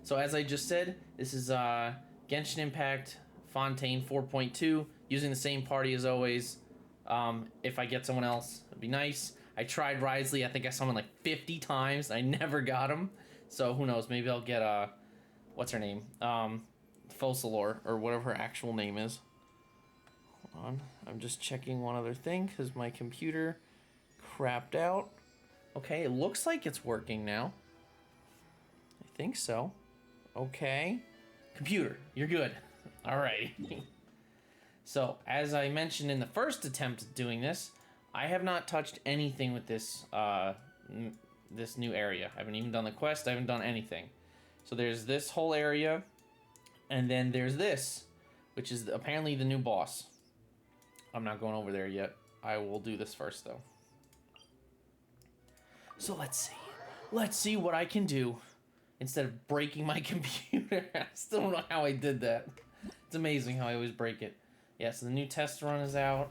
So as I just said, this is Genshin Impact Fontaine 4.2, using the same party as always. If I get someone else, it'd be nice. I tried Risley, I think I summoned like 50 times, I never got him. So who knows, maybe I'll get, what's her name? Focalor, or whatever her actual name is. Hold on, I'm just checking one other thing, because my computer crapped out. Okay, it looks like it's working now. I think so. Okay. Computer, you're good. Alright. So, as I mentioned in the first attempt at doing this, I have not touched anything with this, this new area. I haven't even done the quest, I haven't done anything. So there's this whole area, and then there's this, which is apparently the new boss. I'm not going over there yet. I will do this first, though. So let's see. Let's see what I can do instead of breaking my computer. I still don't know how I did that. It's amazing how I always break it. Yeah, so the new test run is out.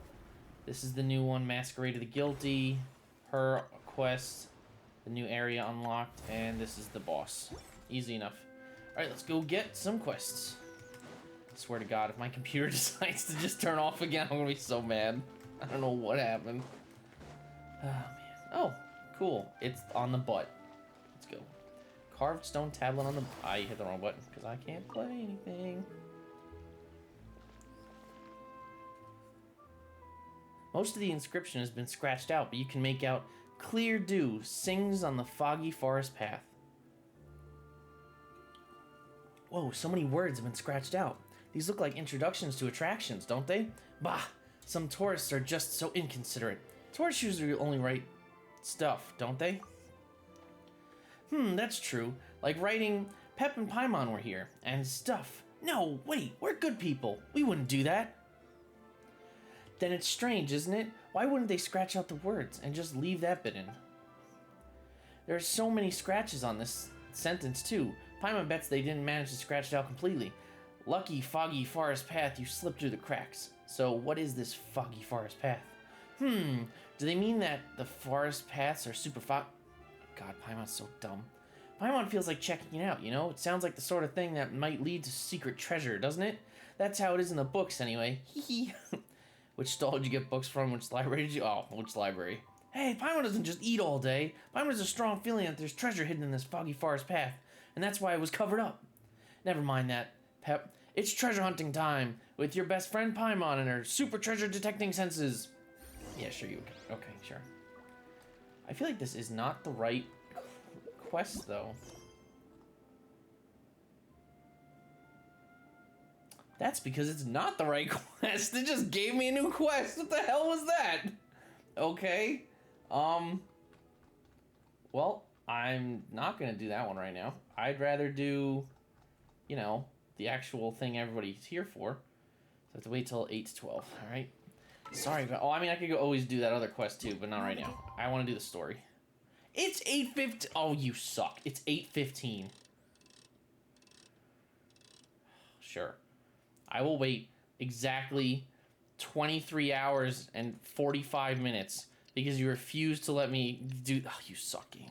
This is the new one, Masquerade of the Guilty. Her quest. The new area unlocked. And this is the boss. Easy enough. Alright, let's go get some quests. I swear to God, if my computer decides to just turn off again, I'm gonna be so mad. I don't know what happened. Oh, man. Oh, cool. It's on the butt. Let's go. Carved stone tablet on the... I hit the wrong button because I can't play anything. Most of the inscription has been scratched out, but you can make out clear dew sings on the foggy forest path. Whoa, so many words have been scratched out. These look like introductions to attractions, don't they? Bah, some tourists are just so inconsiderate. Tourists usually only write stuff, don't they? That's true. Like writing, Pep and Paimon were here, and stuff. No, wait, we're good people. We wouldn't do that. Then it's strange, isn't it? Why wouldn't they scratch out the words and just leave that bit in? There are so many scratches on this sentence, too. Paimon bets they didn't manage to scratch it out completely. Lucky foggy forest path, you slipped through the cracks. So what is this foggy forest path? Do they mean that the forest paths are super fog... God, Paimon's so dumb. Paimon feels like checking it out, you know? It sounds like the sort of thing that might lead to secret treasure, doesn't it? That's how it is in the books, anyway. Hee hee. Which stall did you get books from? Which library did you... Oh, which library? Hey, Paimon doesn't just eat all day. Paimon has a strong feeling that there's treasure hidden in this foggy forest path, and that's why it was covered up. Never mind that, Pep. It's treasure hunting time with your best friend Paimon and her super treasure detecting senses. Yeah, sure you... Okay, sure. I feel like this is not the right quest, though. That's because it's not the right quest. It just gave me a new quest. What the hell was that? Okay. Well, I'm not gonna do that one right now. I'd rather do, you know, the actual thing everybody's here for. So I have to wait till 8 to 12, alright? Sorry, but... Oh, I mean, I could always do that other quest, too, but not right now. I want to do the story. It's 8:15. Oh, you suck. It's 8:15. Sure. I will wait exactly 23 hours and 45 minutes because you refuse to let me do... Oh, you suck, game.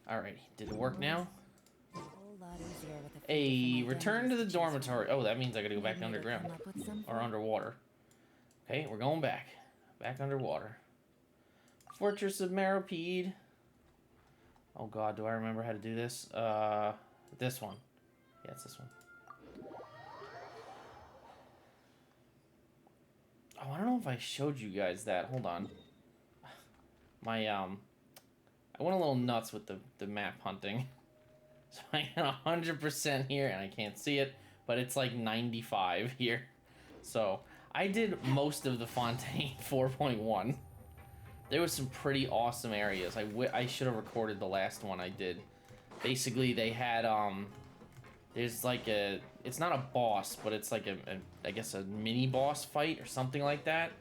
Alrighty. Did it work now? A return to the dormitory. Oh, that means I gotta go back underground. Or underwater. Okay, we're going back. Back underwater. Fortress of Meropide. Oh god, do I remember how to do this? This one. Yeah, it's this one. Oh, I don't know if I showed you guys that. Hold on. My, I went a little nuts with the map hunting. So I got 100% here, and I can't see it, but it's like 95 here. So, I did most of the Fontaine 4.1. There was some pretty awesome areas. I should have recorded the last one I did. Basically, they had, there's like a... It's not a boss, but it's like I guess a mini-boss fight or something like that.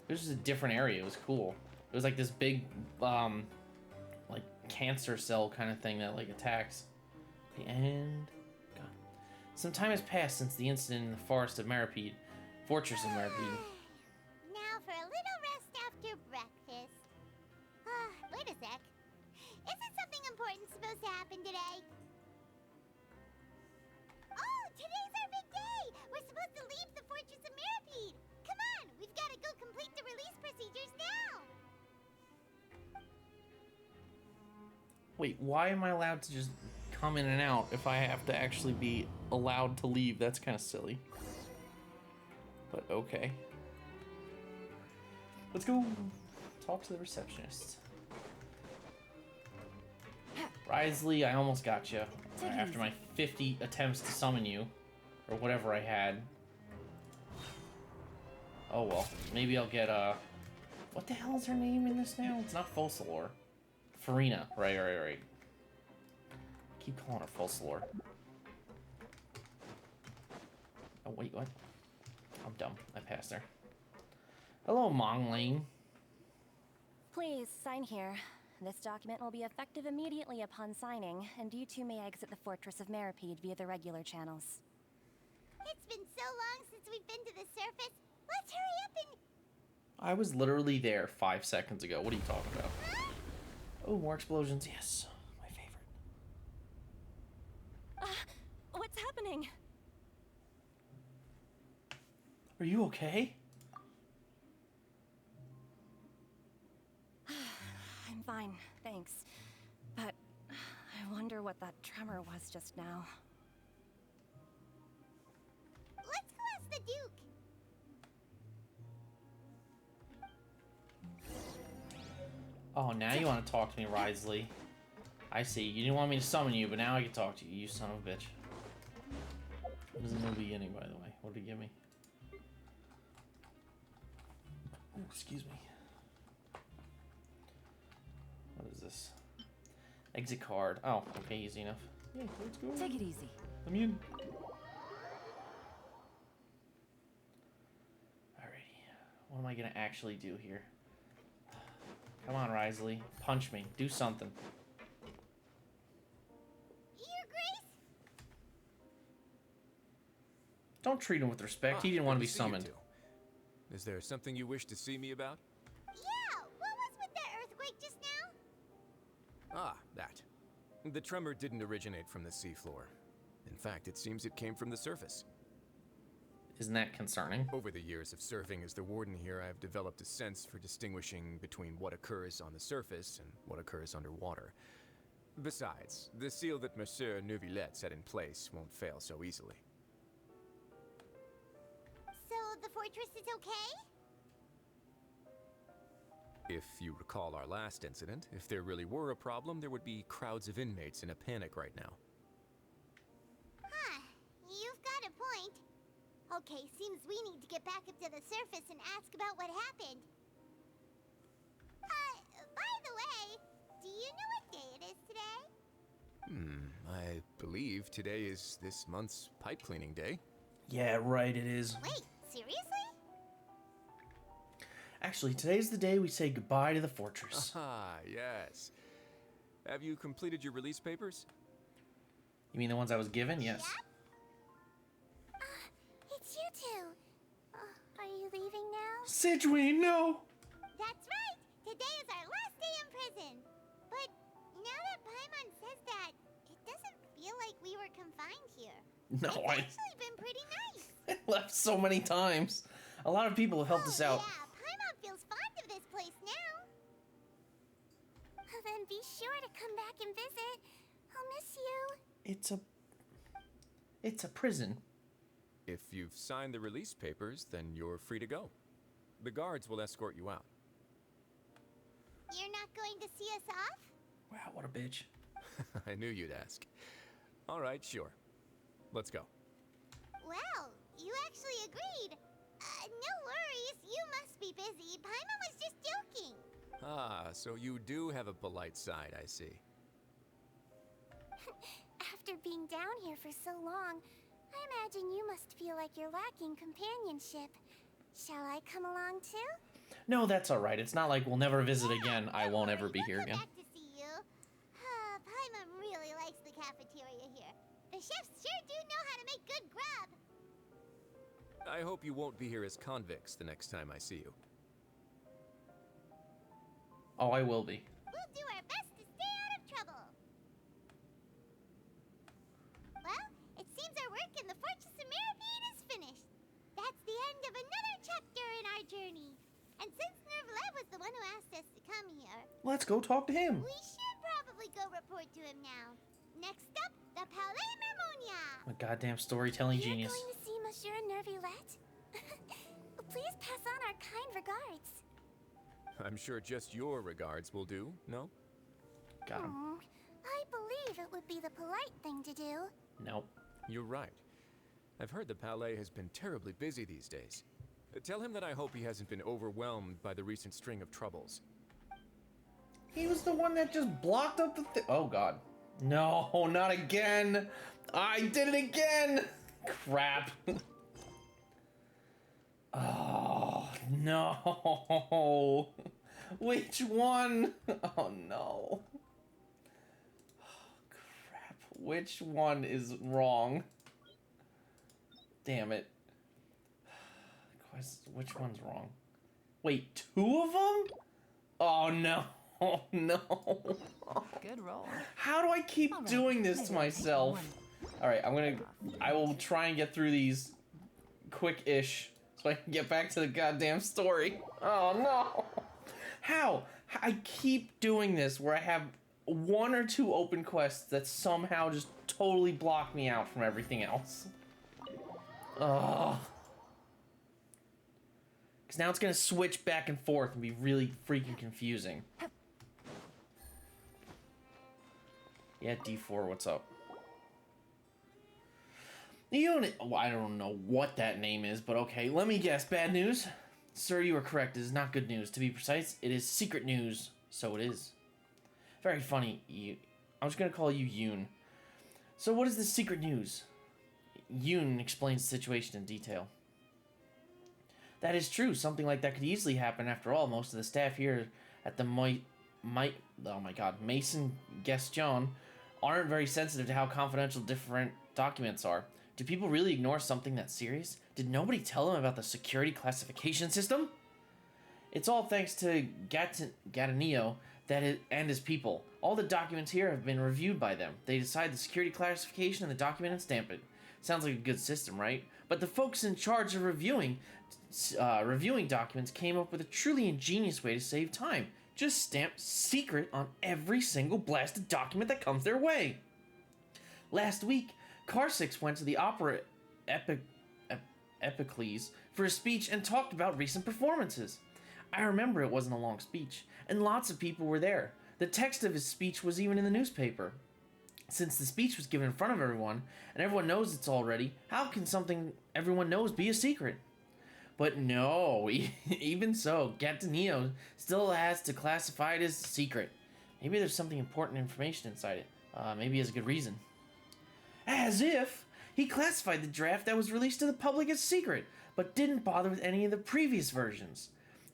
It was just a different area. It was cool. It was like this big, like, cancer cell kind of thing that, like, attacks. And... God. Some time has passed since the incident in the Forest of Meropide. Fortress of Meropide. Now for a little rest after breakfast. Wait, why am I allowed to just come in and out if I have to actually be allowed to leave? That's kind of silly. But okay. Let's go talk to the receptionist. Risley, I almost got you. After my 50 attempts to summon you. Or whatever I had. Oh well. Maybe I'll get, what the hell is her name in this now? It's not Focalor. Farina. Right. Keep calling her Focalor. Oh, wait, what? I'm dumb. I passed her. Hello, Mongling. Please, sign here. This document will be effective immediately upon signing, and you two may exit the Fortress of Meripede via the regular channels. It's been so long since we've been to the surface. Let's hurry up and... I was literally there 5 seconds ago. What are you talking about? Oh, more explosions. Yes, my favorite. What's happening? Are you okay? I'm fine, thanks. But I wonder what that tremor was just now. Let's go ask the Duke. Oh, now you want to talk to me, Risley. I see. You didn't want me to summon you, but now I can talk to you, you son of a bitch. What is in the beginning, by the way? What did he give me? Oh, excuse me. What is this? Exit card. Oh, okay, easy enough. Yeah, let's go. Take it easy. I'm in. Alrighty. What am I gonna actually do here? Come on, Risley. Punch me. Do something. Your Grace? Don't treat him with respect. He didn't want to be good see you summoned. two. Is there something you wish to see me about? Yeah, what was with that earthquake just now? Ah, that. The tremor didn't originate from the seafloor. In fact, it seems it came from the surface. Isn't that concerning? Over the years of serving as the warden here, I've developed a sense for distinguishing between what occurs on the surface and what occurs underwater. Besides, the seal that Monsieur Neuvillette set in place won't fail so easily. So the fortress is okay? If you recall our last incident, if there really were a problem, there would be crowds of inmates in a panic right now. Huh, you've got a point. Okay, seems we need to get back up to the surface and ask about what happened. By the way, do you know what day it is today? I believe today is this month's pipe cleaning day. Yeah, right, it is. Wait, seriously? Actually, today's the day we say goodbye to the fortress. Ah, yes. Have you completed your release papers? You mean the ones I was given? Yes. Yep. It's you two. Are you leaving now? Sidgeween, no! That's right! Today is our last day in prison! But now that Paimon says that, it doesn't feel like we were confined here. No, It's actually been pretty nice. I left so many times. A lot of people have helped us out. Yeah, Paimon feels fond of this place now. Then be sure to come back and visit. I'll miss you. It's a prison. If you've signed the release papers, then you're free to go. The guards will escort you out. You're not going to see us off? Wow, what a bitch. I knew you'd ask. All right, sure. Let's go. Well, you actually agreed. No worries, you must be busy. Paimon was just joking. Ah, so you do have a polite side, I see. After being down here for so long, I imagine you must feel like you're lacking companionship. Shall I come along too? No, that's alright. It's not like we'll never visit again. I won't ever be here We'll again. come back to see you. Paimon really likes the cafeteria here. The chefs sure do know how to make good grub. I hope you won't be here as convicts the next time I see you. Oh, I will be. We'll do our best to stay out of trouble. Well, it seems our work in the Fortress of Meripede is finished. That's the end of another chapter in our journey. And since Neuvillette was the one who asked us to come here, Let's go talk to him. we should probably go report Palais Mermonia. A goddamn storytelling You're genius. going to see Monsieur Nervulette? Please pass on our kind regards. I'm sure just your regards will do, no? Got him. I believe it would be the polite thing to do. Nope. You're right. I've heard the Palais has been terribly busy these days. Tell him that I hope he hasn't been overwhelmed by the recent string of troubles. He was the one that just blocked up the oh god. No, not again. I did it again. Crap. Oh, no. Which one? Oh, no. Oh, crap. Which one is wrong? Damn it. Which one's wrong? Wait, 2 of them? Oh, no. Oh, no. Good roll. How do I keep doing this to myself? Alright, I will try and get through these quick-ish so I can get back to the goddamn story. Oh, no. How? I keep doing this where I have 1 or 2 open quests that somehow just totally block me out from everything else. Ugh. Because now it's going to switch back and forth and be really freaking confusing. Yeah, D4, what's up? The unit... Well, I don't know what that name is, but okay. Let me guess. Bad news? Sir, you are correct. It is not good news. To be precise, it is secret news. So it is. Very funny. I'm just going to call you Yoon. So what is the secret news? Yoon explains the situation in detail. That is true. Something like that could easily happen. After all, most of the staff here at the Mason Gestion aren't very sensitive to how confidential different documents are. Do people really ignore something that serious? Did nobody tell them about the security classification system? It's all thanks to Gatinio and his people. All the documents here have been reviewed by them. They decide the security classification of the document and stamp it. Sounds like a good system, right? But the folks in charge of reviewing documents came up with a truly ingenious way to save time. Just stamp secret on every single blasted document that comes their way. Last week, Karsix went to the opera Epicles for a speech and talked about recent performances. I remember it wasn't a long speech, and lots of people were there. The text of his speech was even in the newspaper. Since the speech was given in front of everyone, and everyone knows it's already, how can something everyone knows be a secret? But no, even so, Gatinio still has to classify it as secret. Maybe there's something important information inside it. Maybe he has a good reason. As if! He classified the draft that was released to the public as secret, but didn't bother with any of the previous versions.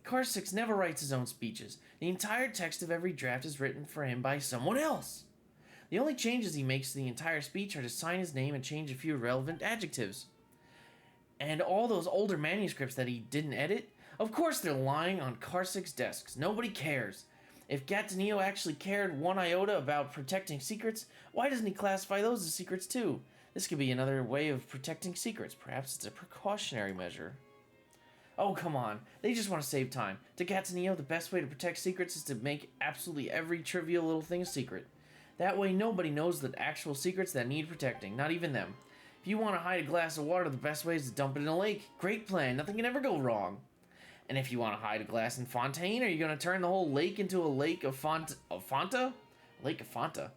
Karsix never writes his own speeches. The entire text of every draft is written for him by someone else. The only changes he makes to the entire speech are to sign his name and change a few relevant adjectives. And all those older manuscripts that he didn't edit, of course they're lying on Karsix's desks. Nobody cares. If Gatinio actually cared 1 iota about protecting secrets, why doesn't he classify those as secrets too? This could be another way of protecting secrets. Perhaps it's a precautionary measure. Oh, come on. They just want to save time. To Gatinio, the best way to protect secrets is to make absolutely every trivial little thing a secret. That way nobody knows the actual secrets that need protecting, not even them. If you want to hide a glass of water, the best way is to dump it in a lake. Great plan. Nothing can ever go wrong. And if you want to hide a glass in Fontaine, are you going to turn the whole lake into a lake of Fanta? Lake of Fanta.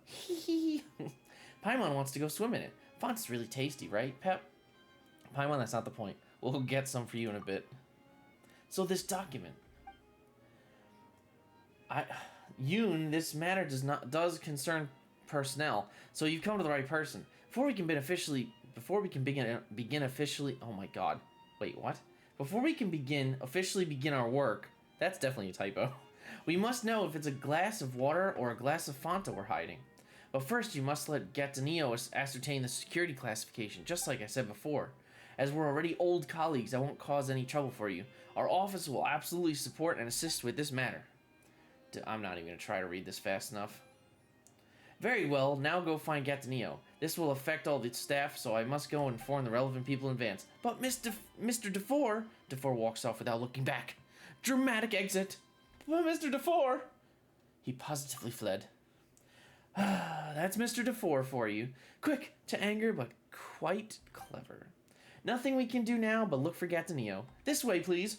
Paimon wants to go swim in it. Fanta's really tasty, right, Pep? Paimon, that's not the point. We'll get some for you in a bit. So this document. Yoon, this matter does concern personnel, so you've come to the right person. Before we can begin officially, oh my god. Wait, what? Before we can officially begin our work, that's definitely a typo. We must know if it's a glass of water or a glass of Fanta we're hiding. But first, you must let Gatinio ascertain the security classification, just like I said before. As we're already old colleagues, I won't cause any trouble for you. Our office will absolutely support and assist with this matter. I'm not even going to try to read this fast enough. Very well, now go find Gatinio. This will affect all the staff, so I must go and inform the relevant people in advance. But Mr. DeFore... DeFore walks off without looking back. Dramatic exit. But Mr. DeFore... He positively fled. That's Mr. DeFore for you. Quick to anger, but quite clever. Nothing we can do now but look for Gataneo. This way, please.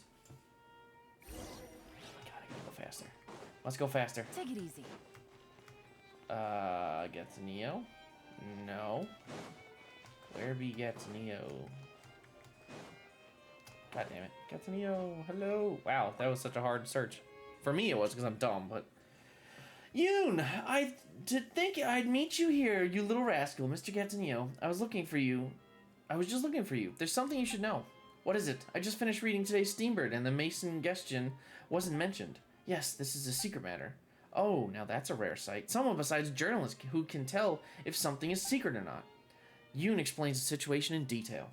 God, I gotta go faster. Let's go faster. Take it easy. Gataneo? No. Where be Gataneo? God damn it. Gataneo, hello. Wow, that was such a hard search. For me it was, because I'm dumb, but... Yoon, I did think I'd meet you here, you little rascal, Mr. Gataneo. I was looking for you. I was just looking for you. There's something you should know. What is it? I just finished reading today's Steambird, and the Mason Gestion wasn't mentioned. Yes, this is a secret matter. Oh, now that's a rare sight. Someone besides journalists who can tell if something is secret or not. Yoon explains the situation in detail.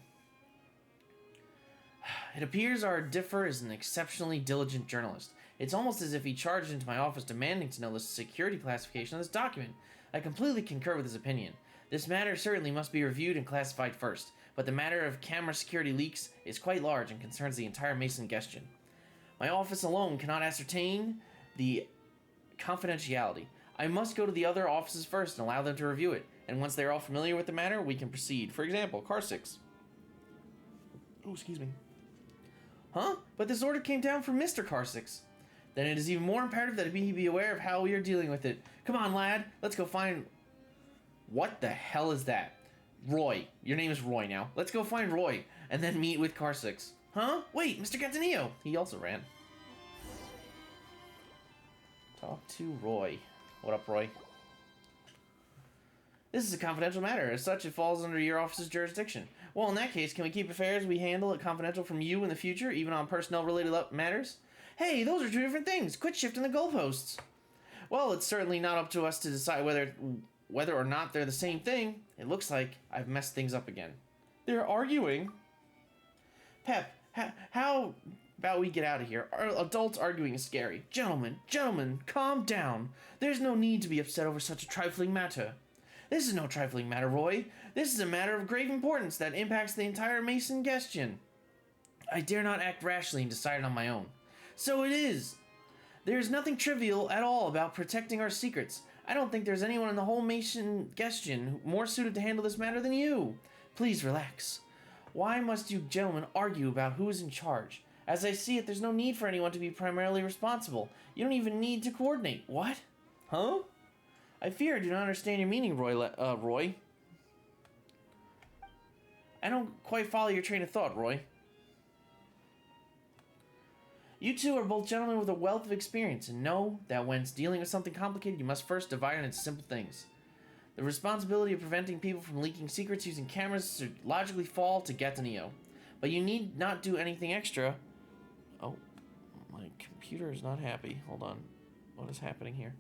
It appears our Differ is an exceptionally diligent journalist. It's almost as if he charged into my office demanding to know the security classification of this document. I completely concur with his opinion. This matter certainly must be reviewed and classified first, but the matter of camera security leaks is quite large and concerns the entire Mason Gestion. My office alone cannot ascertain the confidentiality. I must go to the other offices first and allow them to review it, and once they are all familiar with the matter, we can proceed. For example, Car 6. Oh, excuse me. Huh? But this order came down from Mr. Car 6. Then it is even more imperative that he be aware of how we are dealing with it. Come on, lad. Let's go find... What the hell is that? Roy. Your name is Roy now. Let's go find Roy, and then meet with Car 6. Huh? Wait, Mr. Gataneo. He also ran. Talk to Roy. What up, Roy? This is a confidential matter. As such, it falls under your office's jurisdiction. Well, in that case, can we keep affairs we handle it confidential from you in the future, even on personnel-related matters? Hey, those are two different things. Quit shifting the goalposts. Well, it's certainly not up to us to decide whether or not they're the same thing. It looks like I've messed things up again. They're arguing? Pep, how about we get out of here? Adults arguing is scary. Gentlemen, calm down. There's no need to be upset over such a trifling matter. This is no trifling matter, Roy. This is a matter of grave importance that impacts the entire Mason Gestion. I dare not act rashly and decide it on my own. So it is. There is nothing trivial at all about protecting our secrets. I don't think there's anyone in the whole Mason Gestion more suited to handle this matter than you. Please relax. Why must you gentlemen argue about who is in charge? As I see it, there's no need for anyone to be primarily responsible. You don't even need to coordinate. What? Huh? I fear I do not understand your meaning, Roy. I don't quite follow your train of thought, Roy. You two are both gentlemen with a wealth of experience and know that when dealing with something complicated, you must first divide it into simple things. The responsibility of preventing people from leaking secrets using cameras should logically fall to Gataneo. But you need not do anything extra. Oh, my computer is not happy. Hold on. What is happening here?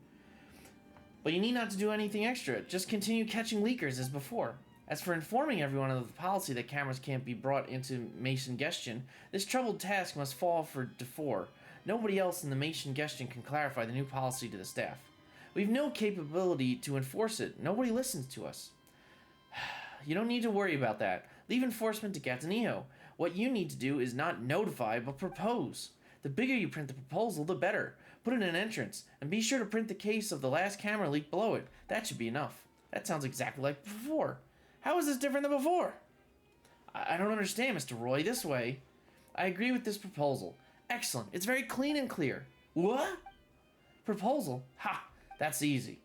But you need not to do anything extra. Just continue catching leakers as before. As for informing everyone of the policy that cameras can't be brought into Mason Gestion, this troubled task must fall for DeFore. Nobody else in the Mason Gestion can clarify the new policy to the staff. We've no capability to enforce it. Nobody listens to us. You don't need to worry about that. Leave enforcement to Gataneo. What you need to do is not notify, but propose. The bigger you print the proposal, the better. Put in an entrance, and be sure to print the case of the last camera leak below it. That should be enough. That sounds exactly like before. How is this different than before? I don't understand, Mr. Roy. This way. I agree with this proposal. Excellent. It's very clean and clear. What? Proposal? Ha! That's easy.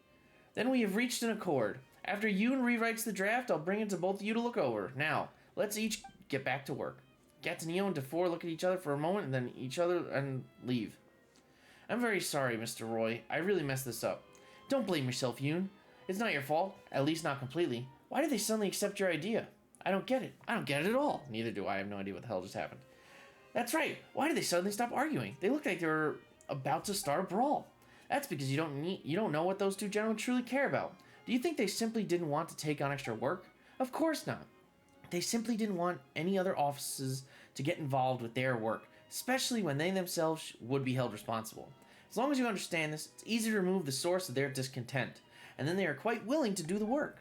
Then we have reached an accord. After Yoon rewrites the draft, I'll bring it to both of you to look over. Now, let's each get back to work. Gataneo and DeFore look at each other for a moment and then each other and leave. I'm very sorry, Mr. Roy. I really messed this up. Don't blame yourself, Yoon. It's not your fault. At least not completely. Why did they suddenly accept your idea? I don't get it. I don't get it at all. Neither do I. I have no idea what the hell just happened. That's right. Why did they suddenly stop arguing? They looked like they were about to start a brawl. That's because you don't know what those two gentlemen truly care about. Do you think they simply didn't want to take on extra work? Of course not. They simply didn't want any other offices to get involved with their work, especially when they themselves would be held responsible. As long as you understand this, it's easy to remove the source of their discontent, and then they are quite willing to do the work.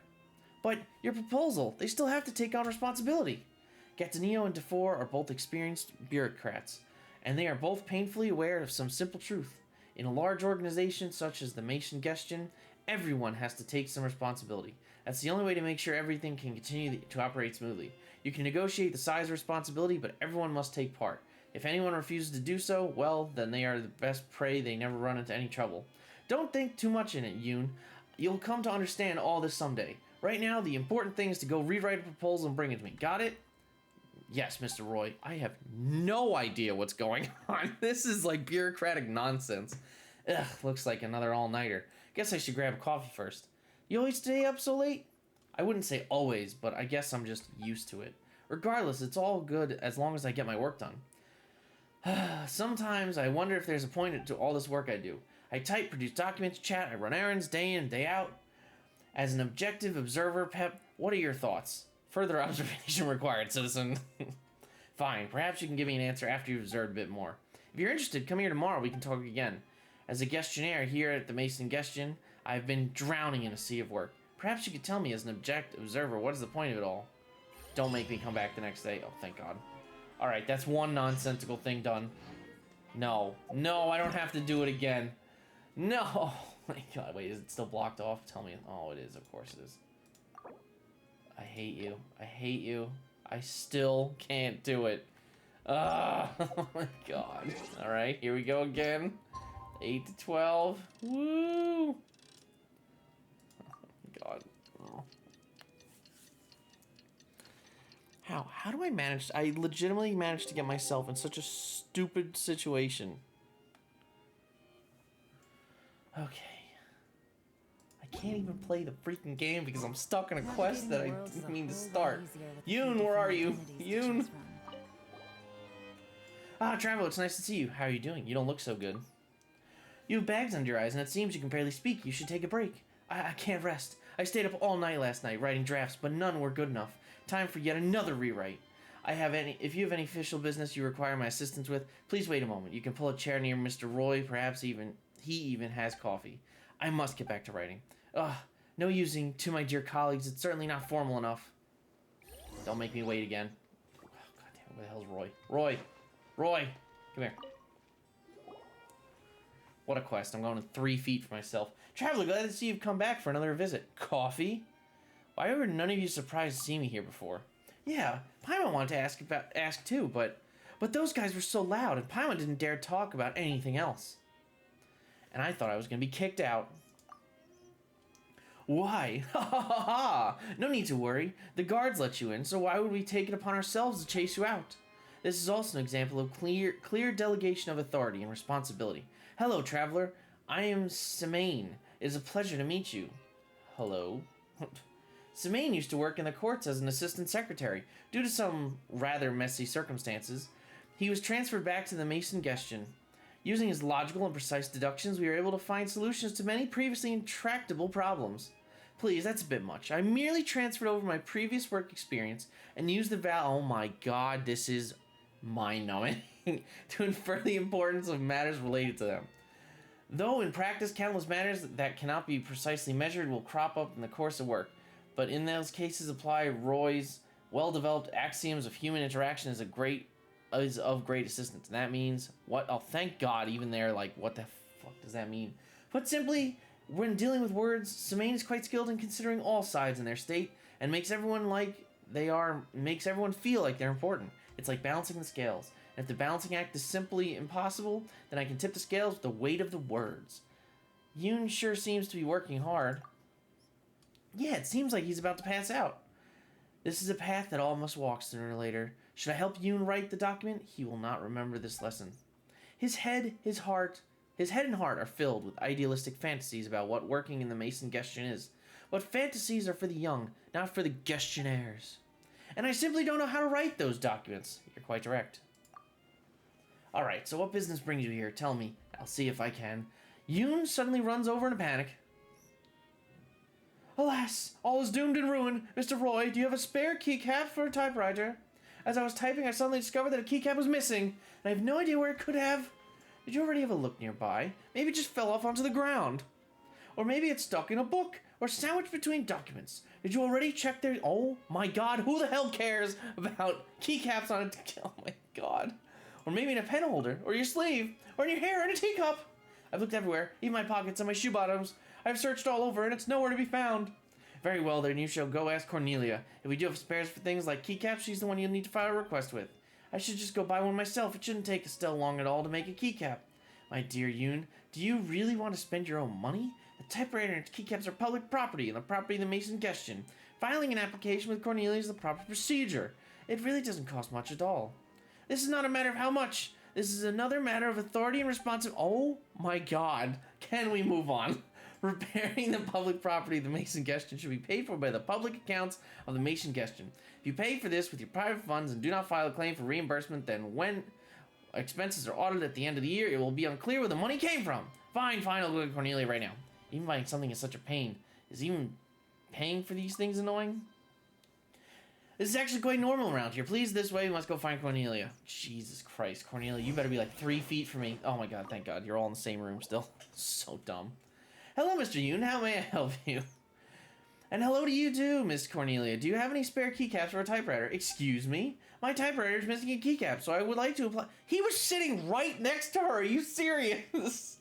But your proposal, they still have to take on responsibility. Gataneo and DeFore are both experienced bureaucrats, and they are both painfully aware of some simple truth. In a large organization such as the Mason Gestion, Everyone has to take some responsibility. That's the only way to make sure everything can continue to operate smoothly. You can negotiate the size of responsibility, but everyone must take part. If anyone refuses to do so, well, then they are the best prey. They never run into any trouble. Don't think too much in it, Yoon. You'll come to understand all this someday. Right now, the important thing is to go rewrite a proposal and bring it to me. Got it? Yes, Mr. Roy. I have no idea what's going on. This is like bureaucratic nonsense. Ugh, looks like another all-nighter. Guess I should grab a coffee first. You always stay up so late? I wouldn't say always, but I guess I'm just used to it. Regardless, it's all good as long as I get my work done. Sometimes I wonder if there's a point to all this work I do. I type, produce documents, chat, I run errands day in, day out. As an objective observer, Pep, what are your thoughts? Further observation required, citizen. Fine, perhaps you can give me an answer after you've observed a bit more. If you're interested, come here tomorrow, we can talk again. As a questionnaire here at the Mason Genshin, I've been drowning in a sea of work. Perhaps you could tell me as an objective observer, what is the point of it all? Don't make me come back the next day. Oh, thank God. Alright, that's one nonsensical thing done. No. No, I don't have to do it again. No! Oh my God, wait, is it still blocked off? Tell me. Oh, it is. Of course it is. I hate you. I hate you. I still can't do it. Oh my God. Alright, here we go again. 8 to 12. Woo! Oh my God. Oh. How do I manage? I legitimately managed to get myself in such a stupid situation. Okay. I can't even play the freaking game because I'm stuck in a quest that I didn't mean to start. Yoon, where are you? Yoon! Ah, Traveler, it's nice to see you. How are you doing? You don't look so good. You have bags under your eyes, and it seems you can barely speak. You should take a break. I can't rest. I stayed up all night last night writing drafts, but none were good enough. Time for yet another rewrite. If you have any official business you require my assistance with, please wait a moment. You can pull a chair near Mr. Roy. Perhaps he even has coffee. I must get back to writing. Ugh, no using to my dear colleagues. It's certainly not formal enough. Don't make me wait again. Oh, God damn, where the hell's Roy? Roy, come here. What a quest. I'm going 3 feet for myself. Traveler, glad to see you've come back for another visit. Coffee? Why were none of you surprised to see me here before? Yeah, Paimon wanted to ask too, but those guys were so loud, and Paimon didn't dare talk about anything else. And I thought I was going to be kicked out. Why? Ha ha ha ha! No need to worry. The guards let you in, so why would we take it upon ourselves to chase you out? This is also an example of clear delegation of authority and responsibility. Hello, Traveler. I am Semaine. It is a pleasure to meet you. Hello? Semaine used to work in the courts as an assistant secretary. Due to some rather messy circumstances, he was transferred back to the Mason Genshin. Using his logical and precise deductions, we were able to find solutions to many previously intractable problems. Please, that's a bit much. I merely transferred over my previous work experience and used the oh my God, this is mind-numbing, to infer the importance of matters related to them. Though in practice, countless matters that cannot be precisely measured will crop up in the course of work. But in those cases, apply Roy's well-developed axioms of human interaction is of great assistance. And that means what? Oh, thank God! Even there, like, what the fuck does that mean? Put simply, when dealing with words, Semaine is quite skilled in considering all sides in their state and makes everyone feel like they're important. It's like balancing the scales. And if the balancing act is simply impossible, then I can tip the scales with the weight of the words. Yoon sure seems to be working hard. Yeah, it seems like he's about to pass out. This is a path that all must walk sooner or later. Should I help Yoon write the document? He will not remember this lesson. His head and heart are filled with idealistic fantasies about what working in the Mason Genshin is. But fantasies are for the young, not for the Genshinnaires. And I simply don't know how to write those documents. You're quite direct. Alright, so what business brings you here? Tell me. I'll see if I can. Yoon suddenly runs over in a panic. Alas, all is doomed and ruined. Mr. Roy, do you have a spare keycap for a typewriter? As I was typing, I suddenly discovered that a keycap was missing, and I have no idea where it could have. Did you already have a look nearby? Maybe it just fell off onto the ground. Or maybe it's stuck in a book, or sandwiched between documents. Did you already check their... Oh my God, who the hell cares about keycaps on a... Oh my God. Or maybe in a pen holder, or your sleeve, or in your hair, or in a teacup. I've looked everywhere, even my pockets and my shoe bottoms. I've searched all over and it's nowhere to be found. Very well, then you shall go ask Cornelia. If we do have spares for things like keycaps, she's the one you'll need to file a request with. I should just go buy one myself. It shouldn't take Estelle long at all to make a keycap. My dear Yoon, do you really want to spend your own money? The typewriter and its keycaps are public property and the property of the Mason Genshin. Filing an application with Cornelia is the proper procedure. It really doesn't cost much at all. This is not a matter of how much. This is another matter of authority and responsibility. Oh my god. Can we move on? Repairing the public property of the Mason Genshin should be paid for by the public accounts of the Mason Genshin. If you pay for this with your private funds and do not file a claim for reimbursement, then when expenses are audited at the end of the year, it will be unclear where the money came from. Fine, I'll go to Cornelia right now. Even buying something is such a pain. Is even paying for these things annoying? This is actually quite normal around here. Please, this way, we must go find Cornelia. Jesus Christ, Cornelia, you better be like 3 feet from me. Oh my god, thank god, you're all in the same room still. So dumb. Hello, Mr. Yoon, how may I help you? And hello to you too, Miss Cornelia. Do you have any spare keycaps for a typewriter? Excuse me? My typewriter is missing a keycap, so I would like to apply... He was sitting right next to her, are you serious?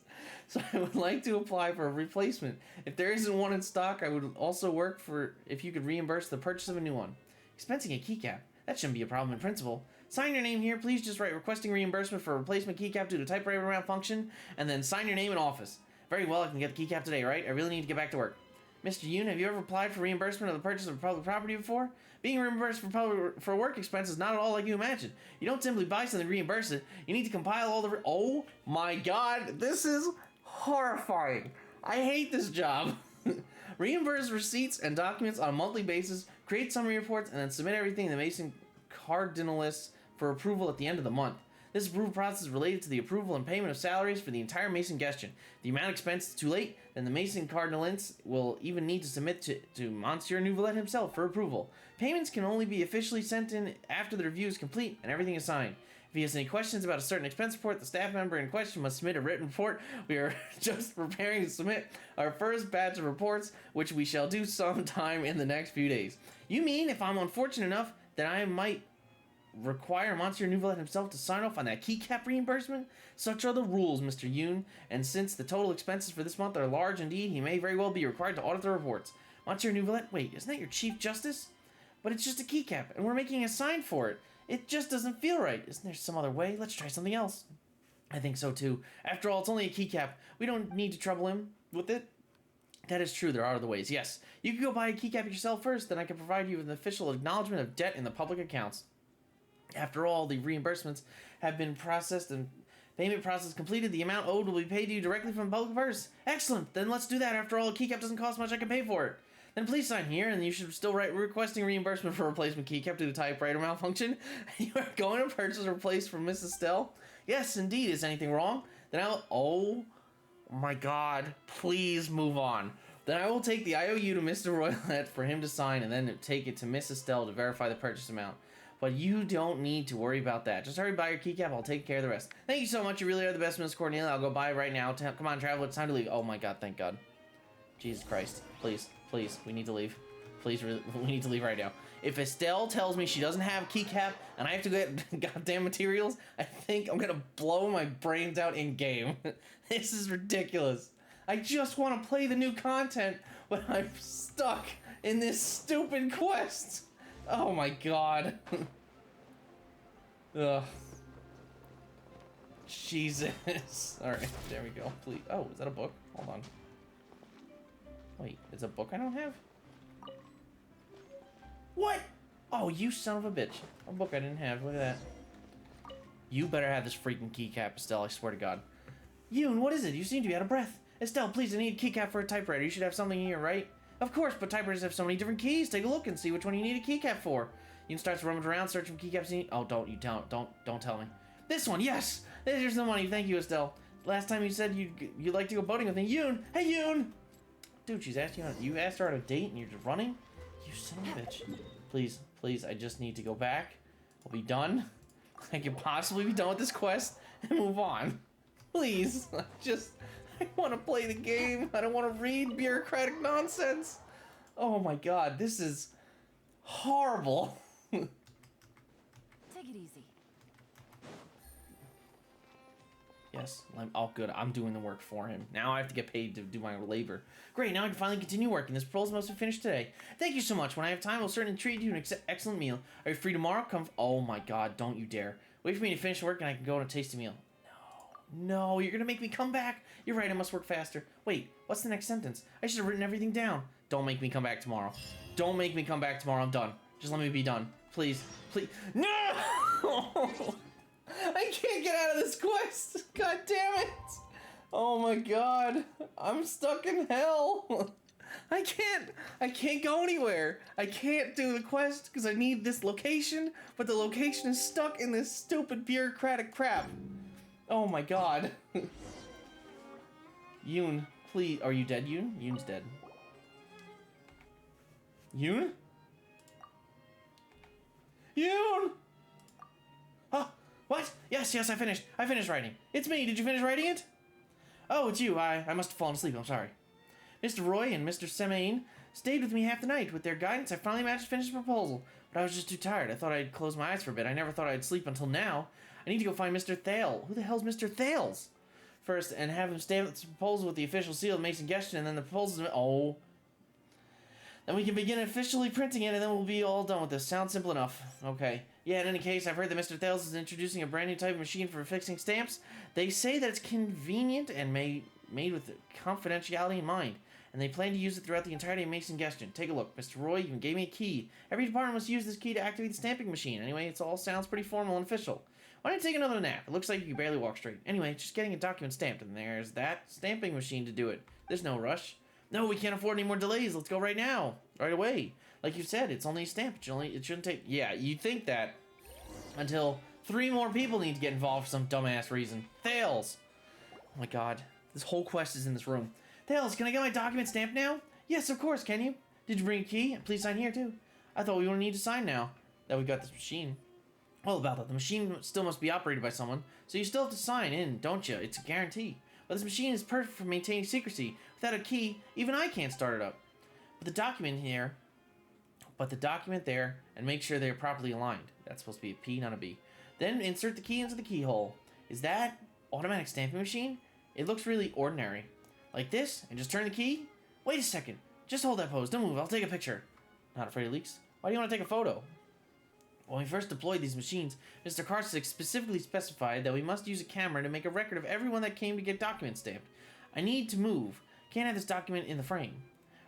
So I would like to apply for a replacement. If there isn't one in stock, I would also work for if you could reimburse the purchase of a new one. Expensing a keycap? That shouldn't be a problem in principle. Sign your name here, please just write requesting reimbursement for a replacement keycap due to typewriter malfunction, and then sign your name in office. Very well, I can get the keycap today, right? I really need to get back to work. Mr. Yoon, have you ever applied for reimbursement of the purchase of public property before? Being reimbursed for work expense is not at all like you imagine. You don't simply buy something and reimburse it. You need to compile all the... Oh my god, this is horrifying. I hate this job. Reimburse receipts and documents on a monthly basis, create summary reports, and then submit everything in the Mason Cardinalists for approval at the end of the month. This approval process is related to the approval and payment of salaries for the entire Mason Genshin. If the amount expensed is too late, then the Mason Cardinalists will even need to submit to Monsieur Nouvelette himself for approval. Payments can only be officially sent in after the review is complete and everything is signed. If he has any questions about a certain expense report, the staff member in question must submit a written report. We are just preparing to submit our first batch of reports, which we shall do sometime in the next few days. You mean if I'm unfortunate enough that I might require Monsieur Nouvelette himself to sign off on that keycap reimbursement? Such are the rules, Mr. Yoon, and since the total expenses for this month are large indeed, he may very well be required to audit the reports. Monsieur Nouvelette, wait, isn't that your Chief Justice? But it's just a keycap, and we're making a sign for it. It just doesn't feel right. Isn't there some other way? Let's try something else. I think so too. After all, it's only a keycap. We don't need to trouble him with it. That is true, there are other ways, yes. You can go buy a keycap yourself first, then I can provide you with an official acknowledgement of debt in the public accounts. After all, the reimbursements have been processed and payment process completed. The amount owed will be paid to you directly from the public purse. Excellent, then let's do that. After all, a keycap doesn't cost much, I can pay for it. Then please sign here, and you should still write requesting reimbursement for a replacement keycap due to typewriter malfunction. You are going to purchase a replace for Mrs. Estelle? Yes, indeed. Is anything wrong? Then I'll... Oh my god. Please move on. Then I will take the IOU to Mr. Roylette for him to sign, and then take it to Miss Estelle to verify the purchase amount. But you don't need to worry about that. Just hurry buy your keycap. I'll take care of the rest. Thank you so much. You really are the best, Miss Cornelia. I'll go buy it right now. Come on, travel. It's time to leave. Oh my god. Thank god. Jesus Christ. Please. Please. We need to leave. Please. We need to leave right now. If Estelle tells me she doesn't have a keycap and I have to get goddamn materials, I think I'm gonna blow my brains out in game. This is ridiculous. I just want to play the new content, but I'm stuck in this stupid quest. Oh my god. Ugh. Jesus. Alright, there we go. Please. Oh, is that a book? Hold on. Wait, it's a book I don't have? What? Oh, you son of a bitch. A book I didn't have. Look at that. You better have this freaking keycap, Estelle, I swear to god. Yoon, what is it? You seem to be out of breath. Estelle, please, I need a keycap for a typewriter. You should have something here, right? Of course, but typewriters have so many different keys. Take a look and see which one you need a keycap for. You can start to rummage around, searching for keycaps. Oh, don't tell me. This one, yes. There's the money. Thank you, Estelle. Last time you said you'd like to go boating with me. Yoon, hey Yoon. Dude, she's asking you asked her on a date and you're just running. You son of a bitch. Please, please, I just need to go back. We'll be done. I can possibly be done with this quest and move on. Please, I want to play the game. I don't want to read bureaucratic nonsense. Oh my god, this is horrible. Take it easy. Yeah, Yes. Oh, good. I'm doing the work for him. Now I have to get paid to do my labor. Great. Now I can finally continue working. This proposal must be finished today. Thank you so much. When I have time, I'll certainly treat you to an excellent meal. Are you free tomorrow? Come. Oh my God! Don't you dare. Wait for me to finish work and I can go on a tasty meal. No, you're gonna make me come back. You're right. I must work faster. Wait. What's the next sentence? I should have written everything down. Don't make me come back tomorrow. Don't make me come back tomorrow. I'm done. Just let me be done. Please. Please. No! I can't get out of this quest. God damn it. Oh my God. I'm stuck in hell. I can't go anywhere. I can't do the quest because I need this location, but the location is stuck in this stupid bureaucratic crap. Oh my God. Yoon, please. Are you dead, Yoon? Yoon's dead. Yoon? Yoon! Huh? What? Yes, I finished. I finished writing. It's me. Did you finish writing it? Oh, it's you. I must have fallen asleep. I'm sorry. Mr. Roy and Mr. Semaine stayed with me half the night. With their guidance, I finally managed to finish the proposal. But I was just too tired. I thought I'd close my eyes for a bit. I never thought I'd sleep until now. I need to go find Mr. Thale. Who the hell's Mr. Thales? First, and have him stamp the proposal with the official seal of Mason Genshin, and then the proposal... Oh. Then we can begin officially printing it, and then we'll be all done with this. Sounds simple enough. Okay. Yeah, in any case, I've heard that Mr. Thales is introducing a brand new type of machine for fixing stamps. They say that it's convenient and made with confidentiality in mind, and they plan to use it throughout the entirety of Mason Genshin. Take a look. Mr. Roy even gave me a key. Every department must use this key to activate the stamping machine. Anyway, it all sounds pretty formal and official. Why don't you take another nap? It looks like you can barely walk straight. Anyway, just getting a document stamped, and there's that stamping machine to do it. There's no rush. No, we can't afford any more delays. Let's go right now. Right away. Like you said, it's only a stamp. It shouldn't take... Yeah, you think that until 3 more people need to get involved for some dumbass reason. Thales! Oh my God. This whole quest is in this room. Thales, can I get my document stamped now? Yes, of course, can you? Did you bring a key? Please sign here, too. I thought we wouldn't need to sign now that we got this machine. Well, about that, the machine still must be operated by someone, so you still have to sign in, don't you? It's a guarantee. But this machine is perfect for maintaining secrecy. Without a key, even I can't start it up. But the document there, and make sure they're properly aligned. That's supposed to be a P, not a B. Then insert the key into the keyhole. Is that automatic stamping machine? It looks really ordinary. Like this, and just turn the key? Wait a second. Just hold that pose. Don't move. I'll take a picture. Not afraid of leaks? Why do you want to take a photo? When we first deployed these machines, Mr. Karsick specifically specified that we must use a camera to make a record of everyone that came to get documents stamped. I need to move. Can't have this document in the frame.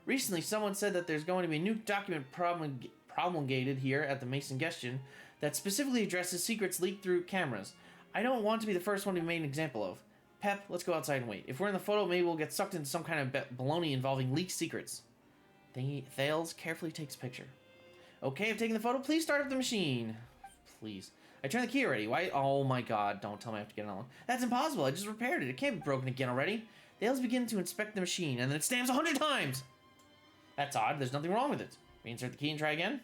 Recently, someone said that there's going to be a new document promulgated here at the Mason Genshin that specifically addresses secrets leaked through cameras. I don't want to be the first one to be made an example of. Pep, let's go outside and wait. If we're in the photo, maybe we'll get sucked into some kind of baloney involving leaked secrets. Thales carefully takes a picture. Okay, I've taken the photo. Please start up the machine. Please. I turned the key already. Why? Oh my God, don't tell me I have to get it on. That's impossible. I just repaired it. It can't be broken again already. Thales begin to inspect the machine, and then it stamps 100 times. That's odd. There's nothing wrong with it. Reinsert the key and try again.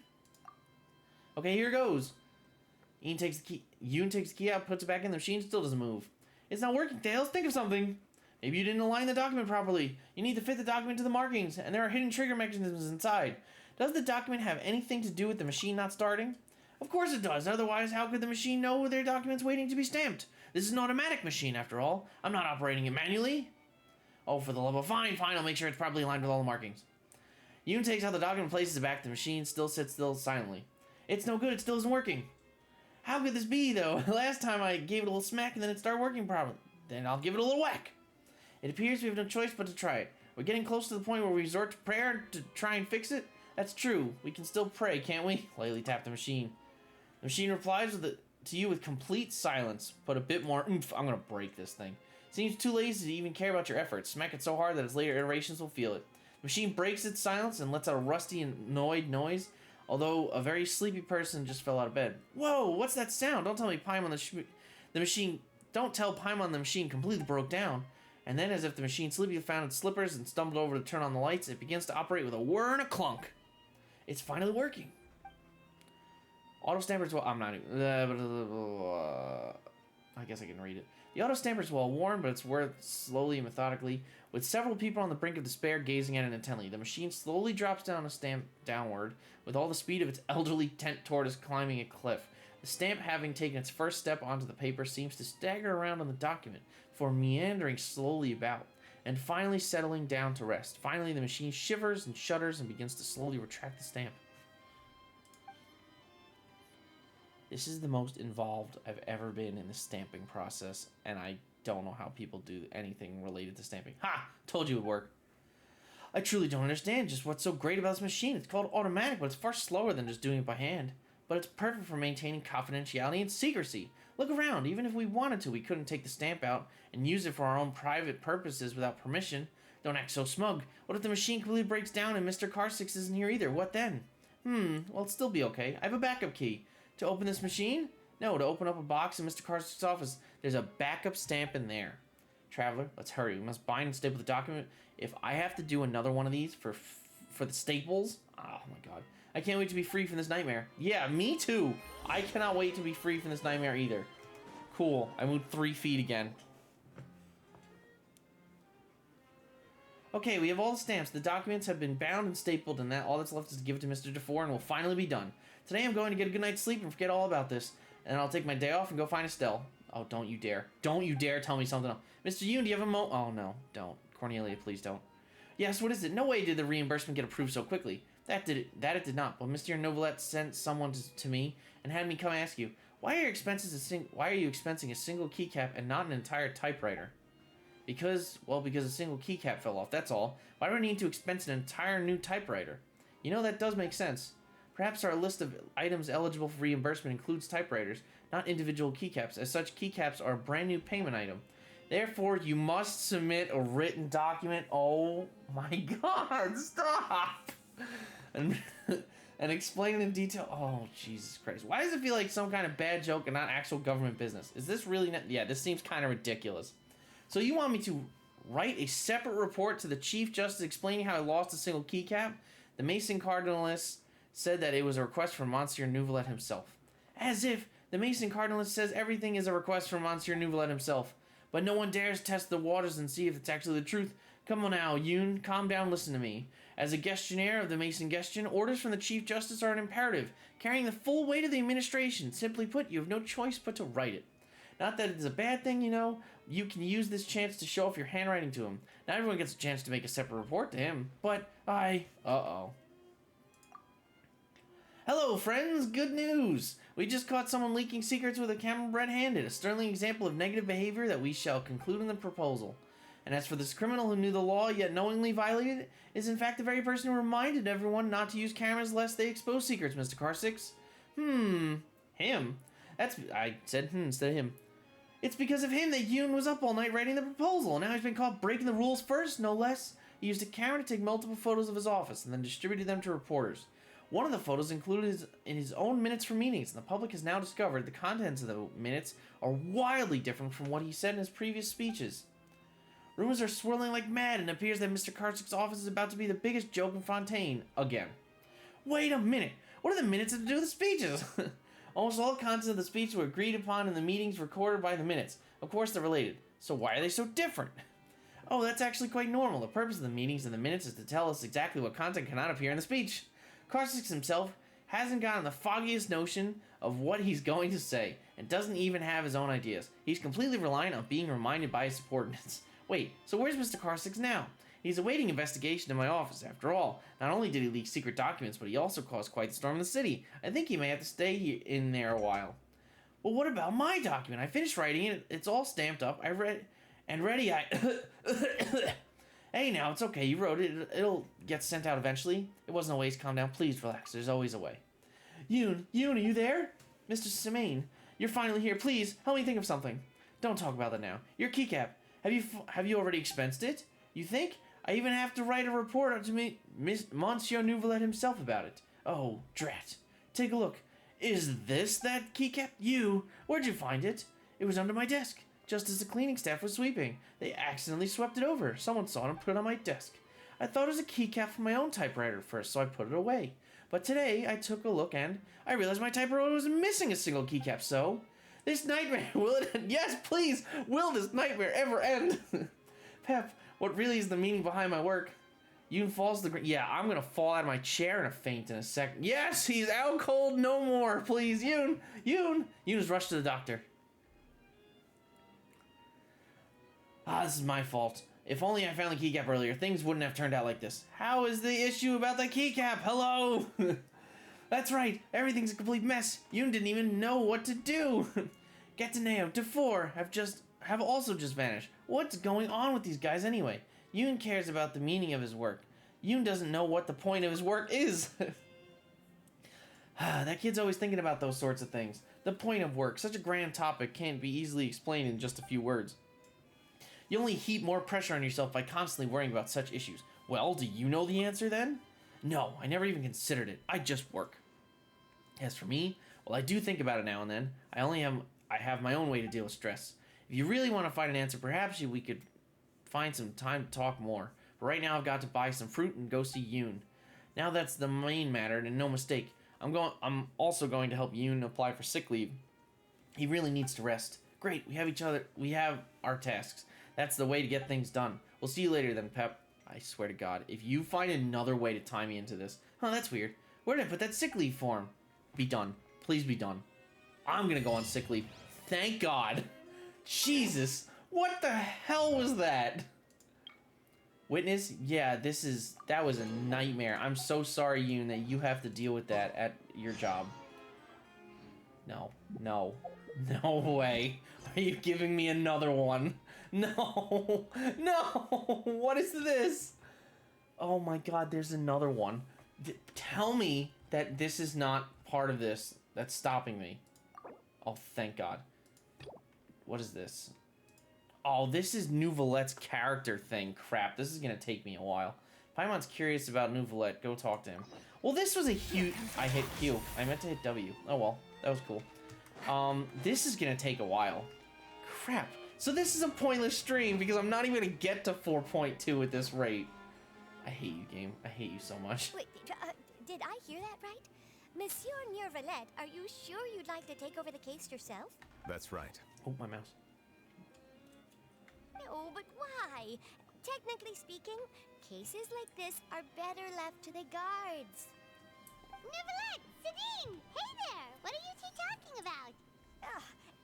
Okay, here goes. Yoon takes the key out, puts it back in the machine, still doesn't move. It's not working, Thales. Think of something. Maybe you didn't align the document properly. You need to fit the document to the markings, and there are hidden trigger mechanisms inside. Does the document have anything to do with the machine not starting? Of course it does. Otherwise, how could the machine know their document's waiting to be stamped? This is an automatic machine, after all. I'm not operating it manually. Oh, for the love of... Fine, I'll make sure it's properly aligned with all the markings. Yoon takes out the document and places it back. The machine still sits still silently. It's no good. It still isn't working. How could this be, though? Last time I gave it a little smack and then it started working properly. Then I'll give it a little whack. It appears we have no choice but to try it. We're getting close to the point where we resort to prayer to try and fix it. That's true. We can still pray, can't we? Lightly tap the machine. The machine replies to you with complete silence, but a bit more oomph. I'm gonna break this thing. Seems too lazy to even care about your efforts. Smack it so hard that its later iterations will feel it. The machine breaks its silence and lets out a rusty and annoyed noise, although a very sleepy person just fell out of bed. Whoa, what's that sound? Don't tell me Paimon the machine... Don't tell Paimon the machine completely broke down. And then, as if the machine sleepily found its slippers and stumbled over to turn on the lights, it begins to operate with a whir and a clunk. It's finally working. Auto stampers well... I'm not even... I guess I can read it. The auto stamper is well worn, but it's worked slowly and methodically, with several people on the brink of despair gazing at it intently. The machine slowly drops down a stamp downward, with all the speed of its elderly tent tortoise climbing a cliff. The stamp, having taken its first step onto the paper, seems to stagger around on the document before meandering slowly about, and finally settling down to rest. Finally, the machine shivers and shudders and begins to slowly retract the stamp. This is the most involved I've ever been in the stamping process, and I don't know how people do anything related to stamping. Ha! Told you it would work. I truly don't understand just what's so great about this machine. It's called automatic, but it's far slower than just doing it by hand. But it's perfect for maintaining confidentiality and secrecy. Look around. Even if we wanted to, we couldn't take the stamp out and use it for our own private purposes without permission. Don't act so smug. What if the machine completely breaks down and Mr. Carsix isn't here either? What then? Well, it'll still be okay. I have a backup key. To open this machine? No, to open up a box in Mr. Carsix's office. There's a backup stamp in there. Traveler, let's hurry. We must bind and staple the document. If I have to do another one of these for the staples, oh my god. I can't wait to be free from this nightmare. Yeah, me too. I cannot wait to be free from this nightmare either. Cool. I moved 3 feet again. Okay, we have all the stamps. The documents have been bound and stapled, and all that's left is to give it to Mr. DeFore, and we'll finally be done. Today I'm going to get a good night's sleep and forget all about this, and I'll take my day off and go find Estelle. Oh, don't you dare. Don't you dare tell me something else. Mr. Yoon, do you have a Oh, no. Don't. Cornelia, please don't. Yes, what is it? No way did the reimbursement get approved so quickly. That it did not. But Mr. Novelette sent someone to me and had me come ask you, why are you expensing a single keycap and not an entire typewriter? Because a single keycap fell off, that's all. Why do I need to expense an entire new typewriter? You know, that does make sense. Perhaps our list of items eligible for reimbursement includes typewriters, not individual keycaps. As such, keycaps are a brand new payment item. Therefore, you must submit a written document. Oh my god, stop! And explain in detail. Oh, Jesus Christ. Why does it feel like some kind of bad joke and not actual government business? Is this really not? Yeah, this seems kind of ridiculous. So you want me to write a separate report to the Chief Justice explaining how I lost a single keycap? The Mason Cardinalist said that it was a request from Monsieur Nouvelette himself. As if the Mason Cardinalist says everything is a request from Monsieur Nouvelette himself. But no one dares test the waters and see if it's actually the truth. Come on now, Yoon, calm down, listen to me. As a gestionnaire of the Mason Gestion, orders from the Chief Justice are an imperative, carrying the full weight of the administration. Simply put, you have no choice but to write it. Not that it's a bad thing, you know. You can use this chance to show off your handwriting to him. Not everyone gets a chance to make a separate report to him, but Uh-oh. Hello, friends! Good news! We just caught someone leaking secrets with a camera red-handed, a sterling example of negative behavior that we shall conclude in the proposal. And as for this criminal who knew the law yet knowingly violated it, is in fact the very person who reminded everyone not to use cameras lest they expose secrets, Mr. Carsix. Him? I said instead of him. It's because of him that Yoon was up all night writing the proposal, and now he's been caught breaking the rules first, no less. He used a camera to take multiple photos of his office and then distributed them to reporters. One of the photos included in his own minutes for meetings, and the public has now discovered the contents of the minutes are wildly different from what he said in his previous speeches. Rumors are swirling like mad, and it appears that Mr. Carsix's office is about to be the biggest joke in Fontaine. Again. Wait a minute! What are the minutes to do with the speeches? Almost all the contents of the speech were agreed upon in the meetings recorded by the minutes. Of course they're related. So why are they so different? Oh, that's actually quite normal. The purpose of the meetings and the minutes is to tell us exactly what content cannot appear in the speech. Carsix himself hasn't gotten the foggiest notion of what he's going to say, and doesn't even have his own ideas. He's completely reliant on being reminded by his subordinates. Wait, so where's Mr. Carsix now? He's awaiting investigation in my office. After all, not only did he leak secret documents, but he also caused quite the storm in the city. I think he may have to stay in there a while. Well, what about my document? I finished writing it. It's all stamped up. I read and ready. Hey, now, it's okay. You wrote it. It'll get sent out eventually. It wasn't a waste. Calm down. Please relax. There's always a way. Yoon, are you there? Mr. Simane, you're finally here. Please, help me think of something. Don't talk about that now. Your keycap. Have you already expensed it? You think? I even have to write a report to me, Monsieur Nouvelette himself about it. Oh, drat. Take a look. Is this that keycap? Where'd you find it? It was under my desk. Just as the cleaning staff was sweeping. They accidentally swept it over. Someone saw it and put it on my desk. I thought it was a keycap for my own typewriter at first, so I put it away. But today, I took a look and I realized my typewriter was missing a single keycap, so... This nightmare, will it end? Yes, please! Will this nightmare ever end? Pep, what really is the meaning behind my work? Yoon falls to the ground. Yeah, I'm gonna fall out of my chair in a faint in a second. Yes, he's out cold no more. Please, Yoon. Yoon is rushed to the doctor. Ah, this is my fault. If only I found the keycap earlier, things wouldn't have turned out like this. How is the issue about the keycap? Hello? That's right, everything's a complete mess. Yoon didn't even know what to do. Getaneo, DeFore have also just vanished. What's going on with these guys anyway? Yoon cares about the meaning of his work. Yoon doesn't know what the point of his work is. That kid's always thinking about those sorts of things. The point of work, such a grand topic, can't be easily explained in just a few words. You only heap more pressure on yourself by constantly worrying about such issues. Well, do you know the answer then? No, I never even considered it. I just work. As for me, well, I do think about it now and then. I have my own way to deal with stress. If you really want to find an answer, perhaps we could find some time to talk more. But right now I've got to buy some fruit and go see Yoon. Now that's the main matter, and no mistake. I'm also going to help Yoon apply for sick leave. He really needs to rest. Great, we have our tasks. That's the way to get things done. We'll see you later then, Pep. I swear to God, if you find another way to tie me into this... Huh, that's weird. Where did I put that sick leave form? Be done. Please be done. I'm gonna go on sick leave. Thank God. Jesus. What the hell was that? Witness? Yeah, that was a nightmare. I'm so sorry, Yoon, that you have to deal with that at your job. No. No way. Are you giving me another one? No. No. What is this? Oh my God, there's another one. Tell me that this is not part of this that's stopping me. Oh, thank God. What is this? Oh, this is Nouvelette's character thing. Crap, this is gonna take me a while. Paimon's curious about Nouvelette. Go talk to him. Well, this was a huge... I hit Q. I meant to hit W. Oh, well. That was cool. This is gonna take a while. Crap. So this is a pointless stream because I'm not even gonna get to 4.2 at this rate. I hate you, game. I hate you so much. Wait, did I hear that right? Monsieur Nouvelette, are you sure you'd like to take over the case yourself? That's right. Oh, my mouse. No, but why? Technically speaking, cases like this are better left to the guards. Nouvelette! Sabine! Hey there! What are you two talking about?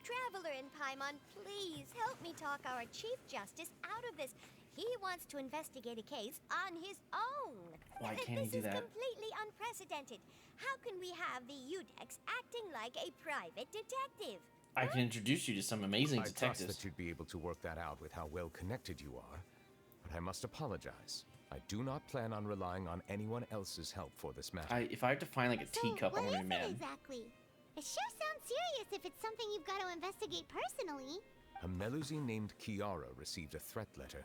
Traveler and Paimon, please help me talk our Chief Justice out of this. He wants to investigate a case on his own. Why can't he do that? This is completely unprecedented. How can we have the Udex acting like a private detective? I can introduce you to some amazing I detectives. trust that you'd be able to work that out with how well connected you are, but I must apologize. I do not plan on relying on anyone else's help for this matter. If I have to find like a teacup, I'm gonna be mad. Exactly? It sure sounds serious if it's something you've got to investigate personally. A Melusine named Kiara received a threat letter.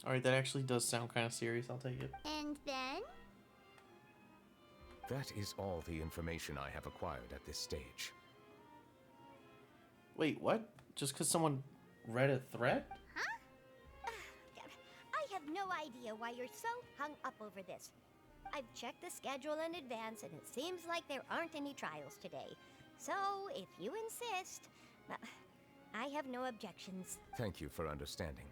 Alright, that actually does sound kind of serious. I'll take it. And then? That is all the information I have acquired at this stage. Wait, what? Just because someone read a threat? Huh? I have no idea why you're so hung up over this. I've checked the schedule in advance, and it seems like there aren't any trials today. So, if you insist, I have no objections. Thank you for understanding.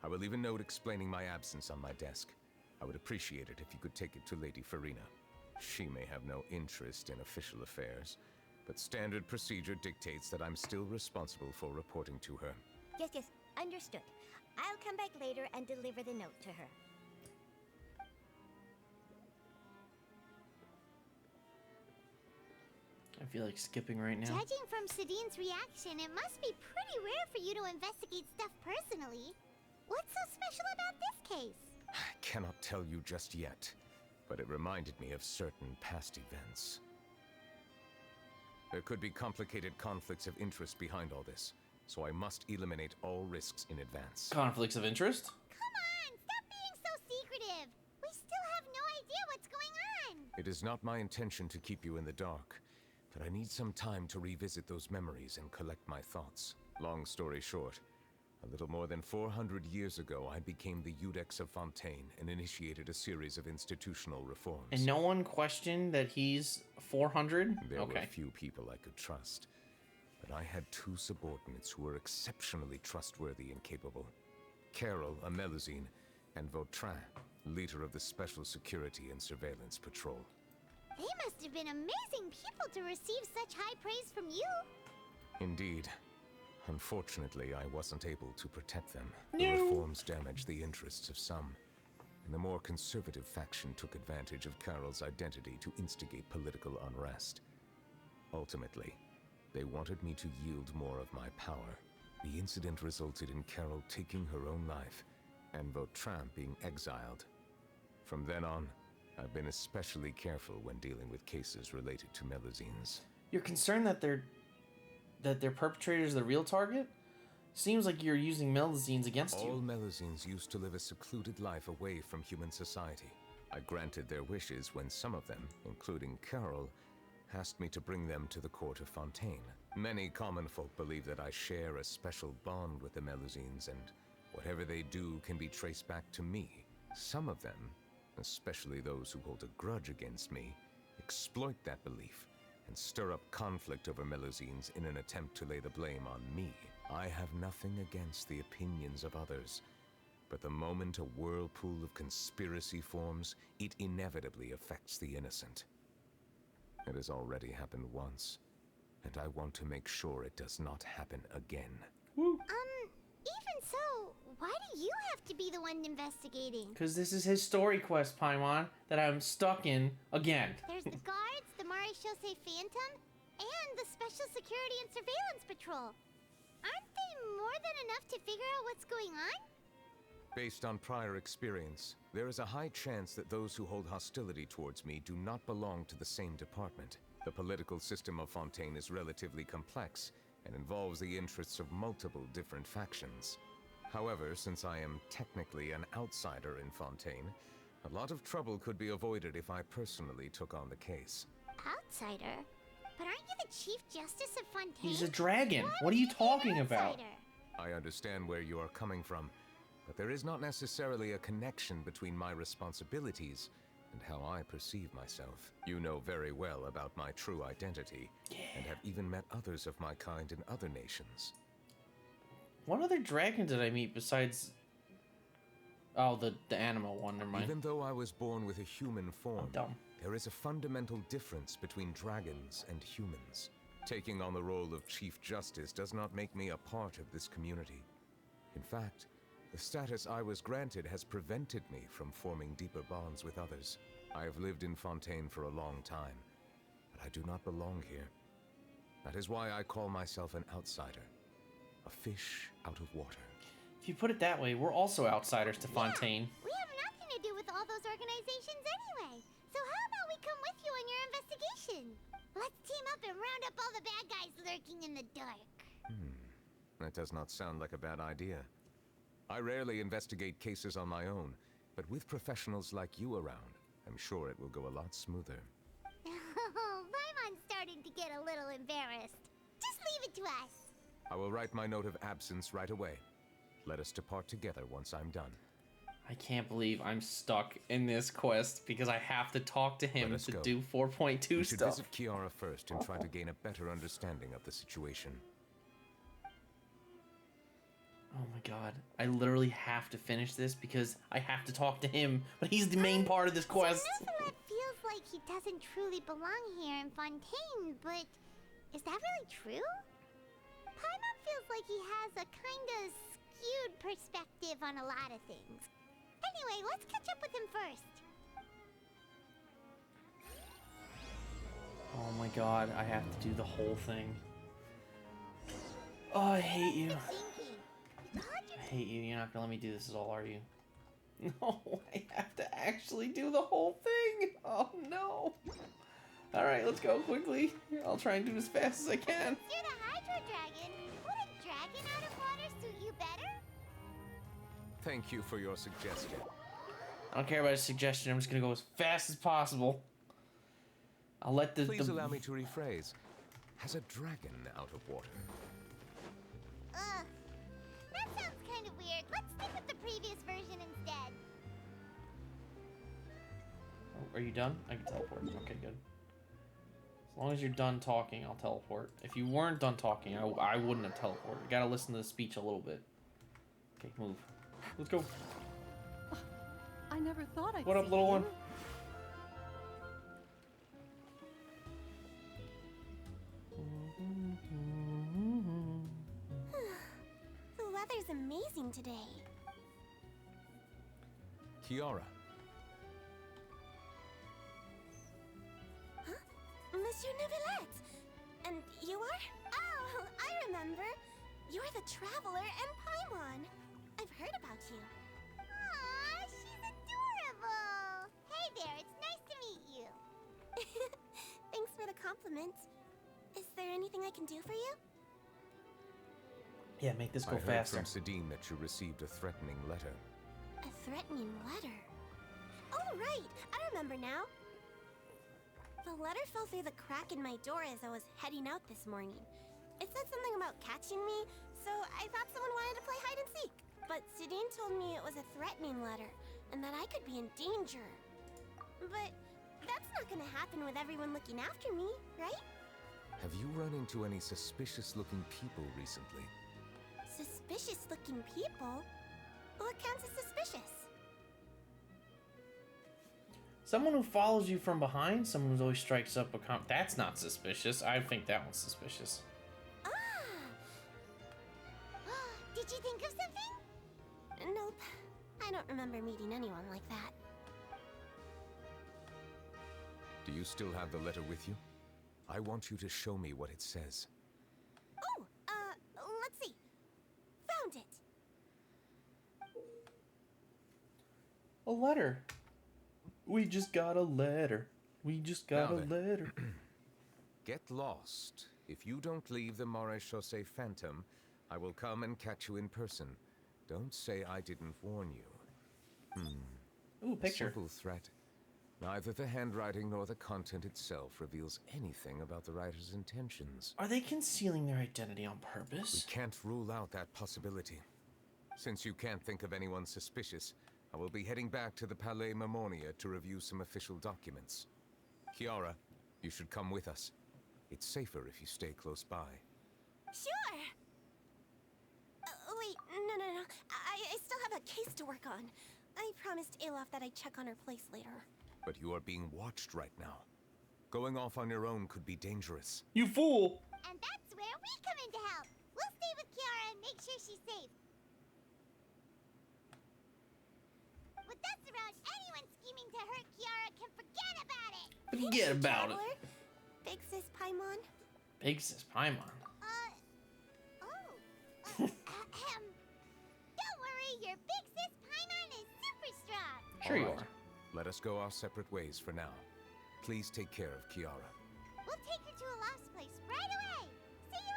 I will leave a note explaining my absence on my desk. I would appreciate it if you could take it to Lady Farina. She may have no interest in official affairs, but standard procedure dictates that I'm still responsible for reporting to her. Yes, understood. I'll come back later and deliver the note to her. I feel like skipping right now. Judging from Sadine's reaction, it must be pretty rare for you to investigate stuff personally. What's so special about this case? I cannot tell you just yet, but it reminded me of certain past events. There could be complicated conflicts of interest behind all this, so I must eliminate all risks in advance. Conflicts of interest? Come on, stop being so secretive. We still have no idea what's going on. It is not my intention to keep you in the dark, but I need some time to revisit those memories and collect my thoughts. Long story short, a little more than 400 years ago, I became the Udex of Fontaine and initiated a series of institutional reforms. And no one questioned that he's 400? There Okay. were few people I could trust, but I had two subordinates who were exceptionally trustworthy and capable. Carol, a Melusine, and Vautrin, leader of the Special Security and Surveillance Patrol. They must have been amazing people to receive such high praise from you. Indeed. Unfortunately, I wasn't able to protect them. No. The reforms damaged the interests of some, and the more conservative faction took advantage of Carol's identity to instigate political unrest. Ultimately, they wanted me to yield more of my power. The incident resulted in Carol taking her own life, and Vautrin being exiled. From then on, I've been especially careful when dealing with cases related to Melusines. You're concerned that their perpetrators are the real target? Seems like you're using Melusines against you. All Melusines used to live a secluded life away from human society. I granted their wishes when some of them, including Carol, asked me to bring them to the court of Fontaine. Many common folk believe that I share a special bond with the Melusines, and whatever they do can be traced back to me. Some of them, especially those who hold a grudge against me, exploit that belief and stir up conflict over Melusines in an attempt to lay the blame on me. I have nothing against the opinions of others, but the moment a whirlpool of conspiracy forms, it inevitably affects the innocent. It has already happened once, and I want to make sure it does not happen again. Even so, why do you have to be the one investigating? Because this is his story quest, Paimon, that I'm stuck in again. There's the guards, the Marechaussee Phantom, and the Special Security and Surveillance Patrol. Aren't they more than enough to figure out what's going on? Based on prior experience, there is a high chance that those who hold hostility towards me do not belong to the same department. The political system of Fontaine is relatively complex and involves the interests of multiple different factions. However, since I am technically an outsider in Fontaine, a lot of trouble could be avoided if I personally took on the case. Outsider? But aren't you the Chief Justice of Fontaine? He's a dragon. Why What would are you you be an talking about? outsider? I understand where you are coming from, but there is not necessarily a connection between my responsibilities and how I perceive myself. You know very well about my true identity, and have even met others of my kind in other nations. What other dragon did I meet besides... Oh, the animal one, never mind. Even though I was born with a human form, I'm dumb. there is a fundamental difference between dragons and humans. Taking on the role of Chief Justice does not make me a part of this community. In fact, the status I was granted has prevented me from forming deeper bonds with others. I have lived in Fontaine for a long time, but I do not belong here. That is why I call myself an outsider. A fish out of water. If you put it that way, we're also outsiders to Fontaine. We have nothing to do with all those organizations anyway. So how about we come with you on your investigation? Let's team up and round up all the bad guys lurking in the dark. That does not sound like a bad idea. I rarely investigate cases on my own, but with professionals like you around, I'm sure it will go a lot smoother. Oh, Paimon's starting to get a little embarrassed. Just leave it to us. I will write my note of absence right away. Let us depart together once I'm done. I can't believe I'm stuck in this quest because I have to talk to him Let us to go. do 4.2 We should stuff. visit Kiara first and try to gain a better understanding of the situation. Oh my god. I literally have to finish this because I have to talk to him, but he's the main part of this quest. So Neuvillette feels like he doesn't truly belong here in Fontaine, but is that really true? Paimon feels like he has a kinda skewed perspective on a lot of things. Anyway, let's catch up with him first. Oh my god, I have to do the whole thing. Oh, I hate you. Thinking. God, I hate you. You're not gonna let me do this at all, are you? No, I have to actually do the whole thing. Oh no. Alright, let's go quickly. I'll try and do it as fast as I can. you're the Hydro Dragon. Would a dragon out of water suit you better? Thank you for your suggestion. I don't care about his suggestion. I'm just gonna go as fast as possible. I'll let the... Please allow me to rephrase. Has a dragon out of water? Ugh. That sounds kind of weird. Let's stick with the previous version instead. Oh, are you done? I can teleport. Okay, good. As long as you're done talking, I'll teleport. If you weren't done talking, I wouldn't have teleported. You gotta listen to the speech a little bit. Okay, move. Let's go. never thought I'd What up, see little you. one? The weather's amazing today. Kiara, Monsieur Neuvillette! And you are? Oh, I remember. You're the Traveler and Paimon. I've heard about you. Aw, she's adorable! Hey there, it's nice to meet you. Thanks for the compliment. Is there anything I can do for you? Yeah, make this I go heard faster. from Sidine that you received a threatening letter. A threatening letter? Oh, right! I remember now. The letter fell through the crack in my door as I was heading out this morning. It said something about catching me, so I thought someone wanted to play hide and seek. But Sidine told me it was a threatening letter, and that I could be in danger. But that's not gonna happen with everyone looking after me, right? Have you run into any suspicious-looking people recently? Suspicious-looking people? What counts as suspicious? Someone who follows you from behind, someone who always strikes up a that's not suspicious. I think that one's suspicious. Ah! Did you think of something? Nope. I don't remember meeting anyone like that. Do you still have the letter with you? I want you to show me what it says. Oh, let's see. Found it. A letter. We just got a letter. We just got Now a then. letter. Get lost. If you don't leave the Maréchaussée Phantom, I will come and catch you in person. Don't say I didn't warn you. Ooh, picture. Simple threat. Neither the handwriting nor the content itself reveals anything about the writer's intentions. Are they concealing their identity on We purpose? can't rule out that possibility. Since you can't think of anyone suspicious, I will be heading back to the Palais Mermonia to review some official documents. Kiara, you should come with us. It's safer if you stay close by. Sure. Wait, no. I still have a case to work on. I promised Alof that I'd check on her place later. But you are being watched right now. Going off on your own could be dangerous. You fool! And that's where we come in to help. We'll stay with Kiara and make sure she's safe. With us around, anyone scheming to hurt Kiara can forget about it. Forget about it. Traveler. Big Sis Paimon. Big sis Paimon. Don't worry, your Big Sis Paimon is super strong. Sure you All right. are. Let us go our separate ways for now. Please take care of Kiara. We'll take her to a lost place right away. See you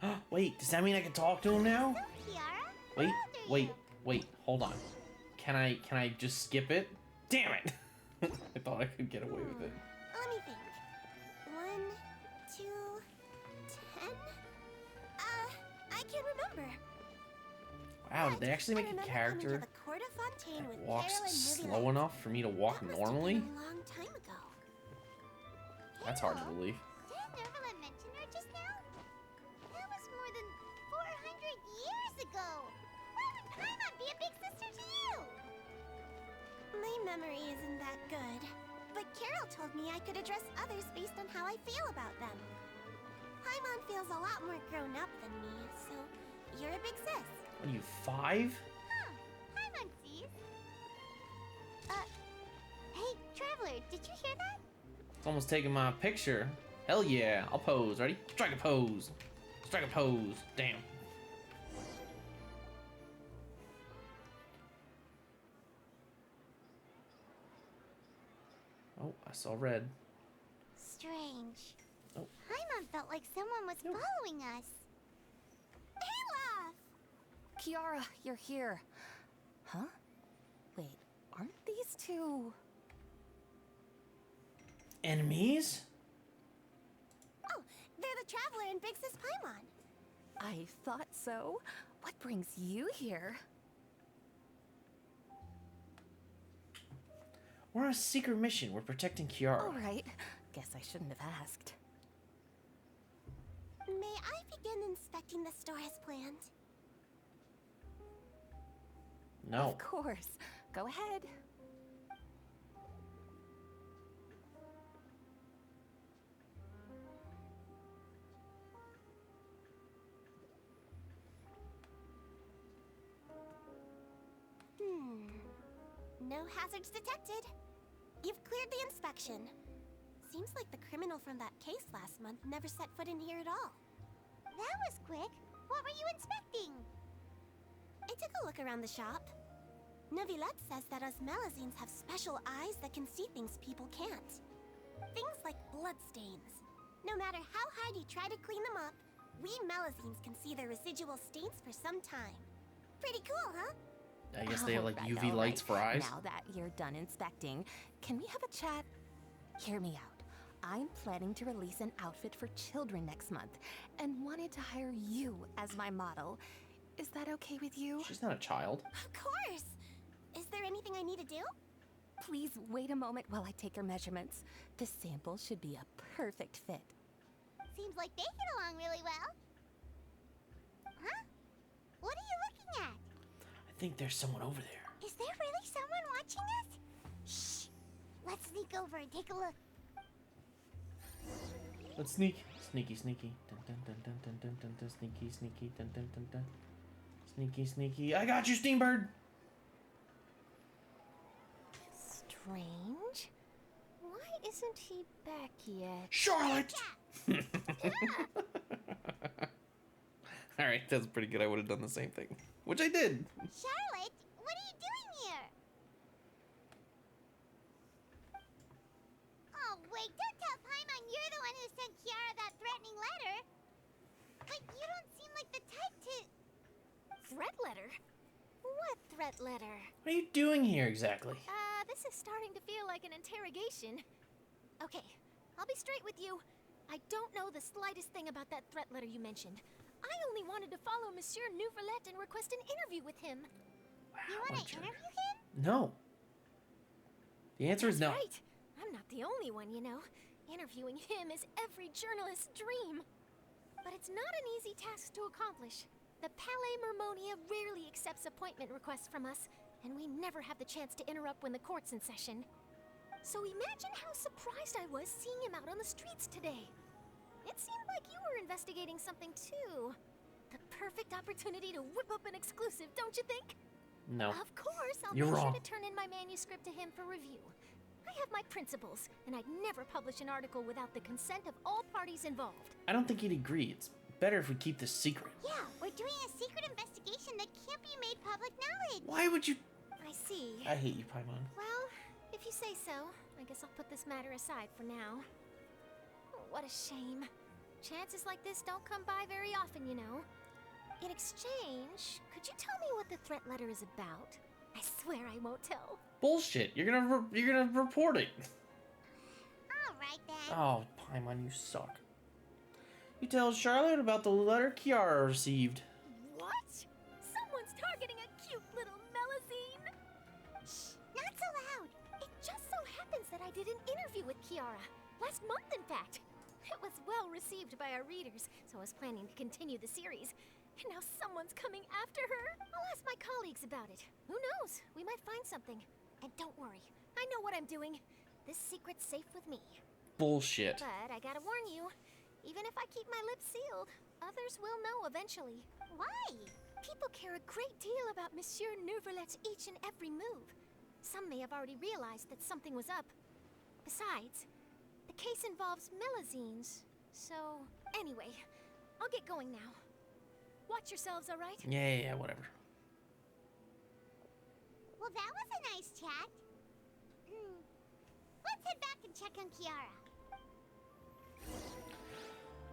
around. Wait, does that mean I can talk to him now? So, Kiara, Wait, how old are wait, you? wait, hold on. Can I just skip it? Damn it! I thought I could get away with it. Let me think. 1, 2, 10? I can't remember. Wow, did they actually I make a remember character coming to the Court of Fontaine that with walks Carol and slow Neuvillette. enough for me to walk That must have normally? been a long time ago. That's hard to Carol, believe. Did Neuvillette mention her just now? That was more than 400 years ago. Why would Paimon be a big sister to you? My memory isn't that good, but Carol told me I could address others based on how I feel about them. Paimon feels a lot more grown up than me, so you're a big sis. What are you, 5? Huh, Paimon sees. Hey, Traveler, did you hear that? It's almost taking my picture. Hell yeah, I'll pose. Ready? Strike a pose. Strike a pose. Damn. Oh, I saw red. Strange. Oh. Paimon felt like someone was following us. Ayla! Kiara, you're here. Huh? Wait, aren't these two... Enemies? Oh, they're the Traveler and Big Sis Paimon. I thought so. What brings you here? We're on a secret mission. We're protecting Kiara. All right. Guess I shouldn't have asked. May I begin inspecting the store as planned? No. Of course. Go ahead. No hazards detected. You've cleared the inspection. Seems like the criminal from that case last month never set foot in here at all. That was quick. What were you inspecting? I took a look around the shop. Neuvillette says that us Melazines have special eyes that can see things people can't. Things like bloodstains. No matter how hard you try to clean them up, we Melazines can see their residual stains for some time. Pretty cool, huh? I guess they have like Alright, UV lights for eyes. Now that you're done inspecting, can we have a chat? Hear me out. I'm planning to release an outfit for children next month and wanted to hire you as my model. Is that okay with you? She's not a child. Of course! Is there anything I need to do? Please wait a moment while I take your measurements. This sample should be a perfect fit. Seems like they get along really well. Huh? What are you looking at? I think there's someone over there. Is there really someone watching us? Shh! Let's sneak over and take a look. Let's sneak. Sneaky, sneaky. Dun, dun, dun, dun, dun, dun, dun, dun. Sneaky, sneaky. Dun, dun, dun, dun. Sneaky, sneaky. I got you, Steambird! Strange. Why isn't he back yet? Charlotte! Alright, that's pretty good. I would have done the same thing. Which I did. Charlotte, what are you doing here? Oh, wait, don't tell Paimon you're the one who sent Kiara that threatening letter. But you don't seem like the type to... Threat letter? What threat letter? What are you doing here exactly? This is starting to feel like an interrogation. Okay, I'll be straight with you. I don't know the slightest thing about that threat letter you mentioned. I only wanted to follow Monsieur Neuvillette and request an interview with him. You want to interview him? No. The answer is no. Right. I'm not the only one, you know. Interviewing him is every journalist's dream. But it's not an easy task to accomplish. The Palais Mermonia rarely accepts appointment requests from us, and we never have the chance to interrupt when the court's in session. So imagine how surprised I was seeing him out on the streets today. It seemed like you were investigating something too. The perfect opportunity to whip up an exclusive, don't you think? No. Of course, I'll You're make wrong. sure to turn in my manuscript to him for review. I have my principles, and I'd never publish an article without the consent of all parties involved. I don't think he'd agree. It's better if we keep this secret. Yeah, we're doing a secret investigation that can't be made public knowledge. Why would you... I see. I hate you, Paimon. Well, if you say so, I guess I'll put this matter aside for now. Oh, what a shame. Chances like this don't come by very often, you know. In exchange, could you tell me what the threat letter is about? I swear I won't tell. Bullshit. You're gonna report it. All right, then. Oh, Paimon, you suck. You tell Charlotte about the letter Kiara received. What? Someone's targeting a cute little Melazine? Shh, not so loud. It just so happens that I did an interview with Kiara. Last month, in fact. It was well received by our readers, so I was planning to continue the series. And now someone's coming after her. I'll ask my colleagues about it. Who knows? We might find something. And don't worry, I know what I'm doing. This secret's safe with me. Bullshit. But I gotta warn you, even if I keep my lips sealed, others will know eventually. Why? People care a great deal about Monsieur Neuvillette's each and every move. Some may have already realized that something was up. Besides, the case involves Melazines. So, anyway, I'll get going now. Watch yourselves, all right? Yeah, whatever. Well, that was a nice chat. Let's head back and check on Kiara.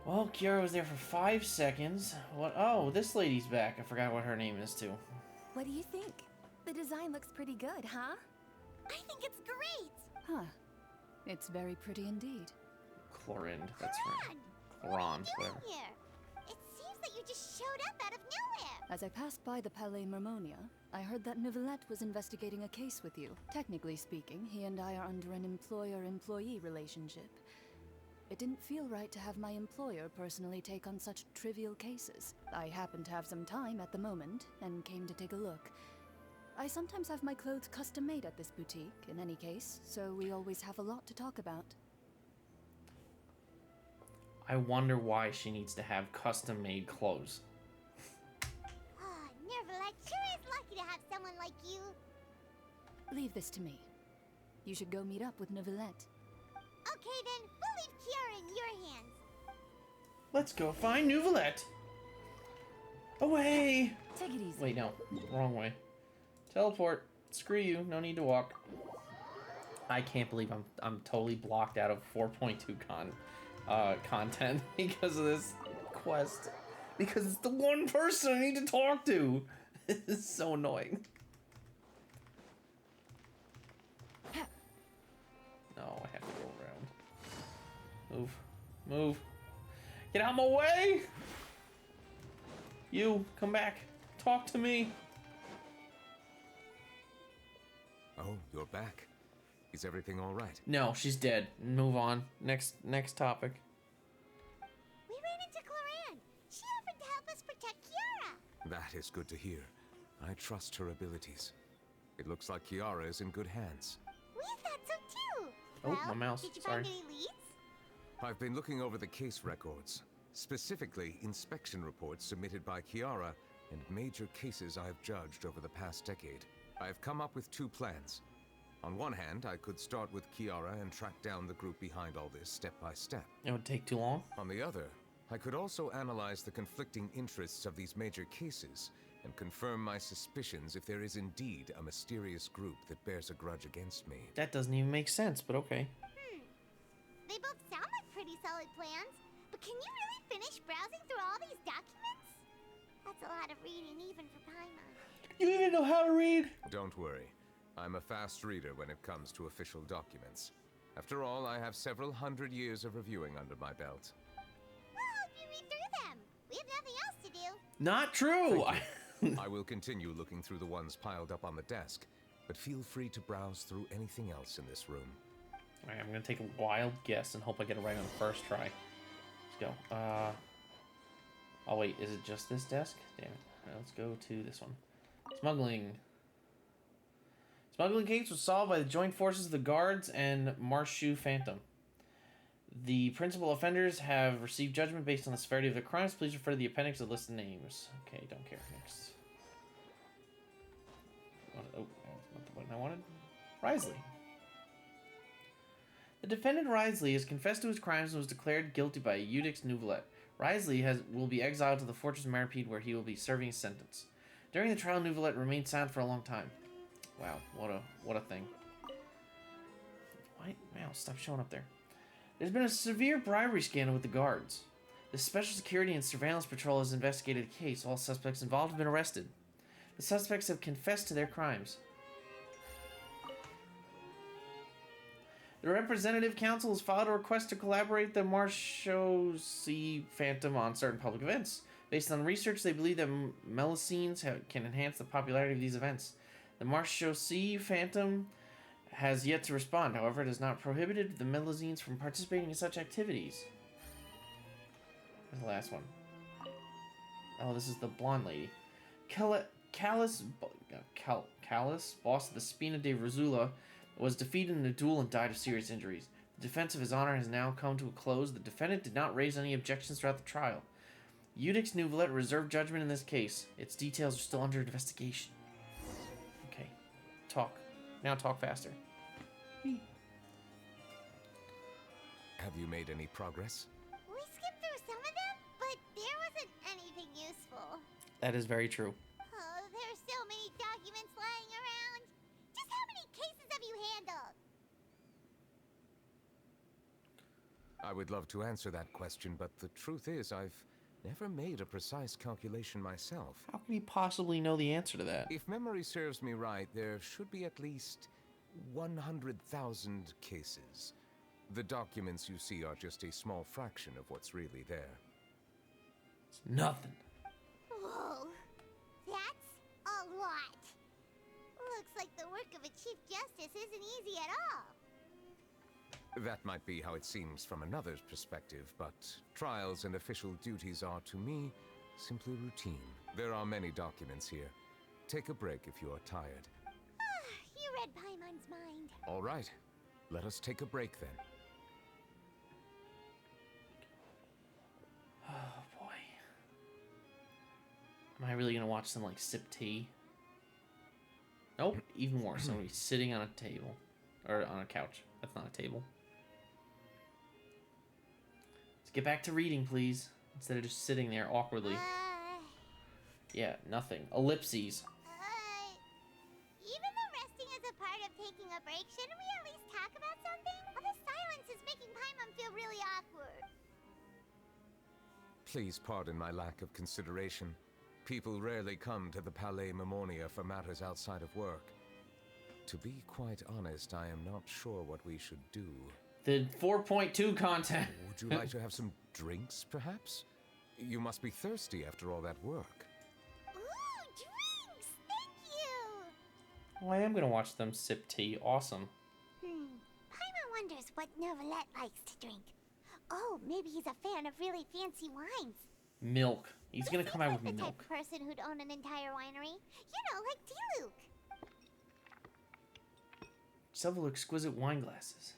Well, Kiara was there for 5 seconds. What? Oh, this lady's back. I forgot what her name is, too. What do you think? The design looks pretty good, huh? I think it's great. Huh. It's very pretty indeed. Chlorinde, that's right. What are Chloron, you doing whatever. here? It seems that you just showed up out of nowhere. As I passed by the Palais Mermonia, I heard that Neuvillette was investigating a case with you. Technically speaking, he and I are under an employer-employee relationship. It didn't feel right to have my employer personally take on such trivial cases. I happened to have some time at the moment, and came to take a look. I sometimes have my clothes custom made at this boutique, in any case, so we always have a lot to talk about. I wonder why she needs to have custom-made clothes. Ah, Nervalette sure is lucky to have someone like you. Leave this to me. You should go meet up with Neuvillette. Okay then, we'll leave Kiara in your hands. Let's go find Neuvillette. Away! Take it easy. Wait, no. Wrong way. Teleport. Screw you. No need to walk. I can't believe I'm totally blocked out of 4.2 content because of this quest. Because it's the one person I need to talk to. This is so annoying. No, I have to go around. Move. Move. Get out of my way! You, come back. Talk to me. Oh, you're back. Is everything all right? No, she's dead. Move on. Next topic. We ran into Cloran. She offered to help us protect Kiara. That is good to hear. I trust her abilities. It looks like Kiara is in good hands. We thought so too. Oh, Well, my mouse. Did you Sorry. find any leads? I've been looking over the case records, specifically inspection reports submitted by Kiara and major cases I have judged over the past decade. I have come up with 2 plans. On one hand, I could start with Kiara and track down the group behind all this step by step. It would take too long. On the other, I could also analyze the conflicting interests of these major cases and confirm my suspicions if there is indeed a mysterious group that bears a grudge against me. That doesn't even make sense, but okay. They both sound like pretty solid plans, but can you really finish browsing through all these documents? That's a lot of reading even for Paimon. You even know how to read? Don't worry. I'm a fast reader when it comes to official documents. After all, I have several hundred years of reviewing under my belt. We'll help you read through them. We have nothing else to do. Not true. I will continue looking through the ones piled up on the desk, but feel free to browse through anything else in this room. Alright, I'm gonna take a wild guess and hope I get it right on the first try. Let's go. Oh wait, is it just this desk? Damn it. Alright, let's go to this one. Smuggling. Smuggling case was solved by the joint forces of the guards and Marshu Phantom. The principal offenders have received judgment based on the severity of their crimes. Please refer to the appendix of list of names. Okay, don't care. Next. Oh, that's not the button I wanted. Risley. The defendant Risley has confessed to his crimes and was declared guilty by Eudix Neuvillette. Risley will be exiled to the Fortress of Maripede, where he will be serving his sentence. During the trial, Neuvillette remained silent for a long time. Wow, what a thing. Why? Wow, stop showing up there. There's been a severe bribery scandal with the guards. The Special Security and Surveillance Patrol has investigated the case. All suspects involved have been arrested. The suspects have confessed to their crimes. The Representative Council has filed a request to collaborate the Marshosi Phantom on certain public events. Based on research, they believe that melusines can enhance the popularity of these events. The Marshosi Phantom has yet to respond. However, it has not prohibited the melusines from participating in such activities. Where's the last one? Oh, this is the blonde lady. Callus, boss of the Spina de Rosula, was defeated in a duel and died of serious injuries. The defense of his honor has now come to a close. The defendant did not raise any objections throughout the trial. Eudix Neuvillette reserved judgment in this case. Its details are still under investigation. Okay. Talk. Now talk faster. Have you made any progress? We skipped through some of them, but there wasn't anything useful. That is very true. Oh, there's so many documents lying around. Just how many cases have you handled? I would love to answer that question, but the truth is I've never made a precise calculation myself. How can you possibly know the answer to that? If memory serves me right, there should be at least 100,000 cases. The documents you see are just a small fraction of what's really there. It's nothing. Whoa, that's a lot. Looks like the work of a Chief Justice isn't easy at all. That might be how it seems from another's perspective, but trials and official duties are, to me, simply routine. There are many documents here. take a break if you are tired. You read Paimon's mind. All right. Let us take a break then. Oh boy. Am I really gonna watch them like sip tea? Nope, even worse. I'm gonna be sitting on a table. Or on a couch. That's not a table. Let's get back to reading, please. Instead of just sitting there awkwardly. Yeah, nothing. Ellipses. Even though resting is a part of taking a break, shouldn't we at least talk about something? All this silence is making Paimon feel really awkward. Please pardon my lack of consideration. People rarely come to the Palais Mermonia for matters outside of work. To be quite honest, I am not sure what we should do. The 4.2 content. Would you like to have some drinks, perhaps? You must be thirsty after all that work. Ooh, drinks! Thank you! Well, I am gonna watch them sip tea. Awesome. Paimon wonders what Novelette likes to drink. Oh, maybe he's a fan of really fancy wines. Milk. He's gonna come out with The type milk. of person who'd own an entire winery. You know, like Diluc. Several exquisite wine glasses.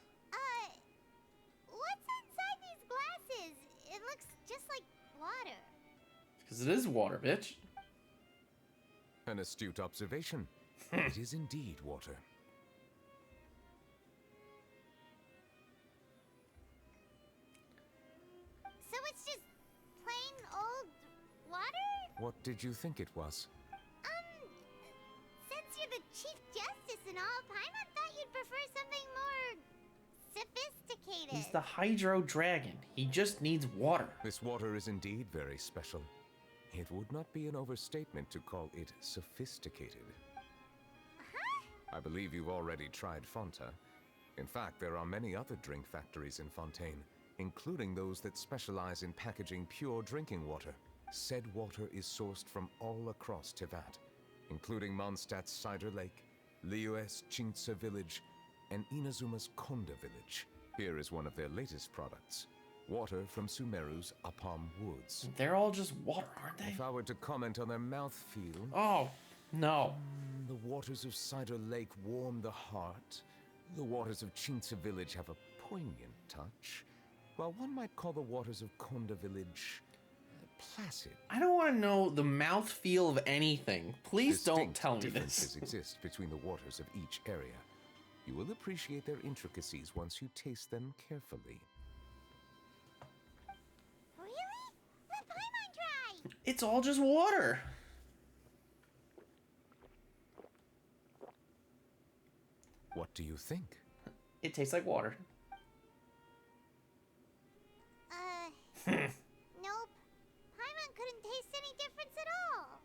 What's inside these glasses? It looks just like water. Because it is water, bitch. An astute observation. It is indeed water. So it's just plain old water? What did you think it was? Since you're the Chief Justice and all, Paimon thought you'd prefer something more sophisticated. He's the Hydro Dragon. He just needs water. This water is indeed very special. It would not be an overstatement to call it sophisticated. I believe you've already tried Fonta. In fact, there are many other drink factories in Fontaine, including those that specialize in packaging pure drinking water. Said water is sourced from all across Tevat, including Mondstadt's Cider Lake, Liyue's Chintsa Village, and Inazuma's Konda Village. Here is one of their latest products. Water from Sumeru's Apam Woods. They're all just water, aren't they? If I were to comment on their mouthfeel, Oh, no. the waters of Cider Lake warm the heart. The waters of Chintsa Village have a poignant touch, while one might call the waters of Konda Village placid. I don't want to know the mouthfeel of anything. Please don't Distinct tell me differences this. exist between the waters of each area. You will appreciate their intricacies once you taste them carefully. Really? Let Paimon try! It's all just water. What do you think? It tastes like water. Nope. Paimon couldn't taste any difference at all.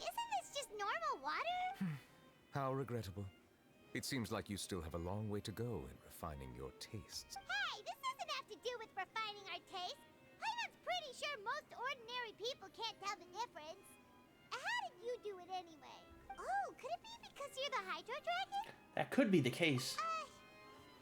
Isn't this just normal water? How regrettable. It seems like you still have a long way to go in refining your tastes. Hey, this doesn't have to do with refining our taste. Paimon's pretty sure most ordinary people can't tell the difference. How did you do it anyway? Oh, could it be because you're the Hydro Dragon? That could be the case.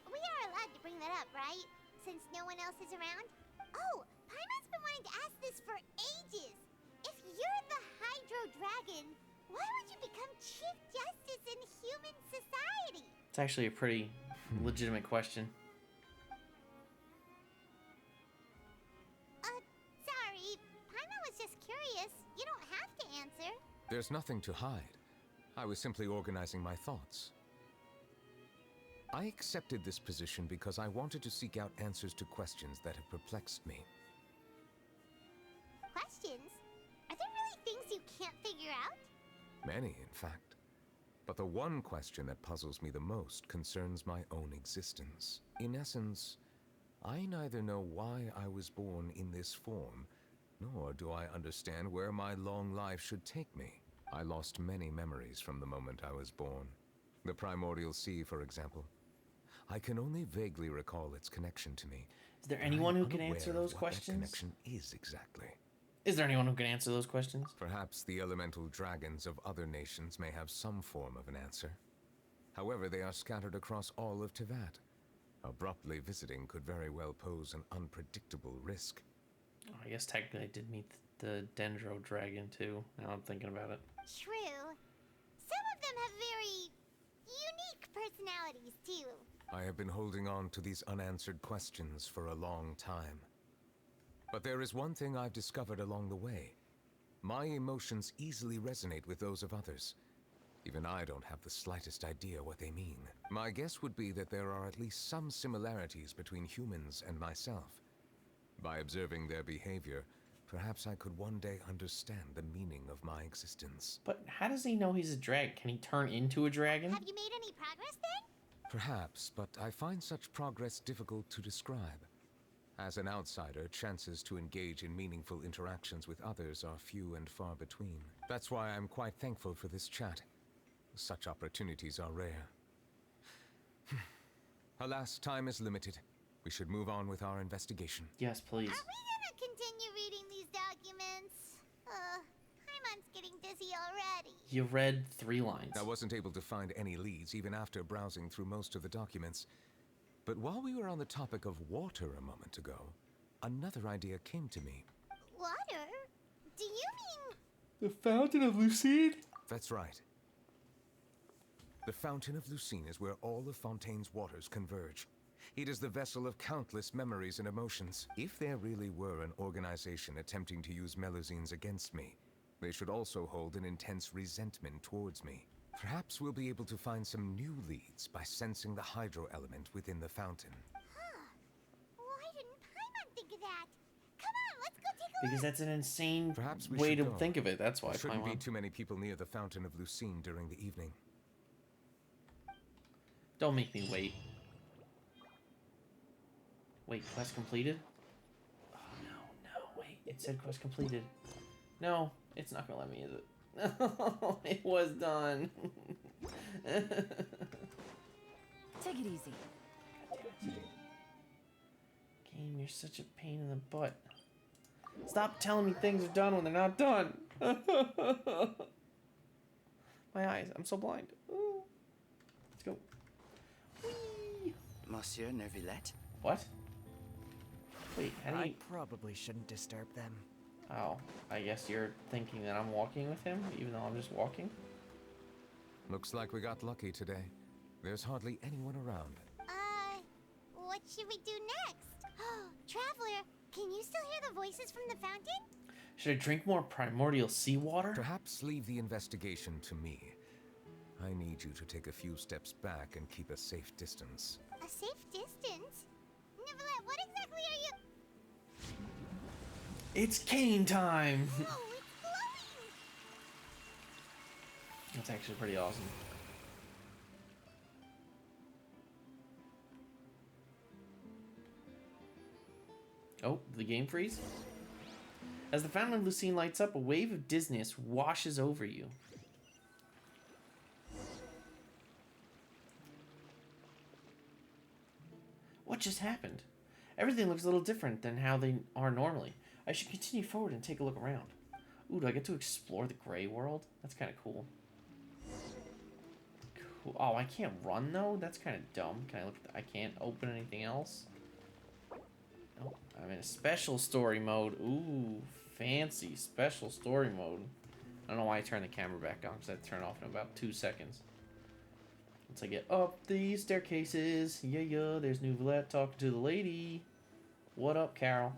We are allowed to bring that up, right? Since no one else is around? Oh, Paimon's been wanting to ask this for ages. If you're the Hydro Dragon, why would you become Chief Justice in human society? It's actually a pretty legitimate question. Sorry. Paimon was just curious. You don't have to answer. There's nothing to hide. I was simply organizing my thoughts. I accepted this position because I wanted to seek out answers to questions that have perplexed me. Questions? Are there really things you can't figure out? Many, in fact. But the one question that puzzles me the most concerns my own existence. In essence, I neither know why I was born in this form, nor do I understand where my long life should take me. I lost many memories from the moment I was born. The primordial sea, for example. I can only vaguely recall its connection to me. Is there anyone I'm who can answer unaware of those what questions? that connection is exactly. Is there anyone who can answer those questions? Perhaps the elemental dragons of other nations may have some form of an answer. However, they are scattered across all of Tevat. Abruptly visiting could very well pose an unpredictable risk. Oh, I guess technically I did meet the Dendro Dragon too. Now I'm thinking about it. True. personalities, too. I have been holding on to these unanswered questions for a long time. But there is one thing I've discovered along the way. My emotions easily resonate with those of others. Even I don't have the slightest idea what they mean. My guess would be that there are at least some similarities between humans and myself. By observing their behavior, perhaps I could one day understand the meaning of my existence. But how does he know he's a dragon? Can he turn into a dragon? Have you made any progress then? Perhaps, but I find such progress difficult to describe. As an outsider, chances to engage in meaningful interactions with others are few and far between. That's why I'm quite thankful for this chat. Such opportunities are rare. Alas, time is limited. We should move on with our investigation. Yes, please. Are we gonna continue reading these documents? Paimon's getting dizzy already. You read 3 lines. I wasn't able to find any leads even after browsing through most of the documents. But while we were on the topic of water a moment ago, another idea came to me. Water? Do you mean... The Fountain of Lucine? That's right. The Fountain of Lucine is where all of Fontaine's waters converge. It is the vessel of countless memories and emotions. If there really were an organization attempting to use Melusines against me, they should also hold an intense resentment towards me. Perhaps we'll be able to find some new leads by sensing the hydro element within the fountain. Huh. Why didn't Paimon think of that? Come on, let's go take a Because look. that's an insane Perhaps we way should to go. think of it. That's why. There shouldn't be Paimon. too many people near the Fountain of Lucine during the evening. Don't make me wait. Wait, quest completed? Oh, no, wait. It said quest completed. No, it's not gonna let me, is it? No, it was done. Take it easy. Game, you're such a pain in the butt. Stop telling me things are done when they're not done. My eyes, I'm so blind. Ooh. Let's go. Whee! Monsieur Neuvillette? What? Wait, how do I you... probably shouldn't disturb them. Oh, I guess you're thinking that I'm walking with him, even though I'm just walking? Looks like we got lucky today. There's hardly anyone around. What should we do next? Traveler, can you still hear the voices from the fountain? Should I drink more primordial seawater? Perhaps leave the investigation to me. I need you to take a few steps back and keep a safe distance. A safe distance? Neuvillette, what exactly are you... It's cane time! Oh, it's glowing! That's actually pretty awesome. Oh, did the game freeze? As the Fountain of Lucine lights up, a wave of dizziness washes over you. What just happened? Everything looks a little different than how they are normally. I should continue forward and take a look around. Ooh, do I get to explore the gray world? That's kind of cool. Cool. Oh, I can't run though? That's kind of dumb. Can I look at I can't open anything else? Oh, I'm in a special story mode. Ooh, fancy special story mode. I don't know why I turned the camera back on because I turn off in about 2 seconds. Once I get up these staircases, yeah, there's Neuvillette talking to the lady. What up, Carol?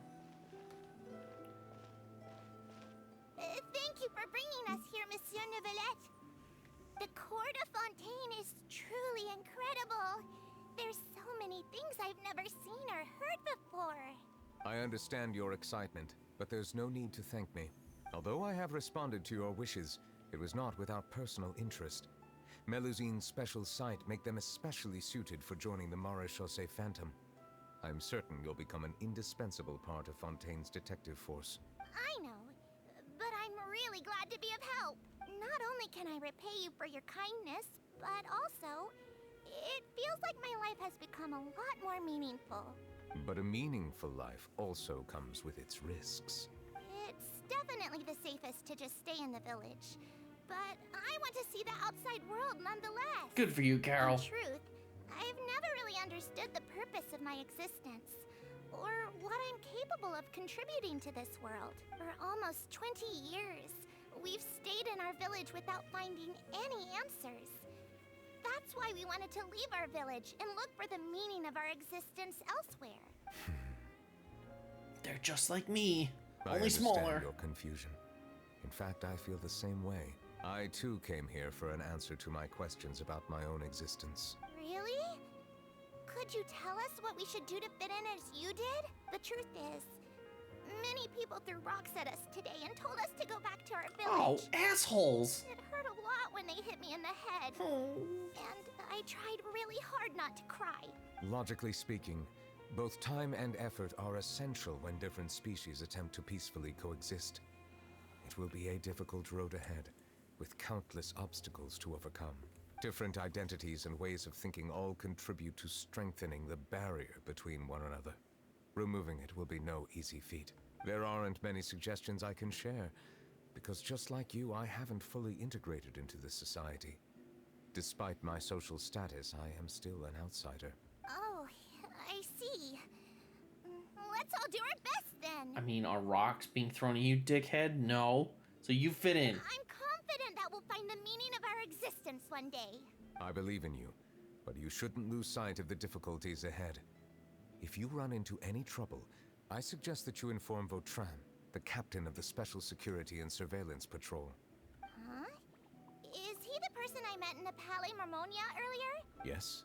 Thank you for bringing us here, Monsieur Neuvillette. The court of Fontaine is truly incredible. There's so many things I've never seen or heard before. I understand your excitement, but there's no need to thank me. Although I have responded to your wishes, it was not without personal interest. Melusine's special sight make them especially suited for joining the Maréchaussée Phantom. I'm certain you'll become an indispensable part of Fontaine's detective force. I know, but I'm really glad to be of help. Not only can I repay you for your kindness, but also, it feels like my life has become a lot more meaningful. But a meaningful life also comes with its risks. It's definitely the safest to just stay in the village. But I want to see the outside world nonetheless. Good for you, Carol. In truth, I've never really understood the purpose of my existence, or what I'm capable of contributing to this world. For almost 20 years, we've stayed in our village without finding any answers. That's why we wanted to leave our village and look for the meaning of our existence elsewhere. They're just like me, I only understand smaller. your confusion. In fact, I feel the same way. I too came here for an answer to my questions about my own existence. Really? Could you tell us what we should do to fit in as you did? The truth is, many people threw rocks at us today and told us to go back to our Oh, village. assholes! It hurt a lot when they hit me in the head. Oh. And I tried really hard not to cry. Logically speaking, both time and effort are essential when different species attempt to peacefully coexist. It will be a difficult road ahead, with countless obstacles to overcome. Different identities and ways of thinking all contribute to strengthening the barrier between one another. Removing it will be no easy feat. There aren't many suggestions I can share, because just like you, I haven't fully integrated into this society. Despite my social status, I am still an outsider. Oh, I see. Let's all do our best then. I mean, are rocks being thrown at you, dickhead? No. So you fit in. I'm confident that we'll find the meaning of our existence one day. I believe in you, but you shouldn't lose sight of the difficulties ahead. If you run into any trouble, I suggest that you inform Vautrin, the captain of the Special Security and Surveillance Patrol. Huh? Is he the person I met in the Palais Marmonia earlier? Yes?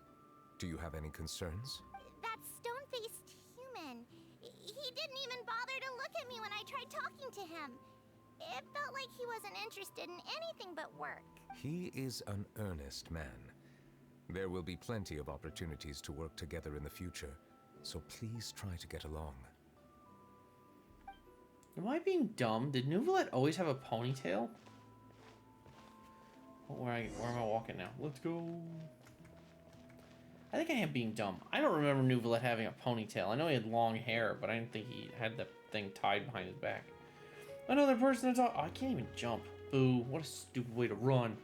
Do you have any concerns? That stone-faced human. He didn't even bother to look at me when I tried talking to him. It felt like he wasn't interested in anything but work. He is an earnest man. There will be plenty of opportunities to work together in the future, so please try to get along. Am I being dumb? Did Neuvillette always have a ponytail? Where am I walking now? Let's go. I think I am being dumb. I don't remember Neuvillette having a ponytail. I know he had long hair, but I didn't think he had the thing tied behind his back. Another person to talk. Oh, I can't even jump. Boo. What a stupid way to run.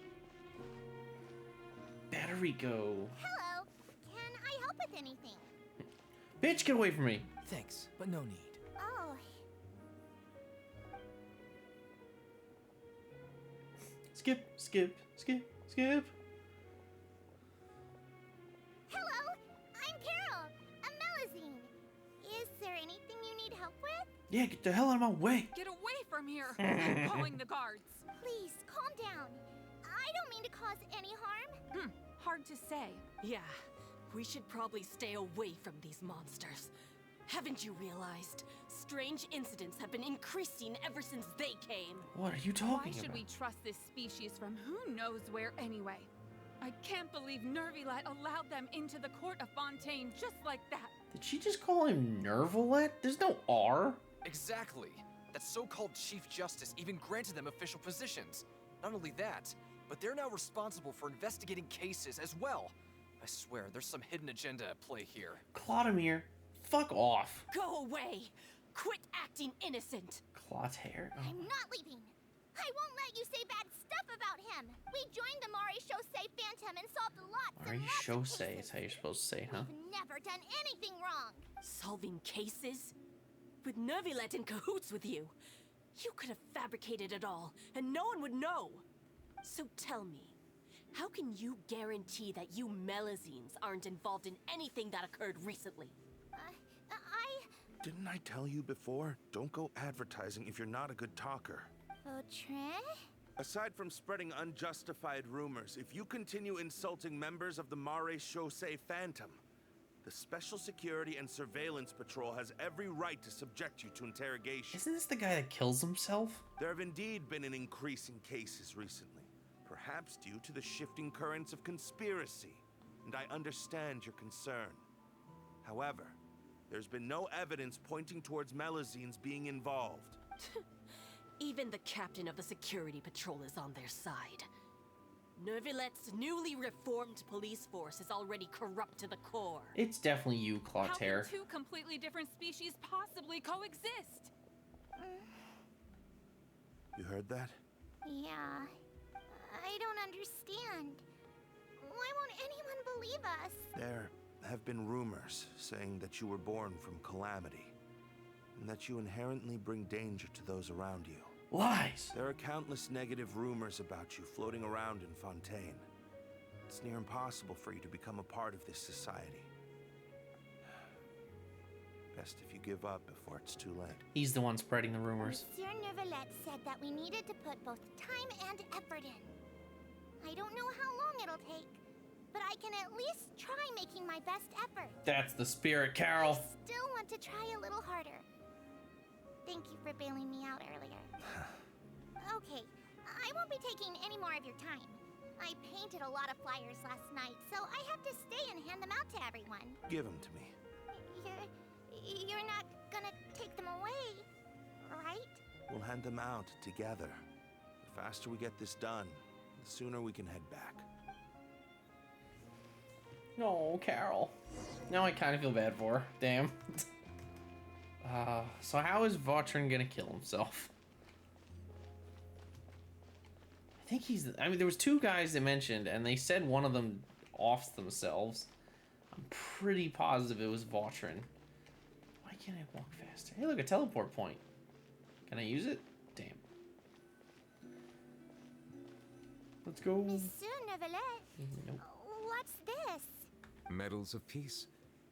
Battery go. Hello. Can I help with anything? Bitch, get away from me. Thanks, but no need. Oh. Skip, skip, skip, skip. Hello. I'm Carol. A Melazine. Is there anything you need help with? Yeah, get the hell out of my way. Get away from here! I'm calling the guards. Please, calm down. I don't mean to cause any harm. Hard to say. Yeah, we should probably stay away from these monsters. Haven't you realized? Strange incidents have been increasing ever since they came. What are you Why talking should about? we trust this species from who knows where anyway? I can't believe Neuvillette allowed them into the court of Fontaine just like that. Did she just call him Neuvillette? There's no R. Exactly. That so-called Chief Justice even granted them official positions. Not only that, but they're now responsible for investigating cases as well. I swear, there's some hidden agenda at play here. Clodomir, fuck off. Go away! Quit acting innocent! Clotaire? Oh. I'm not leaving. I won't let you say bad stuff about him. We joined the Mari Chaussee Phantom and solved lots Are and you lots of Chaussee cases. is how you're supposed to say, huh? We've never done anything wrong. Solving cases? With Neuvillette in cahoots with you? You could have fabricated it all, and no one would know. So tell me, how can you guarantee that you Melazines aren't involved in anything that occurred recently? Didn't I tell you before? Don't go advertising if you're not a good talker. Vautrin? Aside from spreading unjustified rumors, if you continue insulting members of the Mare Chaussee Phantom, the Special Security and Surveillance Patrol has every right to subject you to interrogation. Isn't this the guy that kills himself? There have indeed been an increase in cases recently, perhaps due to the shifting currents of conspiracy, and I understand your concern. However, there's been no evidence pointing towards Melazines being involved. Even the captain of the security patrol is on their side. Neuvillette's newly reformed police force is already corrupt to the core. It's definitely you, How Clotaire. can two completely different species possibly coexist? You heard that? Yeah. I don't understand. Why won't anyone believe us? There have been rumors saying that you were born from calamity, and that you inherently bring danger to those around you. Lies. There are countless negative rumors about you floating around in Fontaine. It's near impossible for you to become a part of this society. Best if you give up before it's too late. He's the one spreading the rumors. Monsieur Neuvillette said that we needed to put both time and effort in. I don't know how long it'll take, but I can at least try making my best effort. That's the spirit, Carol. I still want to try a little harder. Thank you for bailing me out earlier. Okay, I won't be taking any more of your time. I painted a lot of flyers last night, so I have to stay and hand them out to everyone. Give them to me. You're not gonna take them away, right? We'll hand them out together. The faster we get this done, the sooner we can head back. No, Carol. Now I kind of feel bad for her. Damn. So how is Vautrin gonna kill himself? I think I mean, there was two guys they mentioned, and they said one of them offs themselves. I'm pretty positive it was Vautrin. Why can't I walk faster? Hey, look, a teleport point. Can I use it? Damn. Let's go. Monsieur Neuvillette? Nope. What's this? Medals of Peace,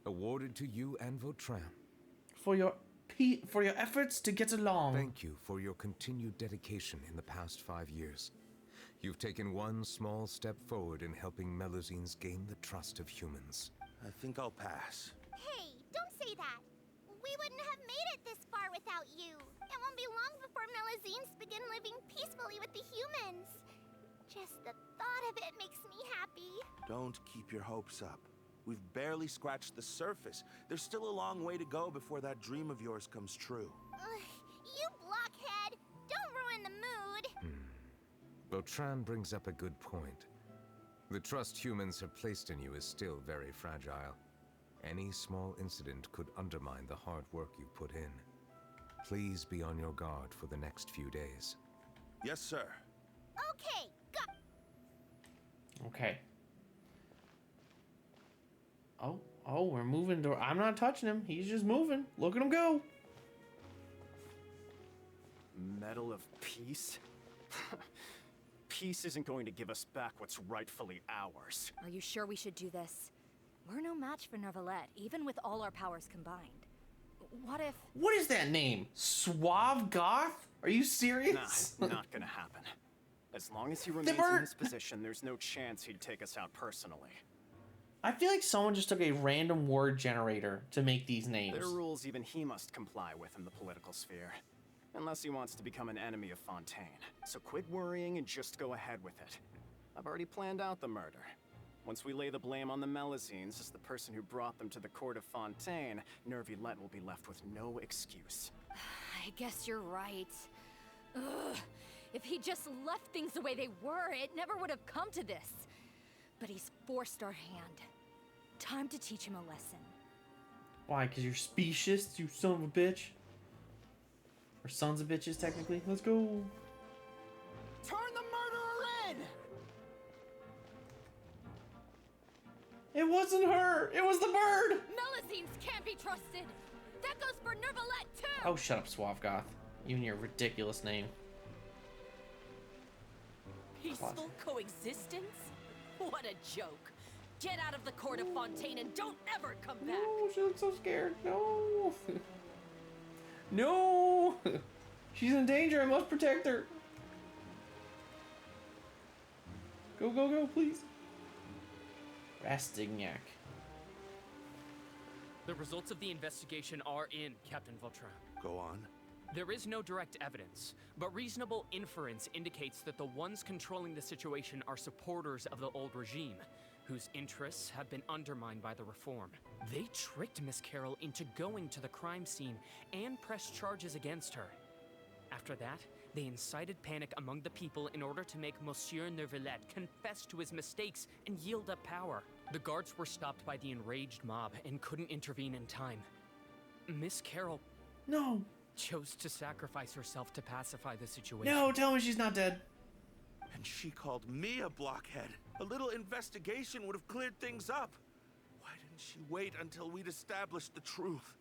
awarded to you and Vautrin. For your efforts to get along. Thank you for your continued dedication in the past 5 years. You've taken one small step forward in helping Melusines gain the trust of humans. I think I'll pass. Hey, don't say that. We wouldn't have made it this far without you. It won't be long before Melusines begin living peacefully with the humans. Just the thought of it makes me happy. Don't keep your hopes up. We've barely scratched the surface. There's still a long way to go before that dream of yours comes true. You blockhead! Don't ruin the mood! Vautrin brings up a good point. The trust humans have placed in you is still very fragile. Any small incident could undermine the hard work you've put in. Please be on your guard for the next few days. Yes, sir. Okay, go! Okay. Oh, we're moving to... I'm not touching him. He's just moving. Look at him go. Medal of Peace? Peace isn't going to give us back what's rightfully ours. Are you sure we should do this? We're no match for Neuvillette, even with all our powers combined. What if... What is that name? Suave Goth? Are you serious? Nah, not gonna happen. As long as he remains in his position, there's no chance he'd take us out personally. I feel like someone just took a random word generator to make these names. There are rules even he must comply with in the political sphere. Unless he wants to become an enemy of Fontaine. So quit worrying and just go ahead with it. I've already planned out the murder. Once we lay the blame on the Melusines as the person who brought them to the court of Fontaine, Neuvillette will be left with no excuse. I guess you're right. Ugh. If he just left things the way they were, it never would have come to this. But he's forced our hand. Time to teach him a lesson. Why? Because you're specious, you son of a bitch? Or sons of bitches, technically. Let's go. Turn the murderer in! It wasn't her! It was the bird! Melusines can't be trusted! That goes for Neuvillette, too! Oh, shut up, Suave Goth. You and your ridiculous name. Peaceful coexistence? What a joke. Get out of the court of Fontaine and don't ever come back. No, she looks so scared. No. No. She's in danger. I must protect her. Go, go, go, please. Rastignac. The results of the investigation are in, Captain Vautrin. Go on. There is no direct evidence, but reasonable inference indicates that the ones controlling the situation are supporters of the old regime, whose interests have been undermined by the reform. They tricked Miss Carol into going to the crime scene and pressed charges against her. After that, they incited panic among the people in order to make Monsieur Neuvillette confess to his mistakes and yield up power. The guards were stopped by the enraged mob and couldn't intervene in time. Miss Carol... No. ...chose to sacrifice herself to pacify the situation. No, tell me she's not dead. And she called me a blockhead. A little investigation would have cleared things up. Why didn't she wait until we'd established the truth?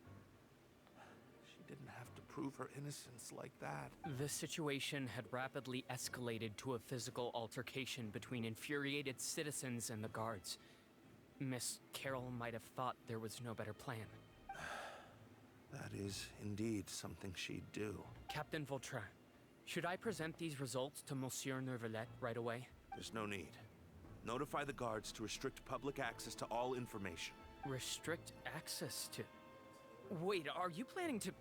She didn't have to prove her innocence like that. The situation had rapidly escalated to a physical altercation between infuriated citizens and the guards. Miss Carroll might have thought there was no better plan. That is indeed something she'd do. Captain Vautrin, should I present these results to Monsieur Neuvillette right away? There's no need. Notify the guards to restrict public access to all information. Restrict access to... Wait, are you planning to...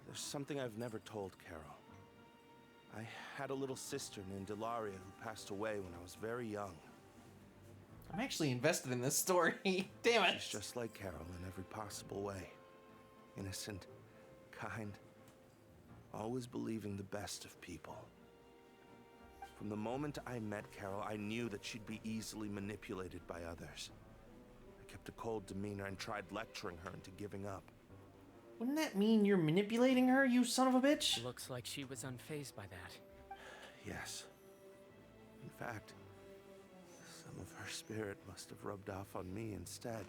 There's something I've never told Carol. I had a little sister named Ilaria who passed away when I was very young. I'm actually invested in this story. Damn it. She's just like Carol in every possible way. Innocent, kind, always believing the best of people. From the moment I met Carol, I knew that she'd be easily manipulated by others. I kept a cold demeanor and tried lecturing her into giving up. Wouldn't that mean you're manipulating her, you son of a bitch? Looks like she was unfazed by that. Yes. In fact, some of her spirit must have rubbed off on me instead.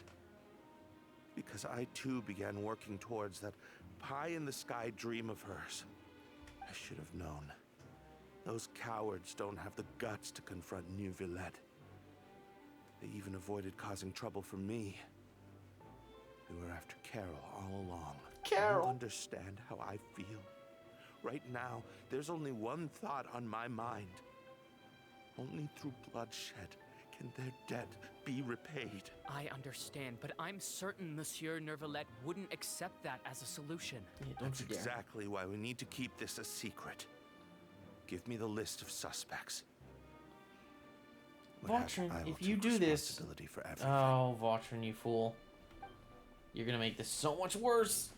Because I too began working towards that pie-in-the-sky dream of hers. I should have known. Those cowards don't have the guts to confront Neuvillette. They even avoided causing trouble for me. They were after Carol all along. Carol! You understand how I feel. Right now, there's only one thought on my mind. Only through bloodshed can their debt be repaid. I understand, but I'm certain Monsieur Neuvillette wouldn't accept that as a solution. Yeah, That's exactly why we need to keep this a secret. Give me the list of suspects. Vautrin, if you do this... For everything. Oh, Vautrin, you fool. You're gonna make this so much worse.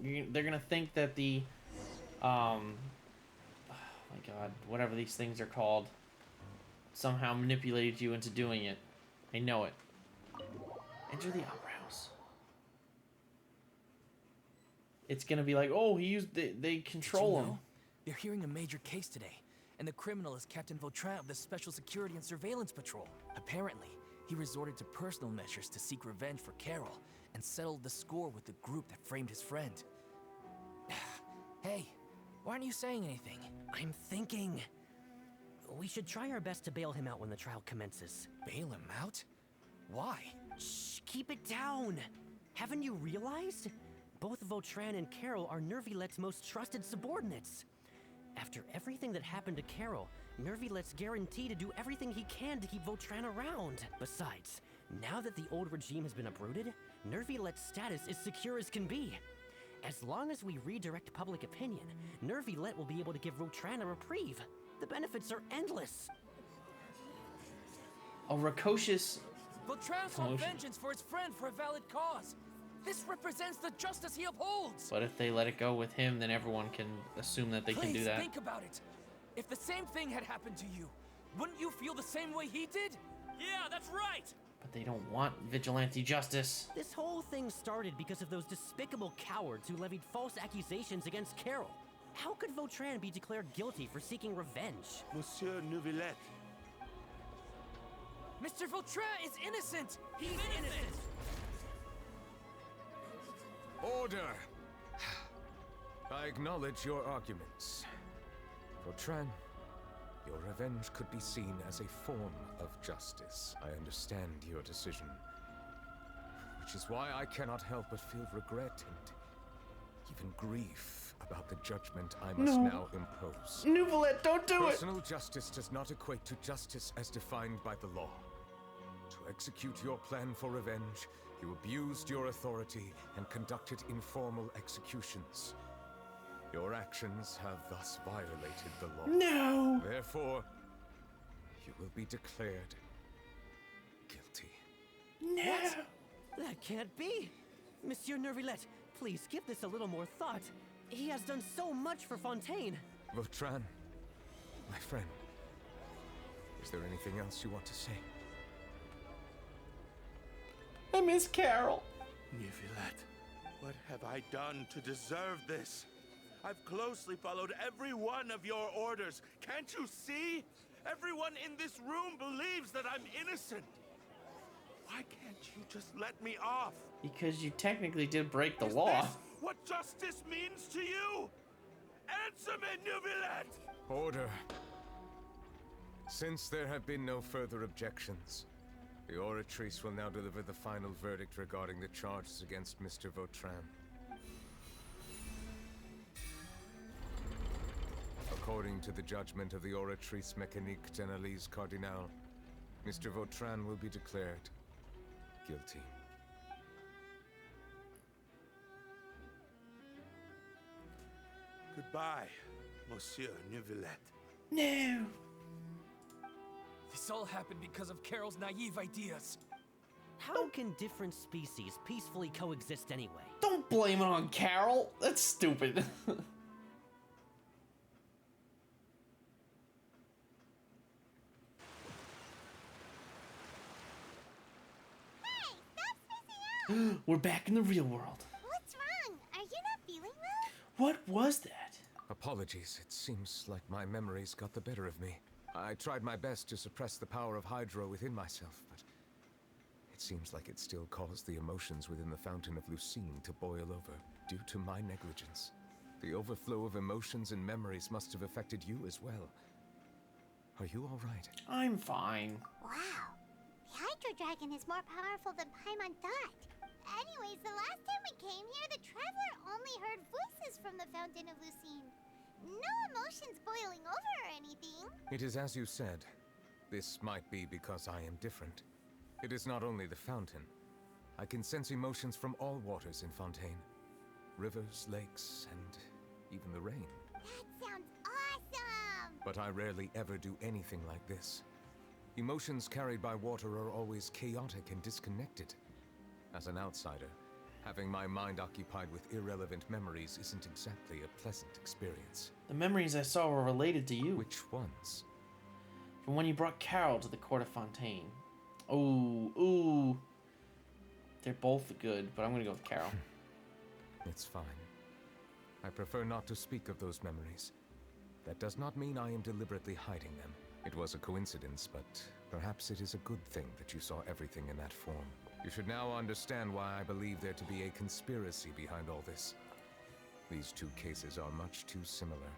They're gonna think that the... oh my god, whatever these things are called, somehow manipulated you into doing it. I know it. Enter the opera house. It's gonna be like, oh, he used... They control him. They're hearing a major case today, and the criminal is Captain Vautrin of the Special Security and Surveillance Patrol. Apparently, he resorted to personal measures to seek revenge for Carol and settled the score with the group that framed his friend. Hey, why aren't you saying anything? I'm thinking... we should try our best to bail him out when the trial commences. Bail him out? Why? Shh, keep it down! Haven't you realized? Both Vautrin and Carol are Nervillette's most trusted subordinates. After everything that happened to Carol, Nervillette's guaranteed to do everything he can to keep Vautrin around. Besides, now that the old regime has been uprooted, Nervillette's status is secure as can be. As long as we redirect public opinion, Nervillette will be able to give Vautrin a reprieve. The benefits are endless. A precocious... Vautrin sought vengeance for his friend for a valid cause. This represents the justice he upholds. But if they let it go with him, then everyone can assume that they can do that. Please think about it. If the same thing had happened to you, wouldn't you feel the same way he did? Yeah, that's right! But they don't want vigilante justice. This whole thing started because of those despicable cowards who levied false accusations against Carol. How could Vautrin be declared guilty for seeking revenge? Monsieur Neuvillette. Mr. Vautrin is innocent! He's innocent! Order! I acknowledge your arguments. Vautrin, your revenge could be seen as a form of justice. I understand your decision, which is why I cannot help but feel regret and even grief about the judgment I must now impose. Neuvillette, don't do it! Personal justice does not equate to justice as defined by the law. To execute your plan for revenge, you abused your authority and conducted informal executions. Your actions have thus violated the law. No! Therefore, you will be declared guilty. No! What? That can't be! Monsieur Neuvillette, please give this a little more thought. He has done so much for Fontaine. Vautrin, my friend, is there anything else you want to say? I miss Carol. Neuvillette, what have I done to deserve this? I've closely followed every one of your orders. Can't you see? Everyone in this room believes that I'm innocent. Why can't you just let me off? Because you technically did break the law. what justice means to you? Answer me, Neuvillette! Order. Since there have been no further objections, the Oratrice will now deliver the final verdict regarding the charges against Mr. Vautrin. According to the judgment of the Oratrice Mécanique d'Analyse Cardinal, Mr. Vautrin will be declared guilty. Goodbye, Monsieur Neuvillette. No! This all happened because of Carol's naive ideas. How can different species peacefully coexist anyway? Don't blame it on Carol. That's stupid. We're back in the real world. What's wrong? Are you not feeling well? What was that? Apologies, it seems like my memories got the better of me. I tried my best to suppress the power of Hydro within myself, but it seems like it still caused the emotions within the Fountain of Lucine to boil over, due to my negligence. The overflow of emotions and memories must have affected you as well. Are you all right? I'm fine. Wow. The Hydro Dragon is more powerful than Paimon thought. Anyways, the last time we came here, the Traveler only heard voices from the Fountain of Lucine. No emotions boiling over or anything. It is as you said. This might be because I am different. It is not only the fountain. I can sense emotions from all waters in Fontaine. Rivers, lakes, and even the rain. That sounds awesome! But I rarely ever do anything like this. Emotions carried by water are always chaotic and disconnected. As an outsider, having my mind occupied with irrelevant memories isn't exactly a pleasant experience. The memories I saw were related to you. Which ones? From when you brought Carol to the court of Fontaine. Ooh. They're both good, but I'm gonna go with Carol. It's fine. I prefer not to speak of those memories. That does not mean I am deliberately hiding them. It was a coincidence, but perhaps it is a good thing that you saw everything in that form. You should now understand why I believe there to be a conspiracy behind all this. These two cases are much too similar.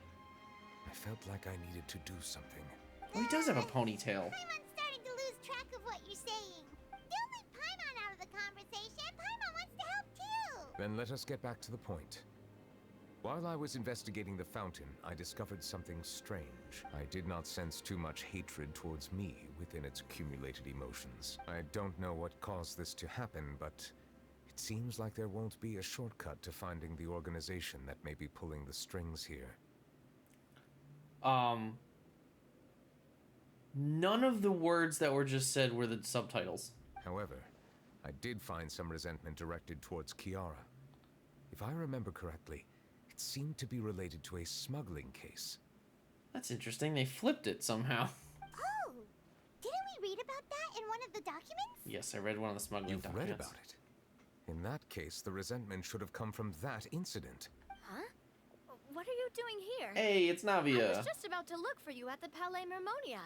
I felt like I needed to do something. Oh, he does have a ponytail. Paimon's starting to lose track of what you're saying. Don't leave Paimon out of the conversation. Paimon wants to help too. Then let us get back to the point. While I was investigating the fountain, I discovered something strange. I did not sense too much hatred towards me within its accumulated emotions. I don't know what caused this to happen, but it seems like there won't be a shortcut to finding the organization that may be pulling the strings here. None of the words that were just said were the subtitles. However, I did find some resentment directed towards Kiara. If I remember correctly, it seemed to be related to a smuggling case. That's interesting. They flipped it somehow. Oh! Didn't we read about that in one of the documents? Yes, I read one of the smuggling documents. Read about it? In that case, the resentment should have come from that incident. Huh? What are you doing here? Hey, it's Navia. I was just about to look for you at the Palais Mermonia.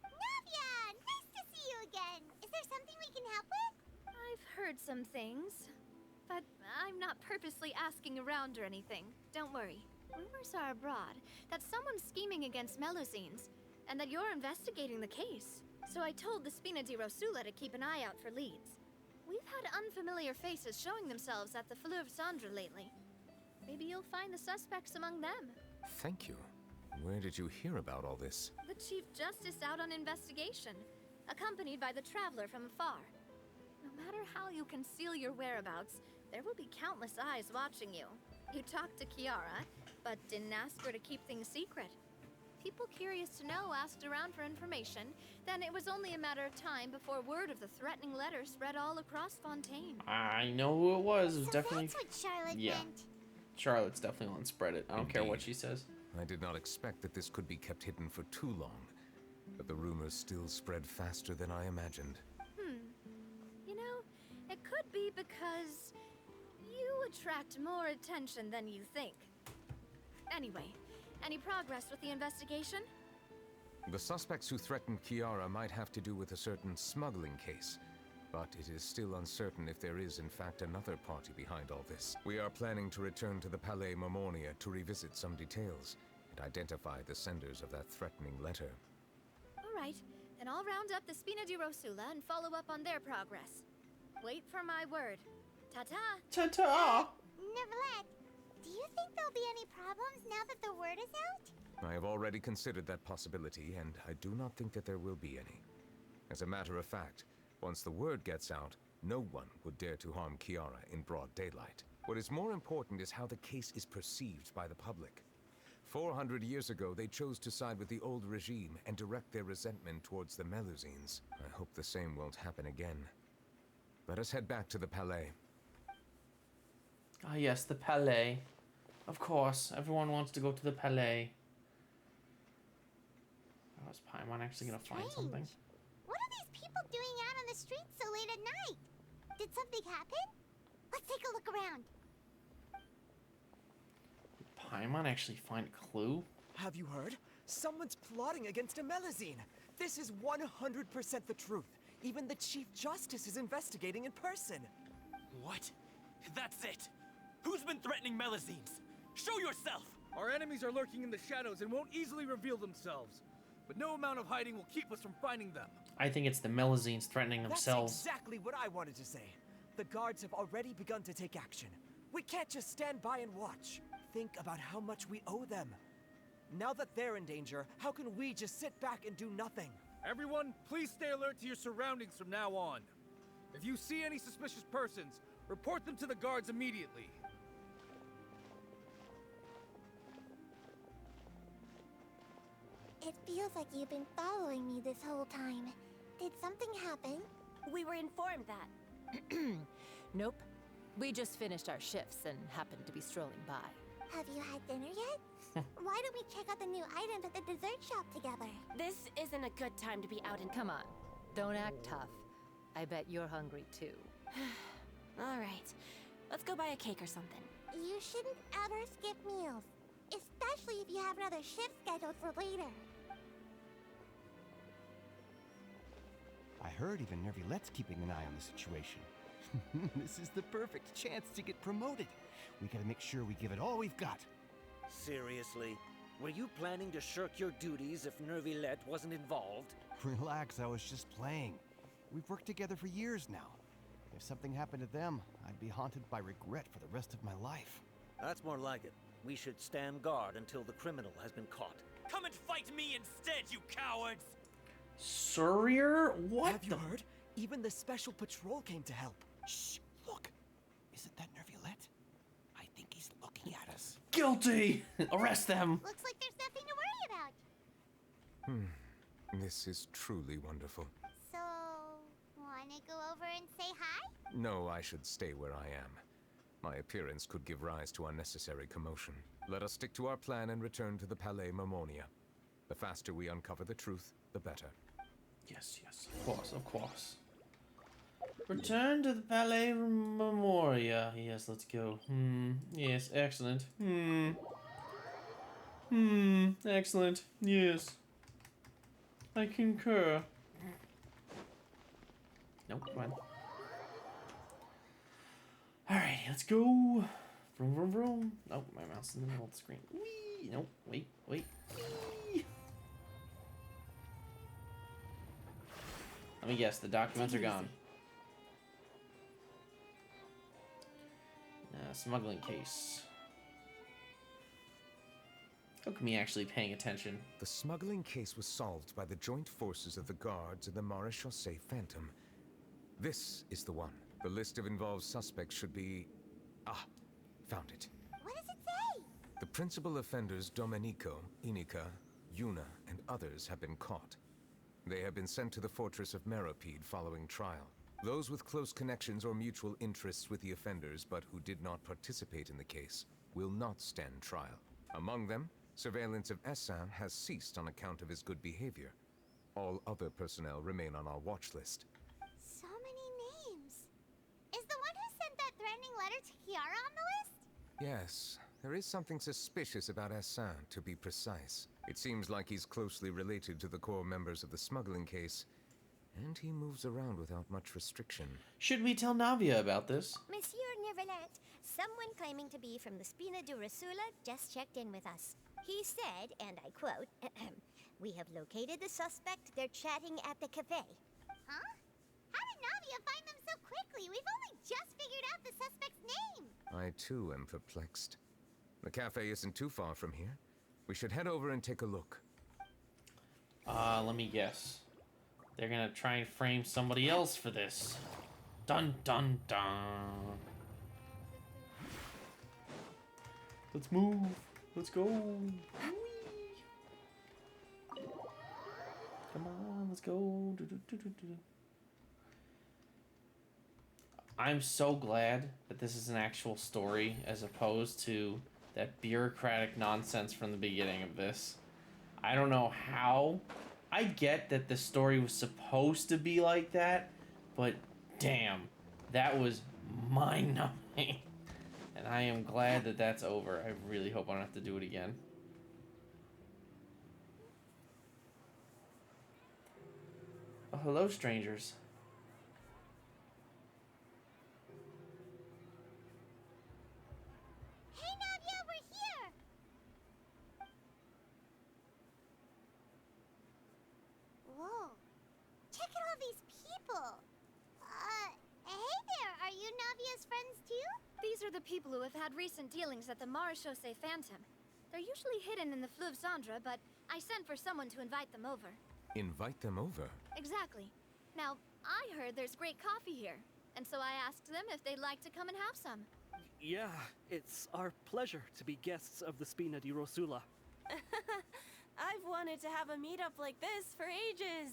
Navia! Nice to see you again. Is there something we can help with? I've heard some things, but I'm not purposely asking around or anything. Don't worry. Rumors are abroad that someone's scheming against Melusines, and that you're investigating the case. So I told the Spina di Rosula to keep an eye out for leads. We've had unfamiliar faces showing themselves at the Fleuve Cendre lately. Maybe you'll find the suspects among them. Thank you. Where did you hear about all this? The Chief Justice out on investigation, accompanied by the Traveler from afar. No matter how you conceal your whereabouts, there will be countless eyes watching you. You talked to Kiara, but didn't ask her to keep things secret. People curious to know asked around for information, then it was only a matter of time before word of the threatening letter spread all across Fontaine. I know who it was. It was definitely... That's what Charlotte meant. Charlotte's definitely the one that spread it. I don't care what she says. I did not expect that this could be kept hidden for too long, but the rumors still spread faster than I imagined. You know, it could be because you attract more attention than you think. Anyway, any progress with the investigation? The suspects who threatened Kiara might have to do with a certain smuggling case. but it is still uncertain if there is in fact another party behind all this. We are planning to return to the Palais Mermonia to revisit some details and identify the senders of that threatening letter. All right, then I'll round up the Spina di Rosula and follow up on their progress. Wait for my word. Ta-ta! Ta-ta! Neverlet, do you think there'll be any problems now that the word is out? I have already considered that possibility, and I do not think that there will be any. As a matter of fact, once the word gets out, no one would dare to harm Kiara in broad daylight. What is more important is how the case is perceived by the public. 400 years ago, they chose to side with the old regime and direct their resentment towards the Melusines. I hope the same won't happen again. Let us head back to the Palais. Ah, yes, the Palais. Of course, everyone wants to go to the Palais. Oh, is Paimon actually gonna find something? What are these people doing out on the streets so late at night? Did something happen? Let's take a look around. Did Paimon actually find a clue? Have you heard? Someone's plotting against a Melusine. This is 100% the truth. Even the Chief Justice is investigating in person. What? That's it! Who's been threatening Melusines? Show yourself! Our enemies are lurking in the shadows and won't easily reveal themselves. But no amount of hiding will keep us from finding them. I think it's the Melusines threatening themselves. That's exactly what I wanted to say. The guards have already begun to take action. We can't just stand by and watch. Think about how much we owe them. Now that they're in danger, how can we just sit back and do nothing? Everyone, please stay alert to your surroundings from now on. If you see any suspicious persons, report them to the guards immediately. It feels like you've been following me this whole time. Did something happen? We were informed that. Nope. We just finished our shifts and happened to be strolling by. Have you had dinner yet? Why don't we check out the new items at the dessert shop together? This isn't a good time to be out in... Come on. Don't act tough. I bet you're hungry too. All right. Let's go buy a cake or something. You shouldn't ever skip meals. Especially if you have another shift scheduled for later. I heard even Nervilette's keeping an eye on the situation. This is the perfect chance to get promoted. We gotta make sure we give it all we've got. Seriously? Were you planning to shirk your duties if Nervilette wasn't involved? Relax, I was just playing. We've worked together for years now. If something happened to them, I'd be haunted by regret for the rest of my life. That's more like it. We should stand guard until the criminal has been caught. Come and fight me instead, you cowards! Surrier? What Have you heard? Even the special patrol came to help. Shh! Look! Isn't that Nervilette? I think he's looking at us. Guilty! Arrest them! Looks like there's nothing to worry about. This is truly wonderful. So, wanna go over and say hi? No, I should stay where I am. My appearance could give rise to unnecessary commotion. Let us stick to our plan and return to the Palais Mermonia. The faster we uncover the truth, the better. Yes, yes, of course, of course. Return to the Palais Memoria. Yes, let's go. Yes, excellent. Excellent. Yes. I concur. Nope, come on. Alright, let's go. Vroom, vroom, vroom. Oh, my mouse is in the middle of the screen. Whee! Nope, wait. Whee! Let me guess, the documents are gone. Smuggling case. Look at me actually paying attention. The smuggling case was solved by the joint forces of the guards and the Maréchaussée Phantom. This is the one. The list of involved suspects should be... Ah, found it. What does it say? The principal offenders Domenico, Inica, Yuna, and others have been caught. They have been sent to the fortress of Meropide following trial. Those with close connections or mutual interests with the offenders but who did not participate in the case will not stand trial. Among them, surveillance of Essin has ceased on account of his good behavior. All other personnel remain on our watch list. So many names. Is the one who sent that threatening letter to Kiara on the list? Yes, there is something suspicious about Essin, to be precise. It seems like he's closely related to the core members of the smuggling case, And he moves around without much restriction. Should we tell Navia about this? Monsieur Neverlet, someone claiming to be from the Spina Durasula just checked in with us. He said, and I quote, "We have located the suspect. They're chatting at the cafe." Huh? How did Navia find them so quickly? We've only just figured out the suspect's name. I too am perplexed. The cafe isn't too far from here. We should head over and take a look. Let me guess. They're gonna try and frame somebody else for this. Dun dun dun. Let's move. Let's go. Whee! Come on, let's go. I'm so glad that this is an actual story as opposed to that bureaucratic nonsense from the beginning of this. I don't know how. I get that the story was supposed to be like that, but damn, that was mind-numbing. And I am glad that that's over. I really hope I don't have to do it again. Oh, hello, strangers. Hey, Navia, we're here! Whoa. Check out all these people. Hey there, are you Navia's friends too? These are the people who have had recent dealings at the Marechaussee Phantom. They're usually hidden in the Fleuve Cendre, but I sent for someone to invite them over. Invite them over? Exactly. Now, I heard there's great coffee here, and so I asked them if they'd like to come and have some. Yeah, it's our pleasure to be guests of the Spina di Rosula. I've wanted to have a meetup like this for ages.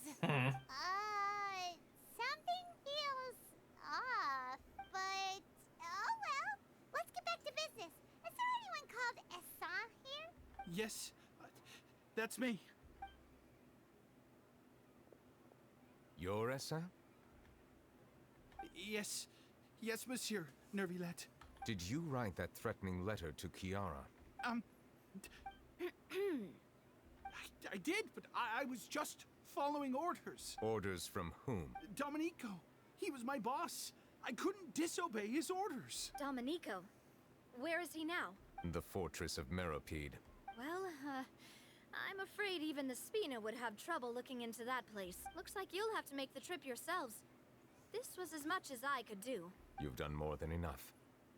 Something feels off, but oh well. Let's get back to business. Is there anyone called Essa here? Yes, that's me. You're Essa? Yes, Monsieur Nervilette. Did you write that threatening letter to Kiara? I did, but I was just following orders. Orders from whom? Domenico. He was my boss. I couldn't disobey his orders. Domenico. Where is he now? The fortress of Meropide. Well, I'm afraid even the Spina would have trouble looking into that place. Looks like you'll have to make the trip yourselves. This was as much as I could do. You've done more than enough.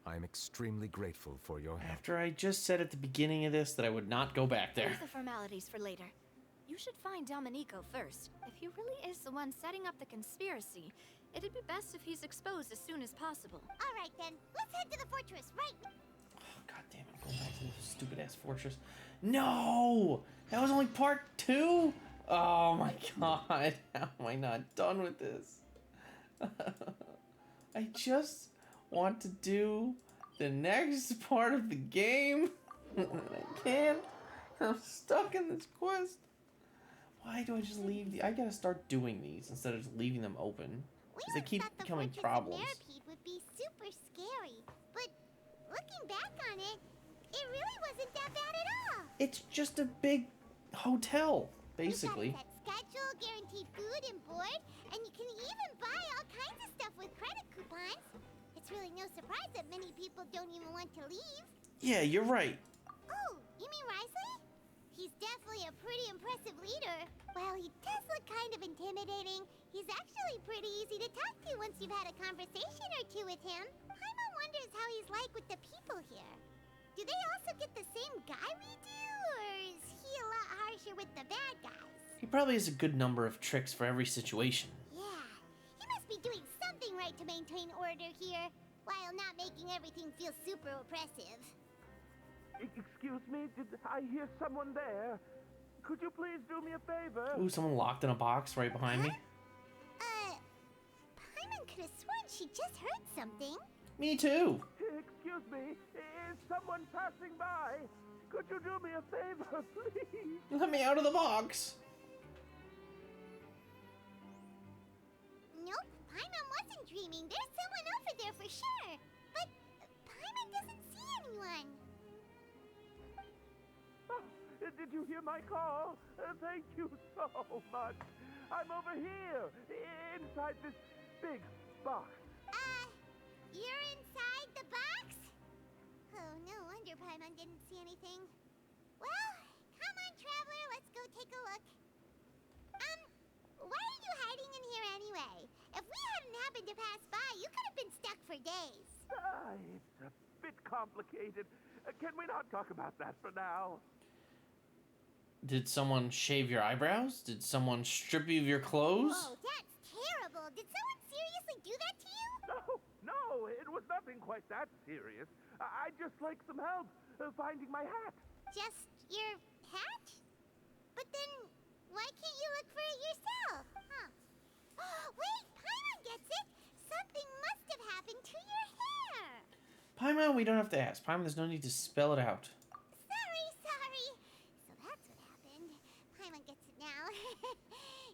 I'm extremely grateful for your help. After I just said at the beginning of this that I would not go back there. Leave the formalities for later. You should find Domenico first. If he really is the one setting up the conspiracy, it'd be best if he's exposed as soon as possible. All right then, let's head to the fortress, right? Oh, God damn it, I'm going back to this stupid-ass fortress. No! That was only part 2? Oh my god, how am I not done with this? I just want to do the next part of the game. I can't. I'm stuck in this quest. Why do I just leave the... I gotta start doing these instead of just leaving them open. Because they keep becoming problems. Meropide would be super scary, but looking back on it, it really wasn't that bad at all. It's just a big hotel, basically. You got a set schedule, guaranteed food and board, and you can even buy all kinds of stuff with credit coupons. It's really no surprise that many people don't even want to leave. Yeah, you're right. Oh, you mean Risley? He's definitely a pretty impressive leader. While he does look kind of intimidating, he's actually pretty easy to talk to once you've had a conversation or two with him. Paimon wonders how he's like with the people here. Do they also get the same guy we do, or is he a lot harsher with the bad guys? He probably has a good number of tricks for every situation. Yeah, he must be doing something right to maintain order here, while not making everything feel super oppressive. Excuse me, did I hear someone there? Could you please do me a favor? Ooh, someone locked in a box right behind me. Paimon could have sworn she just heard something. Me too. Excuse me, is someone passing by? Could you do me a favor, please? Let me out of the box. Nope, Paimon wasn't dreaming. There's someone over there for sure. But Paimon doesn't see anyone. Oh, did you hear my call? Thank you so much. I'm over here, inside this big box. You're inside the box? Oh, no wonder Paimon didn't see anything. Well, come on, Traveler, let's go take a look. Why are you hiding in here anyway? If we hadn't happened to pass by, you could have been stuck for days. It's a bit complicated. Can we not talk about that for now? Did someone shave your eyebrows? Did someone strip you of your clothes? Whoa, that's terrible. Did someone seriously do that to you? No, it was nothing quite that serious. I'd just like some help finding my hat. Just your hat? But then, why can't you look for it yourself? Huh? Wait, Paimon gets it! Something must have happened to your hair! Paimon, we don't have to ask. Paimon, there's no need to spell it out. Sorry. So that's what happened. Paimon gets it now.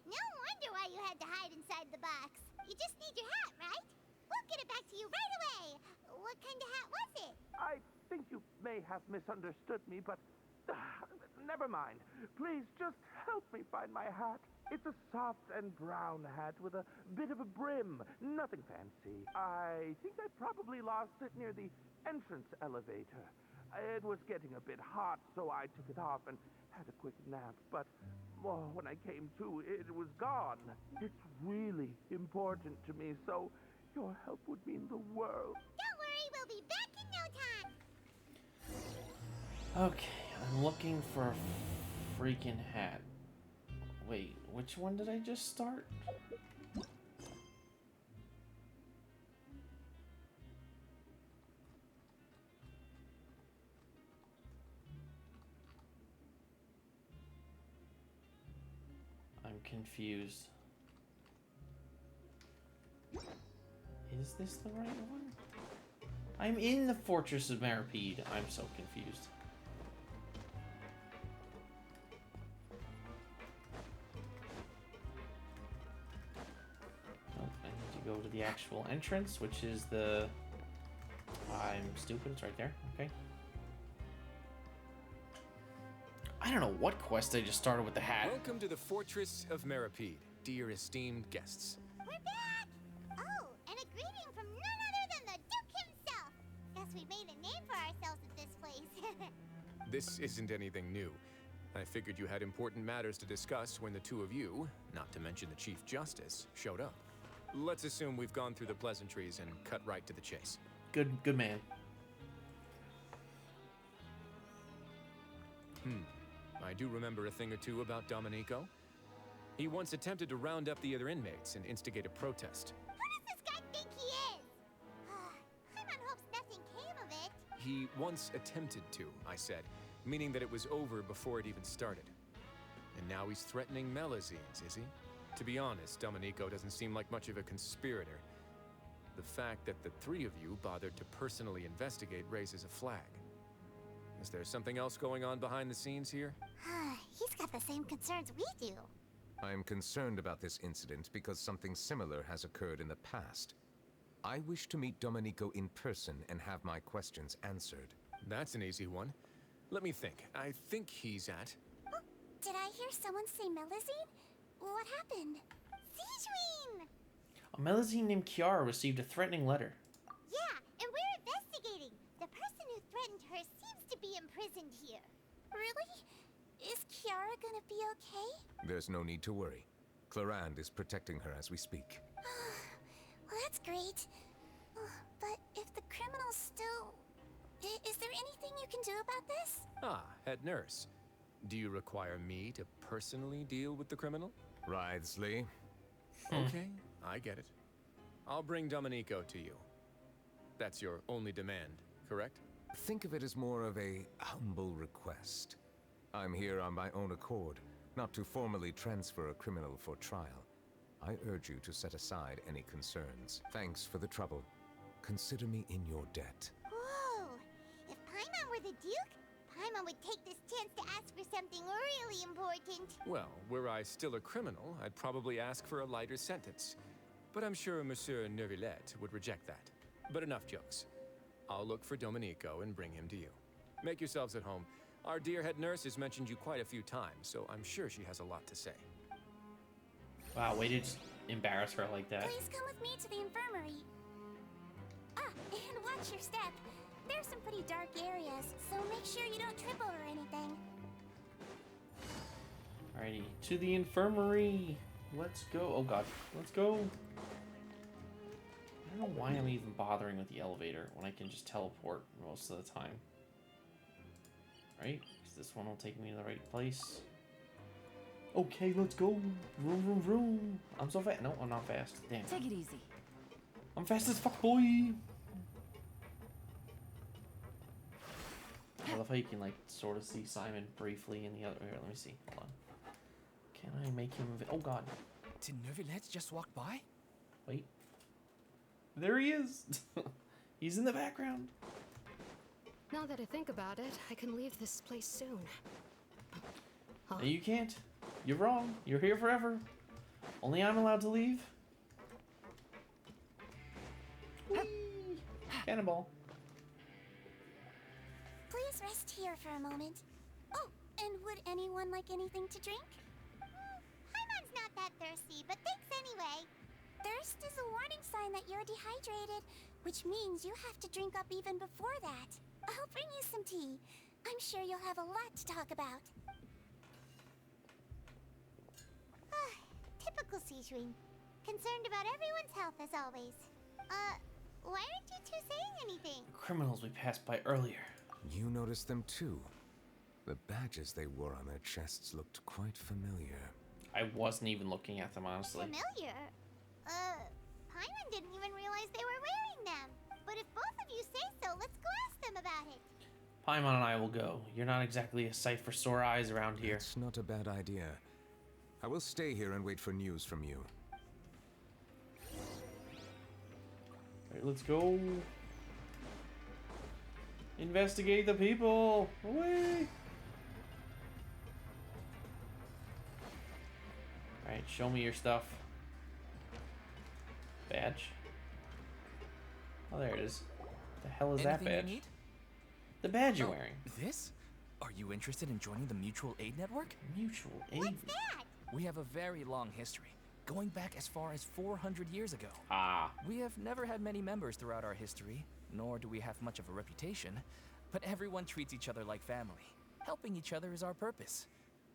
No wonder why you had to hide inside the box. You just need your hat, right? We'll get it back to you right away. What kind of hat was it? I think you may have misunderstood me, but never mind. Please just help me find my hat. It's a soft and brown hat with a bit of a brim. Nothing fancy. I think I probably lost it near the entrance elevator. It was getting a bit hot, so I took it off and had a quick nap. But when I came to, it was gone. It's really important to me, so your help would mean the world. Don't worry, we'll be back in no time. Okay, I'm looking for a freaking hat. Wait, which one did I just start? I'm confused. Is this the right one? I'm in the Fortress of Meripede. I'm so confused. Oh, I need to go to the actual entrance, which is the... I'm stupid, it's right there. Okay. I don't know what quest I just started with the hat. Welcome to the Fortress of Meripede, dear esteemed guests. We're back! Oh, and a greeting from none other than the Duke himself! Guess we made a name for ourselves at this place. This isn't anything new. I figured you had important matters to discuss when the two of you, not to mention the Chief Justice, showed up. Let's assume we've gone through the pleasantries and cut right to the chase. Good man. I do remember a thing or two about Domenico. He once attempted to round up the other inmates and instigate a protest. Who does this guy think he is? Paimon hopes nothing came of it. He once attempted to, I said, meaning that it was over before it even started. And now he's threatening Melazines, is he? To be honest, Domenico doesn't seem like much of a conspirator. The fact that the three of you bothered to personally investigate raises a flag. Is there something else going on behind the scenes here? He's got the same concerns we do. I am concerned about this incident because something similar has occurred in the past. I wish to meet Domenico in person and have my questions answered. That's an easy one. Let me think. I think he's at... Oh, did I hear someone say Melazine? What happened? Sigewin! A Melazine named Kiara received a threatening letter. Yeah, and we're investigating. The person who threatened her seems to be imprisoned here. Really? Is Kiara gonna be okay? There's no need to worry. Clarande is protecting her as we speak. Well, that's great. But if the criminal's still... Is there anything you can do about this? Ah, head nurse. Do you require me to personally deal with the criminal? Writhsley. Okay, I get it. I'll bring Domenico to you. That's your only demand, correct? Think of it as more of a humble request. I'm here on my own accord, not to formally transfer a criminal for trial. I urge you to set aside any concerns. Thanks for the trouble. Consider me in your debt. Whoa! If Paimon were the Duke, Paimon would take this chance to ask for something really important. Well, were I still a criminal, I'd probably ask for a lighter sentence. But I'm sure Monsieur Neuvillette would reject that. But enough jokes. I'll look for Domenico and bring him to you. Make yourselves at home. Our dear head nurse has mentioned you quite a few times, so I'm sure she has a lot to say. Wow, way to just embarrass her like that. Please come with me to the infirmary. Ah, and watch your step. There's some pretty dark areas, so make sure you don't trip over anything. Alrighty, to the infirmary. Let's go. Oh god, let's go. I don't know why I'm even bothering with the elevator when I can just teleport most of the time. Right? 'Cause this one will take me to the right place. Okay, let's go. Vroom, vroom, vroom. I'm so fast. No, I'm not fast. Damn. Take it easy. I'm fast as fuck, boy. I love how you can, like, sort of see Simon briefly in the other... Here, let me see. Hold on. Can I make him... Oh, God. Did Nervilette just walk by? Wait. There he is. He's in the background. Now that I think about it, I can leave this place soon. No, you can't. You're wrong. You're here forever. Only I'm allowed to leave. Whee! Cannonball. Please rest here for a moment. Oh, and would anyone like anything to drink? Paimon's not that thirsty, but thanks anyway. Thirst is a warning sign that you're dehydrated, which means you have to drink up even before that. I'll bring you some tea. I'm sure you'll have a lot to talk about. Typical Sejuin. Concerned about everyone's health as always. Why aren't you two saying anything? The criminals we passed by earlier. You noticed them too. The badges they wore on their chests looked quite familiar. I wasn't even looking at them, honestly. Familiar? Paimon didn't even realize they were wearing them. But if both of you say so, let's go ask them about it. Paimon and I will go. You're not exactly a sight for sore eyes around here. It's not a bad idea. I will stay here and wait for news from you. Alright, let's go. Investigate the people. Away. Alright, show me your stuff. Badge. Oh, there it is. What the hell is that Anything you badge? need? The badge you're wearing. This? Are you interested in joining the Mutual Aid Network? Mutual Aid? What's that? We have a very long history, going back as far as 400 years ago. Ah. We have never had many members throughout our history, nor do we have much of a reputation, but everyone treats each other like family. Helping each other is our purpose.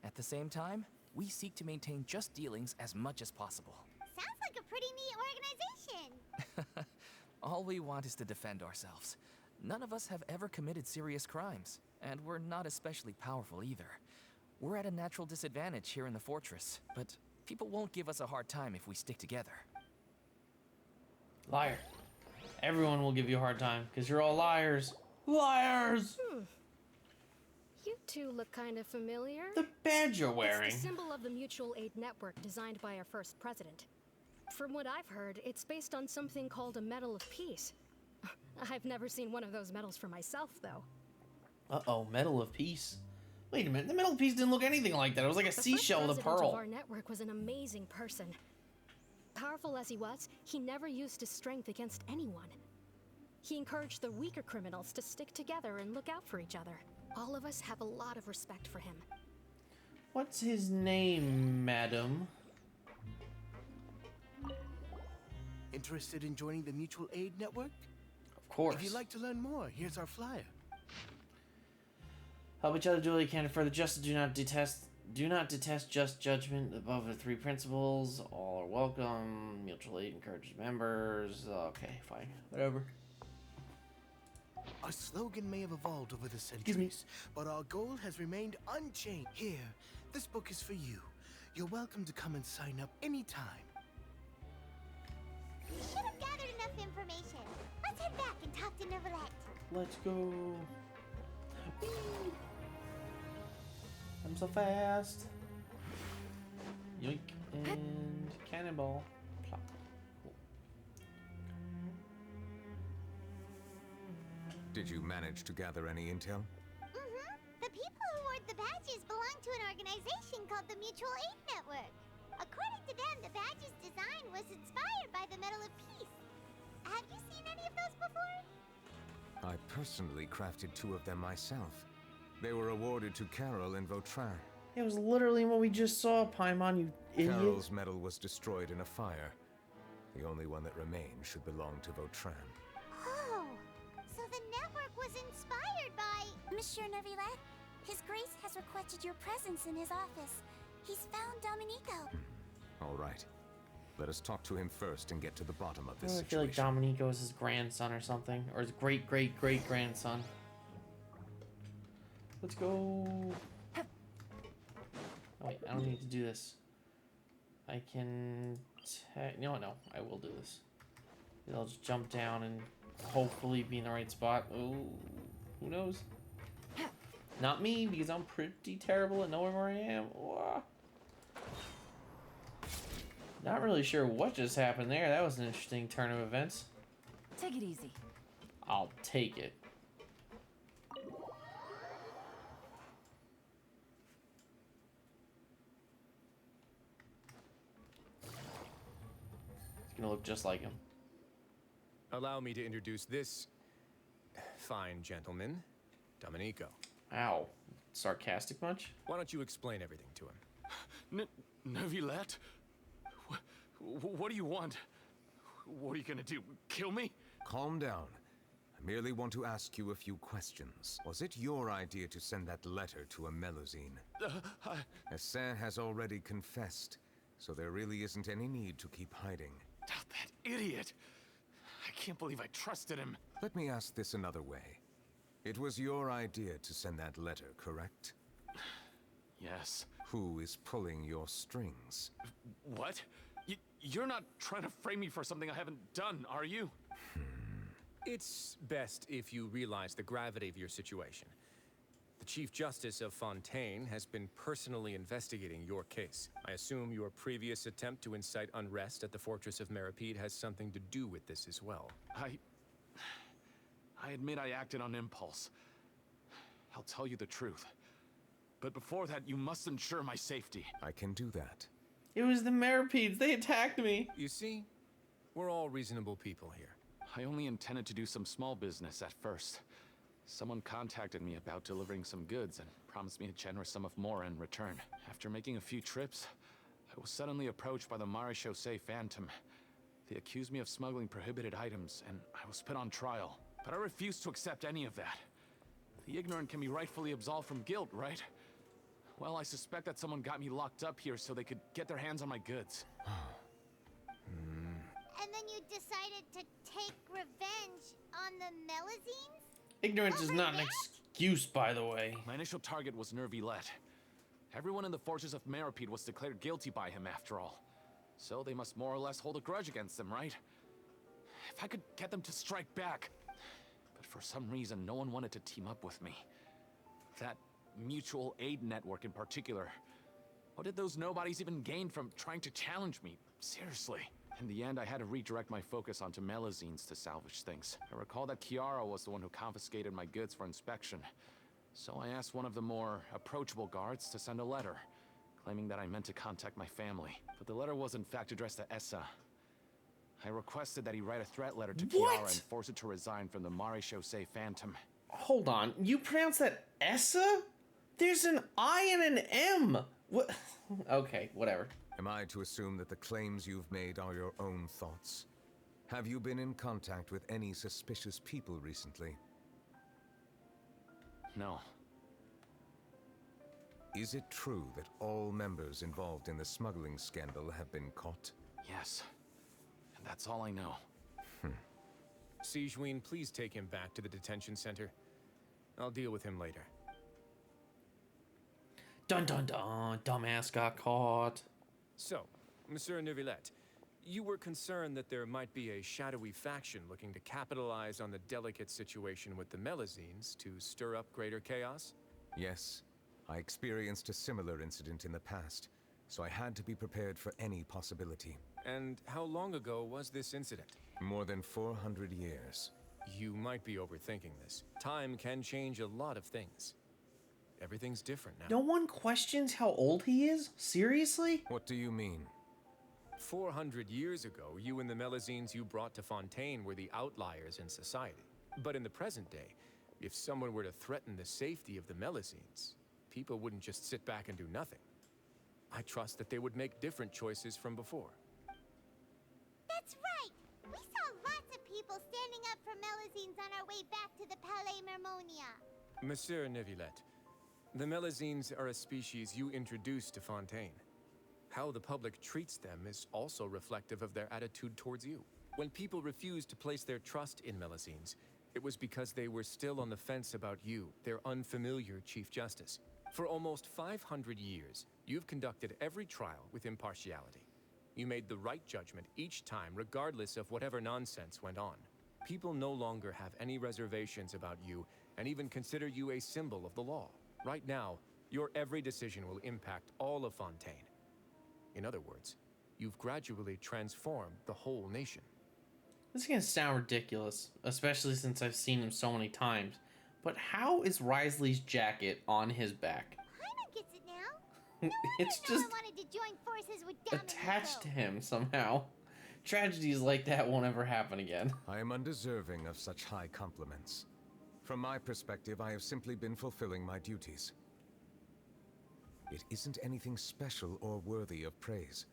At the same time, we seek to maintain just dealings as much as possible. Sounds like a pretty neat organization. All we want is to defend ourselves. None of us have ever committed serious crimes, and we're not especially powerful either. We're at a natural disadvantage here in the fortress, but people won't give us a hard time if we stick together. Liar. Everyone will give you a hard time, because you're all liars. Liars! You two look kind of familiar. The badge you're wearing. It's the symbol of the Mutual Aid Network designed by our first president. From what I've heard, it's based on something called a Medal of Peace. I've never seen one of those medals for myself, though. Uh-oh, Medal of Peace. Wait a minute, the Medal of Peace didn't look anything like that. It was like a seashell with a The first pearl. president of our network was an amazing person. Powerful as he was, he never used his strength against anyone. He encouraged the weaker criminals to stick together and look out for each other. All of us have a lot of respect for him. What's his name, madam? Interested in joining the Mutual Aid Network? Of course. If you'd like to learn more, here's our flyer. Help each other do what you can to further justice. Do not detest just judgment. Above the three principles, all are welcome. Mutual aid encourages members. Okay, fine. Whatever. Our slogan may have evolved over the centuries, but our goal has remained unchanged. Here, this book is for you. You're welcome to come and sign up anytime. We should have gathered enough information. Let's head back and talk to Nervilette. Let's go. I'm so fast. Yoink. And cannonball. Plop. Cool. Did you manage to gather any intel? Mm-hmm. The people who wore the badges belong to an organization called the Mutual Aid Network. According to them, the badge's design was inspired by the Medal of Peace. Have you seen any of those before? I personally crafted 2 of them myself. They were awarded to Carol and Vautrin. It was literally what we just saw, Paimon, you idiot. Carol's medal was destroyed in a fire. The only one that remains should belong to Vautrin. Oh, so the network was inspired by... Monsieur Neuvillette, His Grace has requested your presence in his office. He's found Dominico. All right. Let us talk to him first and get to the bottom of this I situation. feel like Dominico is his grandson or something. Or his great-great-great-grandson. Let's go. Oh, wait, I don't need to do this. I can... No, I will do this. I'll just jump down and hopefully be in the right spot. Oh, who knows? Not me, because I'm pretty terrible at knowing where I am. Whoa. Not really sure what just happened there. That was an interesting turn of events. Take it easy. I'll take it. It's gonna look just like him. Allow me to introduce this fine gentleman, Dominico. Ow. Sarcastic much? Why don't you explain everything to him? Neuvillette? What do you want? What are you gonna do? Kill me? Calm down. I merely want to ask you a few questions. Was it your idea to send that letter to a Melusine? Essin has already confessed, so there really isn't any need to keep hiding. That idiot! I can't believe I trusted him. Let me ask this another way. It was your idea to send that letter, correct? Yes. Who is pulling your strings? What? You're not trying to frame me for something I haven't done, are you? It's best if you realize the gravity of your situation. The Chief Justice of Fontaine has been personally investigating your case. I assume your previous attempt to incite unrest at the Fortress of Meripede has something to do with this as well. I admit I acted on impulse. I'll tell you the truth. But before that, you must ensure my safety. I can do that. It was the Meripedes. They attacked me. You see, we're all reasonable people here. I only intended to do some small business at first. Someone contacted me about delivering some goods and promised me a generous sum of more in return. After making a few trips, I was suddenly approached by the Maréchaussée Phantom. They accused me of smuggling prohibited items, and I was put on trial. But I refused to accept any of that. The ignorant can be rightfully absolved from guilt, right? Well, I suspect that someone got me locked up here so they could get their hands on my goods. And then you decided to take revenge on the Melusines? Ignorance is not an excuse, by the way. My initial target was Neuvillette. Everyone in the Fortress of Meripede was declared guilty by him, after all. So they must more or less hold a grudge against them, right? If I could get them to strike back. But for some reason, no one wanted to team up with me. That mutual aid network in particular. What did those nobodies even gain from trying to challenge me? Seriously. In the end, I had to redirect my focus onto Melusines to salvage things. I recall that Chiara was the one who confiscated my goods for inspection. So I asked one of the more approachable guards to send a letter, claiming that I meant to contact my family. But the letter was in fact addressed to Essa. I requested that he write a threat letter to Chiara and force her to resign from the Maréchaussée Phantom. Hold on, you pronounce that Essa? There's an I and an M. What? Okay, whatever. Am I to assume that the claims you've made are your own thoughts? Have you been in contact with any suspicious people recently? No. Is it true that all members involved in the smuggling scandal have been caught? Yes. And that's all I know. Sigewinne, please take him back to the detention center. I'll deal with him later. Dun dun dun, dumbass got caught. So, Monsieur Neuvillette, you were concerned that there might be a shadowy faction looking to capitalize on the delicate situation with the Melusines to stir up greater chaos? Yes. I experienced a similar incident in the past, so I had to be prepared for any possibility. And how long ago was this incident? More than 400 years. You might be overthinking this. Time can change a lot of things. Everything's different now. No one questions how old he is? Seriously? What do you mean? 400 years ago, you and the Melusines you brought to Fontaine were the outliers in society. But in the present day, if someone were to threaten the safety of the Melusines, people wouldn't just sit back and do nothing. I trust that they would make different choices from before. That's right! We saw lots of people standing up for Melazines on our way back to the Palais Mermonia. Monsieur Neuvillette, the Melazines are a species you introduced to Fontaine. How the public treats them is also reflective of their attitude towards you. When people refused to place their trust in Melazines, it was because they were still on the fence about you, their unfamiliar Chief Justice. For almost 500 years, you've conducted every trial with impartiality. You made the right judgment each time, regardless of whatever nonsense went on. People no longer have any reservations about you, and even consider you a symbol of the law. Right now, your every decision will impact all of Fontaine. In other words, you've gradually transformed the whole nation. This is gonna sound ridiculous, especially since I've seen him so many times. But how is Risley's jacket on his back? Paimon gets it now. It's just I wanted to join forces with attached to him somehow. Tragedies like that won't ever happen again. I am undeserving of such high compliments. From my perspective, I have simply been fulfilling my duties. It isn't anything special or worthy of praise.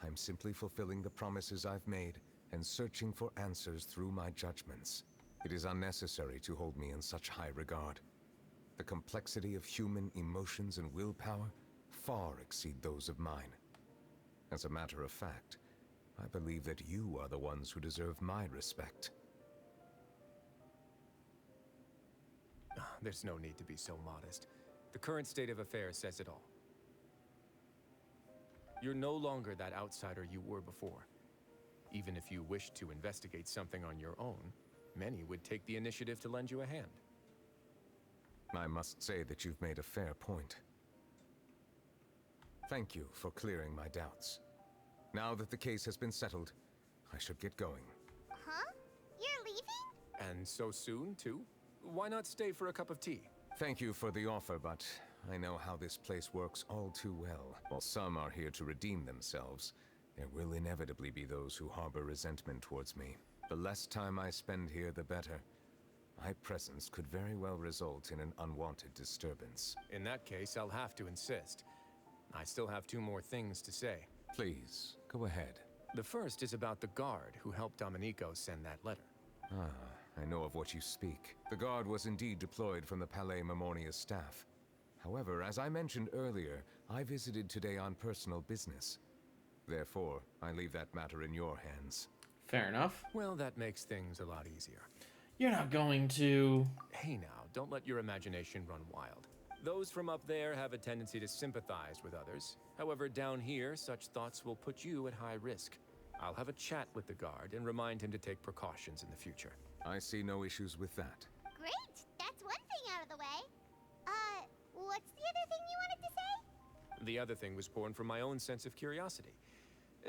I'm simply fulfilling the promises I've made and searching for answers through my judgments. It is unnecessary to hold me in such high regard. The complexity of human emotions and willpower far exceed those of mine. As a matter of fact, I believe that you are the ones who deserve my respect. There's no need to be so modest. The current state of affairs says it all. You're no longer that outsider you were before. Even if you wished to investigate something on your own, many would take the initiative to lend you a hand. I must say that you've made a fair point. Thank you for clearing my doubts. Now that the case has been settled, I should get going. Huh? You're leaving? And so soon, too? Why not stay for a cup of tea? Thank you for the offer, but I know how this place works all too well. While some are here to redeem themselves, there will inevitably be those who harbor resentment towards me. The less time I spend here, the better. My presence could very well result in an unwanted disturbance. In that case, I'll have to insist. I still have 2 more things to say. Please, go ahead. The first is about the guard who helped Domenico send that letter. I know of what you speak. The guard was indeed deployed from the Palais Mermonia's staff. However, as I mentioned earlier, I visited today on personal business. Therefore, I leave that matter in your hands. Fair enough. Well, that makes things a lot easier. You're not going to... Hey now, don't let your imagination run wild. Those from up there have a tendency to sympathize with others. However, down here, such thoughts will put you at high risk. I'll have a chat with the guard and remind him to take precautions in the future. I see no issues with that. Great! That's one thing out of the way. What's the other thing you wanted to say? The other thing was born from my own sense of curiosity.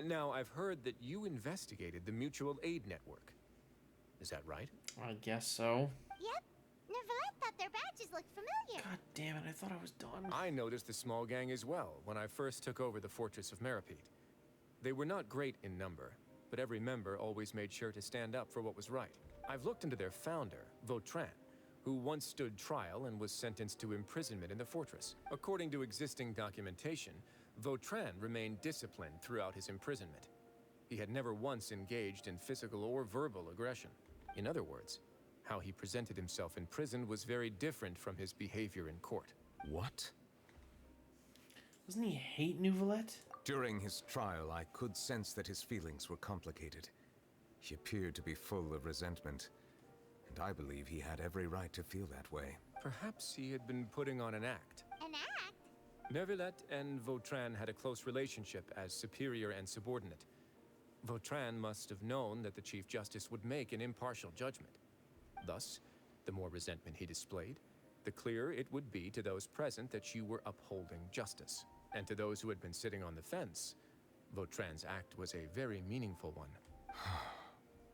Now, I've heard that you investigated the mutual aid network. Is that right? I guess so. Yep. Neuvillette thought their badges looked familiar. God damn it, I thought I was done. I noticed the small gang as well when I first took over the fortress of Meripede. They were not great in number, but every member always made sure to stand up for what was right. I've looked into their founder, Vautrin, who once stood trial and was sentenced to imprisonment in the fortress. According to existing documentation, Vautrin remained disciplined throughout his imprisonment. He had never once engaged in physical or verbal aggression. In other words, how he presented himself in prison was very different from his behavior in court. What? Doesn't he hate Neuvillette? During his trial, I could sense that his feelings were complicated. He appeared to be full of resentment, and I believe he had every right to feel that way. Perhaps he had been putting on an act. An act? Neuvillette and Vautrin had a close relationship as superior and subordinate. Vautrin must have known that the Chief Justice would make an impartial judgment. Thus, the more resentment he displayed, the clearer it would be to those present that you were upholding justice. And to those who had been sitting on the fence, Vautrin's act was a very meaningful one.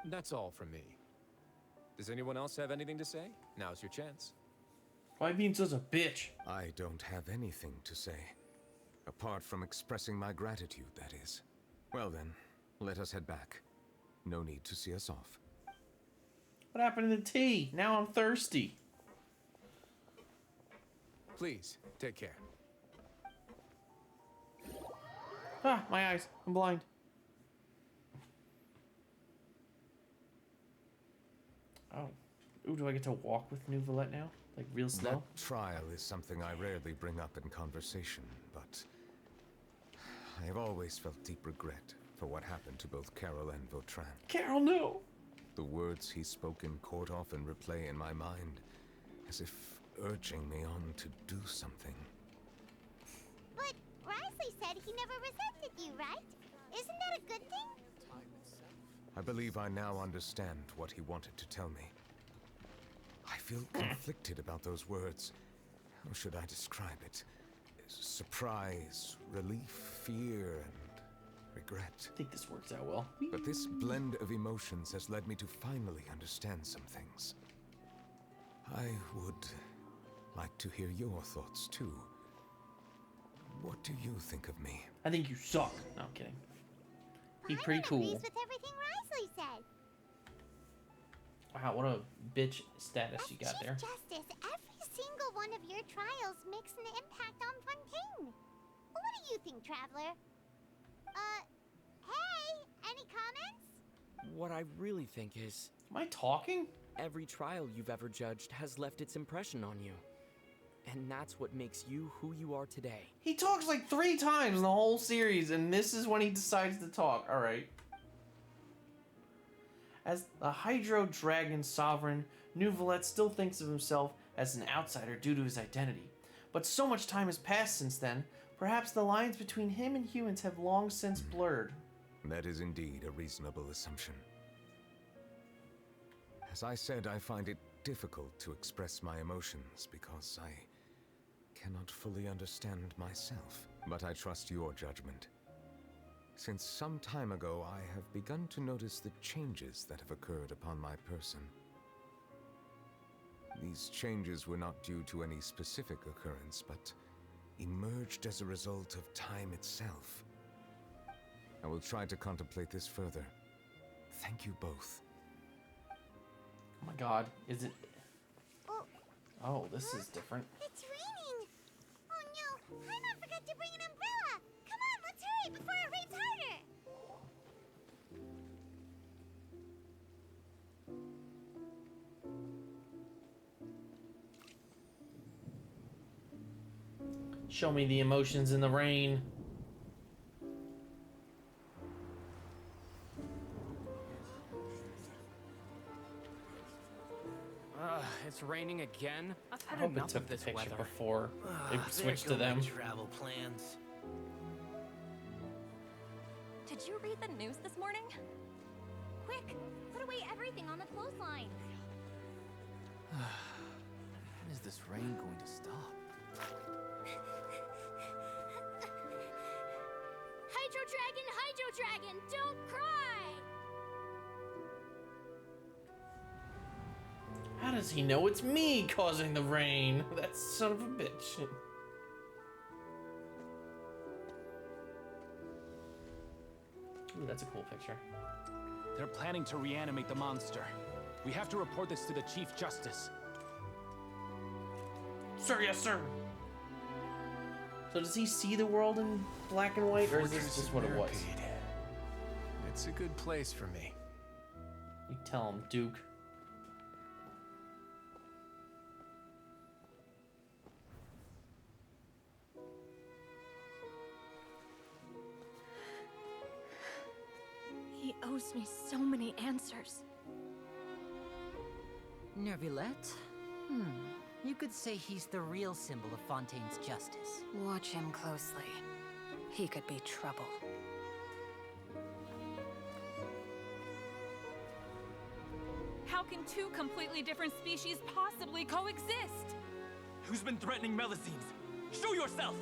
That's all from me. Does anyone else have anything to say? Now's your chance. Why being such a bitch? I don't have anything to say. Apart from expressing my gratitude, that is. Well then, let us head back. No need to see us off. What happened to the tea? Now I'm thirsty. Please, take care. Ah, my eyes. I'm blind. Oh. Ooh, do I get to walk with New Valette now? Like, real slow? That trial is something I rarely bring up in conversation, but I have always felt deep regret for what happened to both Carol and Vautrin. Carol, no! The words he spoke in court often replay in my mind, as if urging me on to do something. But Risley said he never resented you, right? Isn't that a good thing? I believe I now understand what he wanted to tell me. I feel conflicted about those words. How should I describe it? Surprise, relief, fear, and regret. I think this works out well. But this blend of emotions has led me to finally understand some things. I would like to hear your thoughts, too. What do you think of me? I think you suck. No, I'm kidding. He's pretty cool. Agrees with everything Risley said. Wow, what a bitch status you got there. Justice, every single one of your trials makes an impact on Fontaine. What do you think, Traveler? Hey, any comments? What I really think is... Am I talking? Every trial you've ever judged has left its impression on you. And that's what makes you who you are today. He talks like 3 times in the whole series, and this is when he decides to talk. Alright. As the Hydro Dragon Sovereign, New Valette still thinks of himself as an outsider due to his identity. But so much time has passed since then, perhaps the lines between him and humans have long since blurred. That is indeed a reasonable assumption. As I said, I find it difficult to express my emotions because I cannot fully understand myself. But I trust your judgment. Since some time ago, I have begun to notice the changes that have occurred upon my person. These changes were not due to any specific occurrence, but emerged as a result of time itself. I will try to contemplate this further. Thank you both. Oh my god, is it... Oh, this is different. It's raining! Oh no, Paimon forgot to bring an umbrella! Come on, let's hurry before it rains harder! Show me the emotions in the rain. It's raining again? I've I had hope it enough took of the this picture weather. before they switched to There go them. my travel plans. Did you read the news this morning? Quick, put away everything on the clothesline. When is this rain going to stop? Hydro Dragon, don't cry! How does he know it's me causing the rain? That son of a bitch. Ooh, that's a cool picture. They're planning to reanimate the monster. We have to report this to the Chief Justice. Sir, yes, sir. So does he see the world in black and white, or is this just what it was? It's a good place for me. You tell him, Duke. He owes me so many answers. Nervillette? You could say he's the real symbol of Fontaine's justice. Watch him closely. He could be trouble. How can 2 completely different species possibly coexist? Who's been threatening Melusines? Show yourself!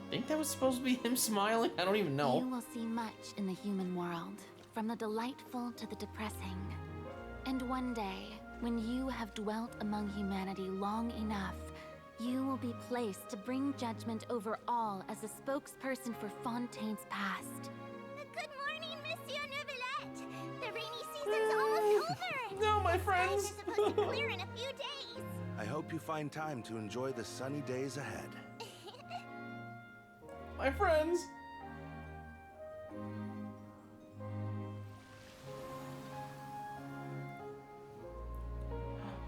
I think that was supposed to be him smiling. I don't even know. You will see much in the human world, from the delightful to the depressing. And one day, when you have dwelt among humanity long enough, you will be placed to bring judgment over all as a spokesperson for Fontaine's past. Good morning, Monsieur Neuvillette! The rainy season's almost over! No, my friends. Skies are supposed to clear in a few days. I hope you find time to enjoy the sunny days ahead. My friends.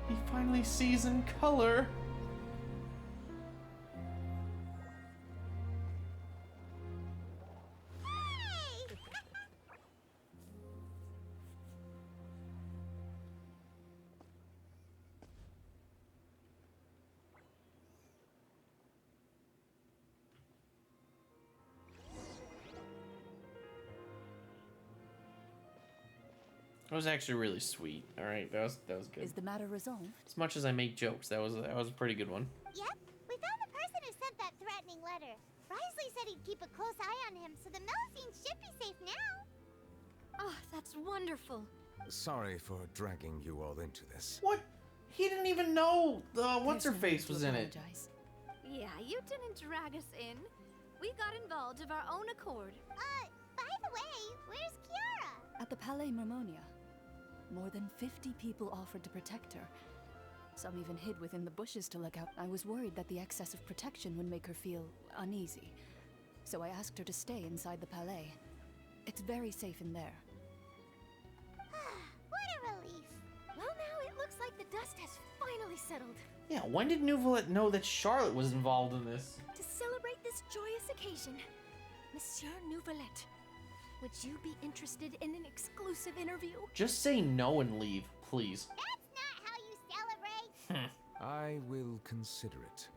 He finally sees in color. That was actually really sweet. All right, that was good. Is the matter resolved? As much as I make jokes, that was a pretty good one. Yep, we found the person who sent that threatening letter. Risley said he'd keep a close eye on him, so the Melusine should be safe now. Oh, that's wonderful. Sorry for dragging you all into this. What? He didn't even know what's her face was in it. Yeah, you didn't drag us in. We got involved of our own accord. By the way, where's Kiara? At the Palais Mermonia. More than 50 people offered to protect her. Some even hid within the bushes to look out. I was worried that the excess of protection would make her feel uneasy. So I asked her to stay inside the Palais. It's very safe in there. What a relief. Well, now it looks like the dust has finally settled. Yeah, when did Nouvelette know that Charlotte was involved in this? To celebrate this joyous occasion, Monsieur Nouvelette, would you be interested in an exclusive interview? Just say no and leave, please. That's not how you celebrate. I will consider it.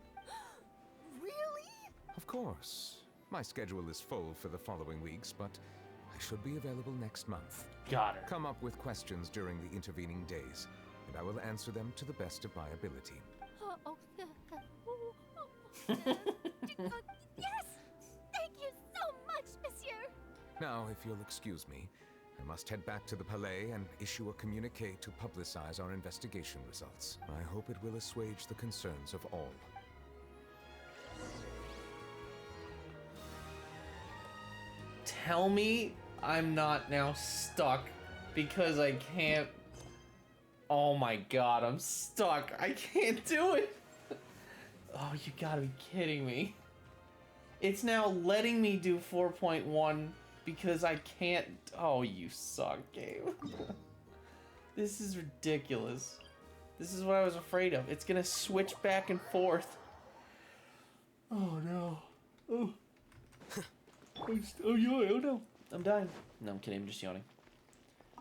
Really? Of course. My schedule is full for the following weeks, but I should be available next month. Got her. Come up with questions during the intervening days, and I will answer them to the best of my ability. Yes! Thank you so much, Monsieur! Now, if you'll excuse me, I must head back to the Palais and issue a communique to publicize our investigation results. I hope it will assuage the concerns of all. Tell me I'm not now stuck because I can't. Oh my god, I'm stuck. I can't do it. Oh, you gotta be kidding me. It's now letting me do 4.1 because I can't. Oh, you suck, game. This is ridiculous. This is what I was afraid of. It's gonna switch back and forth. Oh no. Oh. Oh no. I'm dying. No, I'm kidding. I'm just yawning.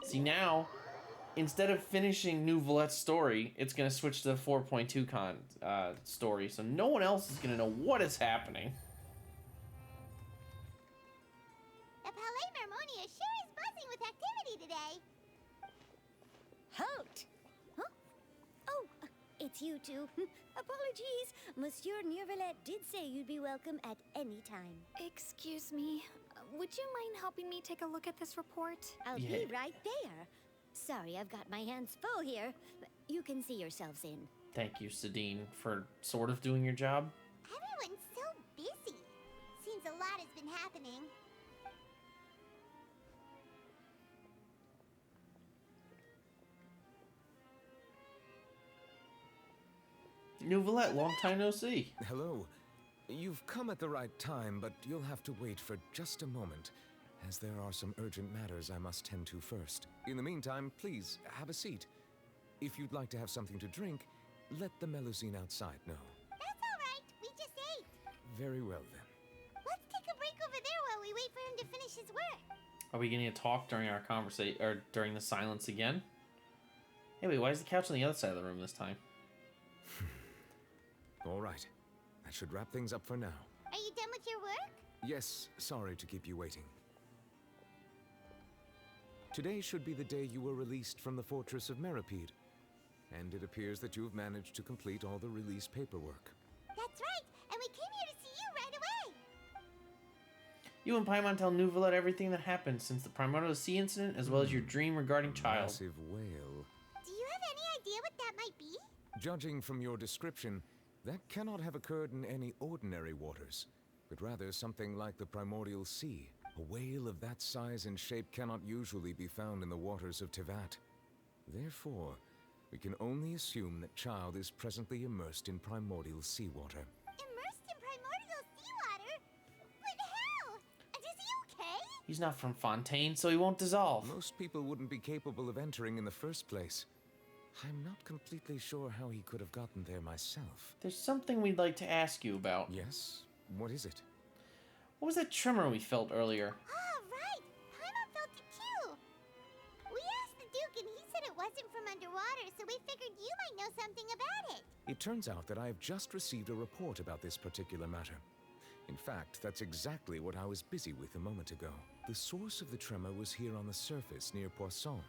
See, now, instead of finishing Nouvelette's story, it's going to switch to the 4.2 story, so no one else is going to know what is happening. The Palais Mermonia sure is buzzing with activity today. Halt! Huh? Oh, it's you two. Apologies. Monsieur Nouvelette did say you'd be welcome at any time. Excuse me. Would you mind helping me take a look at this report? I'll be right there. Sorry, I've got my hands full here. You can see yourselves in. Thank you, Sadine, for sort of doing your job. Everyone's so busy. Seems a lot has been happening. Nouvelette, long time no see. Hello. You've come at the right time, but you'll have to wait for just a moment, as there are some urgent matters I must tend to first. In the meantime, please, have a seat. If you'd like to have something to drink, let the Melusine outside know. That's all right. We just ate. Very well, then. Let's take a break over there while we wait for him to finish his work. Are we going to talk during our conversation, or during the silence again? Hey, wait, why is the couch on the other side of the room this time? All right. That should wrap things up for now. Are you done with your work? Yes, sorry to keep you waiting. Today should be the day you were released from the Fortress of Meripede, and it appears that you've managed to complete all the release paperwork. That's right, and we came here to see you right away. You and Paimon tell Nouvelette everything that happened since the Primordial Sea incident, as well as your dream regarding Child. Massive whale. Do you have any idea what that might be? Judging from your description, that cannot have occurred in any ordinary waters, but rather something like the Primordial Sea. A whale of that size and shape cannot usually be found in the waters of Tevat. Therefore, we can only assume that Child is presently immersed in primordial seawater. Immersed in primordial seawater? But how? And is he okay? He's not from Fontaine, so he won't dissolve. Most people wouldn't be capable of entering in the first place. I'm not completely sure how he could have gotten there myself. There's something we'd like to ask you about. Yes? What is it? What was that tremor we felt earlier? Ah, right! Paimon felt it too! We asked the Duke and he said it wasn't from underwater, so we figured you might know something about it. It turns out that I have just received a report about this particular matter. In fact, that's exactly what I was busy with a moment ago. The source of the tremor was here on the surface near Poisson.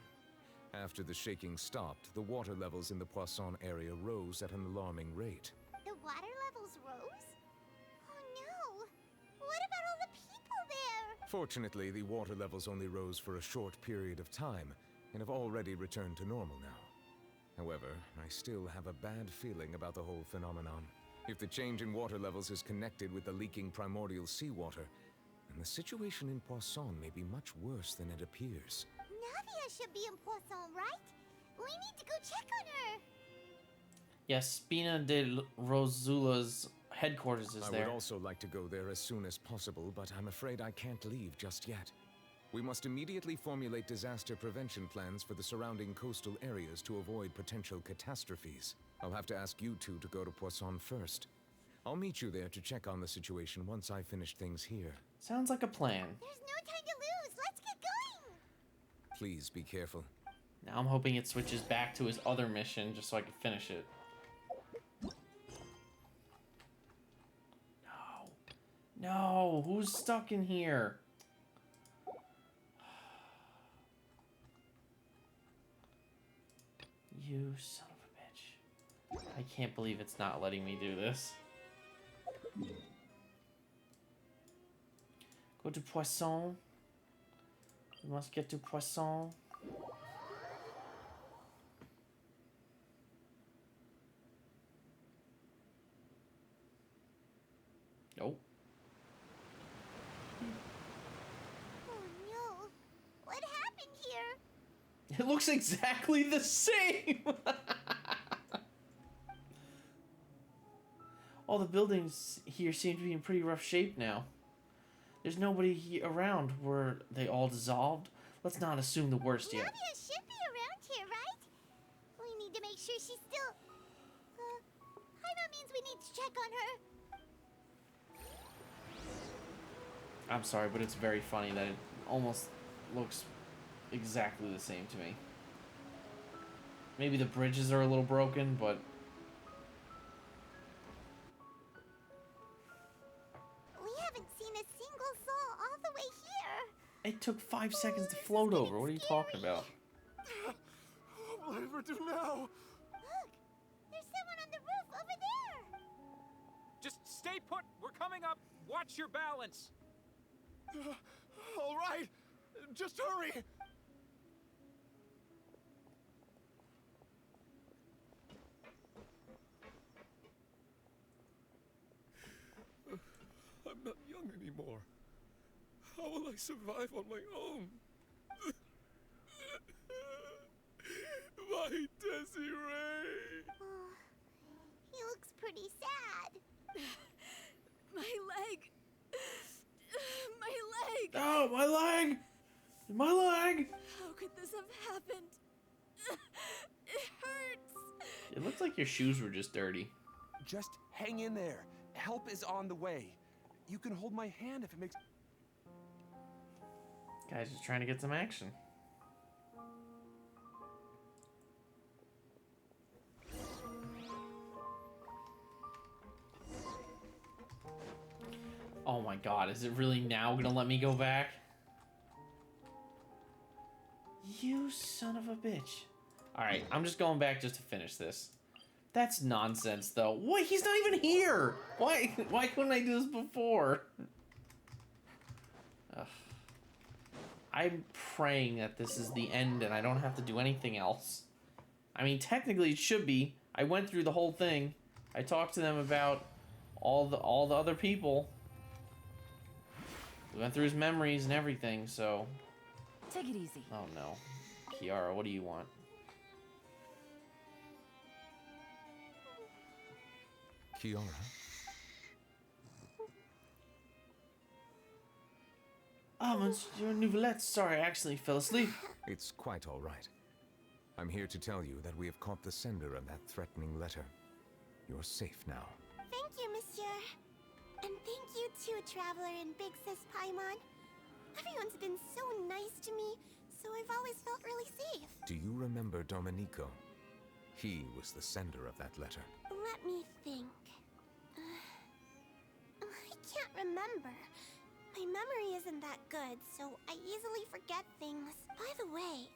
After the shaking stopped, the water levels in the Poisson area rose at an alarming rate. The water levels rose? Oh no! What about all the people there? Fortunately, the water levels only rose for a short period of time and have already returned to normal now. However, I still have a bad feeling about the whole phenomenon. If the change in water levels is connected with the leaking primordial seawater, then the situation in Poisson may be much worse than it appears. Navia should be in Poisson, right? We need to go check on her. Yes, Spina de Rosula's headquarters is there. I would also like to go there as soon as possible, but I'm afraid I can't leave just yet. We must immediately formulate disaster prevention plans for the surrounding coastal areas to avoid potential catastrophes. I'll have to ask you two to go to Poisson first. I'll meet you there to check on the situation once I finish things here. Sounds like a plan. There's no time to lose. Let's get going. Please be careful. Now I'm hoping it switches back to his other mission just so I can finish it. No. No, who's stuck in here? You son of a bitch. I can't believe it's not letting me do this. Go to Poisson. We must get to Poisson. Nope. Oh no. What happened here? It looks exactly the same! All the buildings here seem to be in pretty rough shape now. There's nobody around. Were they all dissolved? Let's not assume the worst yet. Navia should be around here, right? We need to make sure she's still... Paimon means we need to check on her. I'm sorry, but it's very funny that it almost looks exactly the same to me. Maybe the bridges are a little broken, but... We haven't seen a single soul all the way here. It took 5 seconds to float over. What are you talking about? What will I ever do now? Look, there's someone on the roof over there. Just stay put. We're coming up. Watch your balance. All right, just hurry. I'm not young anymore. How will I survive on my own? My Desiree! Oh, he looks pretty sad. My leg. My leg. Oh, my leg! My leg! How could this have happened? It hurts. It looks like your shoes were just dirty. Just hang in there. Help is on the way. You can hold my hand if it makes... Guy's just trying to get some action. Oh my god, is it really now gonna let me go back? You son of a bitch. Alright, I'm just going back just to finish this. That's nonsense, though. What? He's not even here! Why couldn't I do this before? Ugh. I'm praying that this is the end and I don't have to do anything else. I mean, technically it should be. I went through the whole thing. I talked to them about all the other people. We went through his memories and everything, so... Take it easy. Oh no. Kiara, what do you want? Kiara? Ah, Monsieur Nouvellette, sorry, I accidentally fell asleep. It's quite all right. I'm here to tell you that we have caught the sender of that threatening letter. You're safe now. Thank you, Monsieur. And thank you too, Traveler and Big Sis Paimon. Everyone's been so nice to me, so I've always felt really safe. Do you remember Domenico? He was the sender of that letter. Let me think. I can't remember. My memory isn't that good, so I easily forget things. By the way,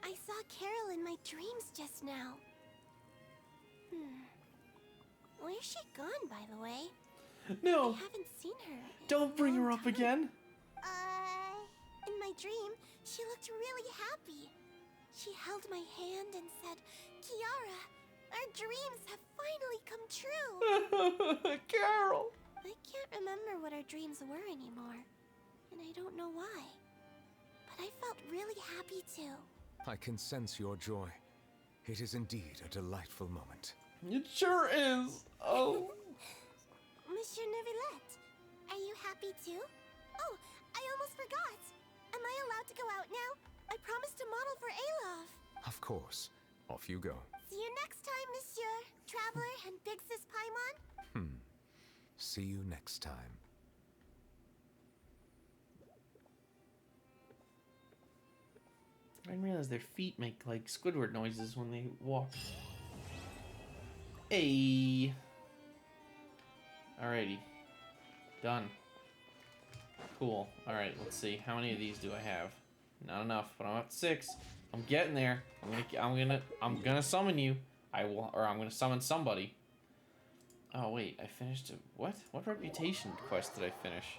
I saw Carol in my dreams just now. Where's she gone, by the way? No. I haven't seen her. Don't bring her up again. In my dream, she looked really happy. She held my hand and said, "Kiara, our dreams have finally come true." Carol! I can't remember what our dreams were anymore, and I don't know why. But I felt really happy too. I can sense your joy. It is indeed a delightful moment. It sure is. Oh. Monsieur Neuvillette, are you happy too? Oh, I almost forgot. Am I allowed to go out now? I promised to model for Alov. Of course. Off you go. See you next time, Monsieur. Traveler and Big Sis Paimon. See you next time. I didn't realize their feet make like Squidward noises when they walk. Hey. Alrighty. Done. Cool. Alright, let's see. How many of these do I have? Not enough, but I'm at 6. I'm getting there. I'm gonna summon you. I'm gonna summon somebody. Oh wait, I finished a what? What reputation quest did I finish?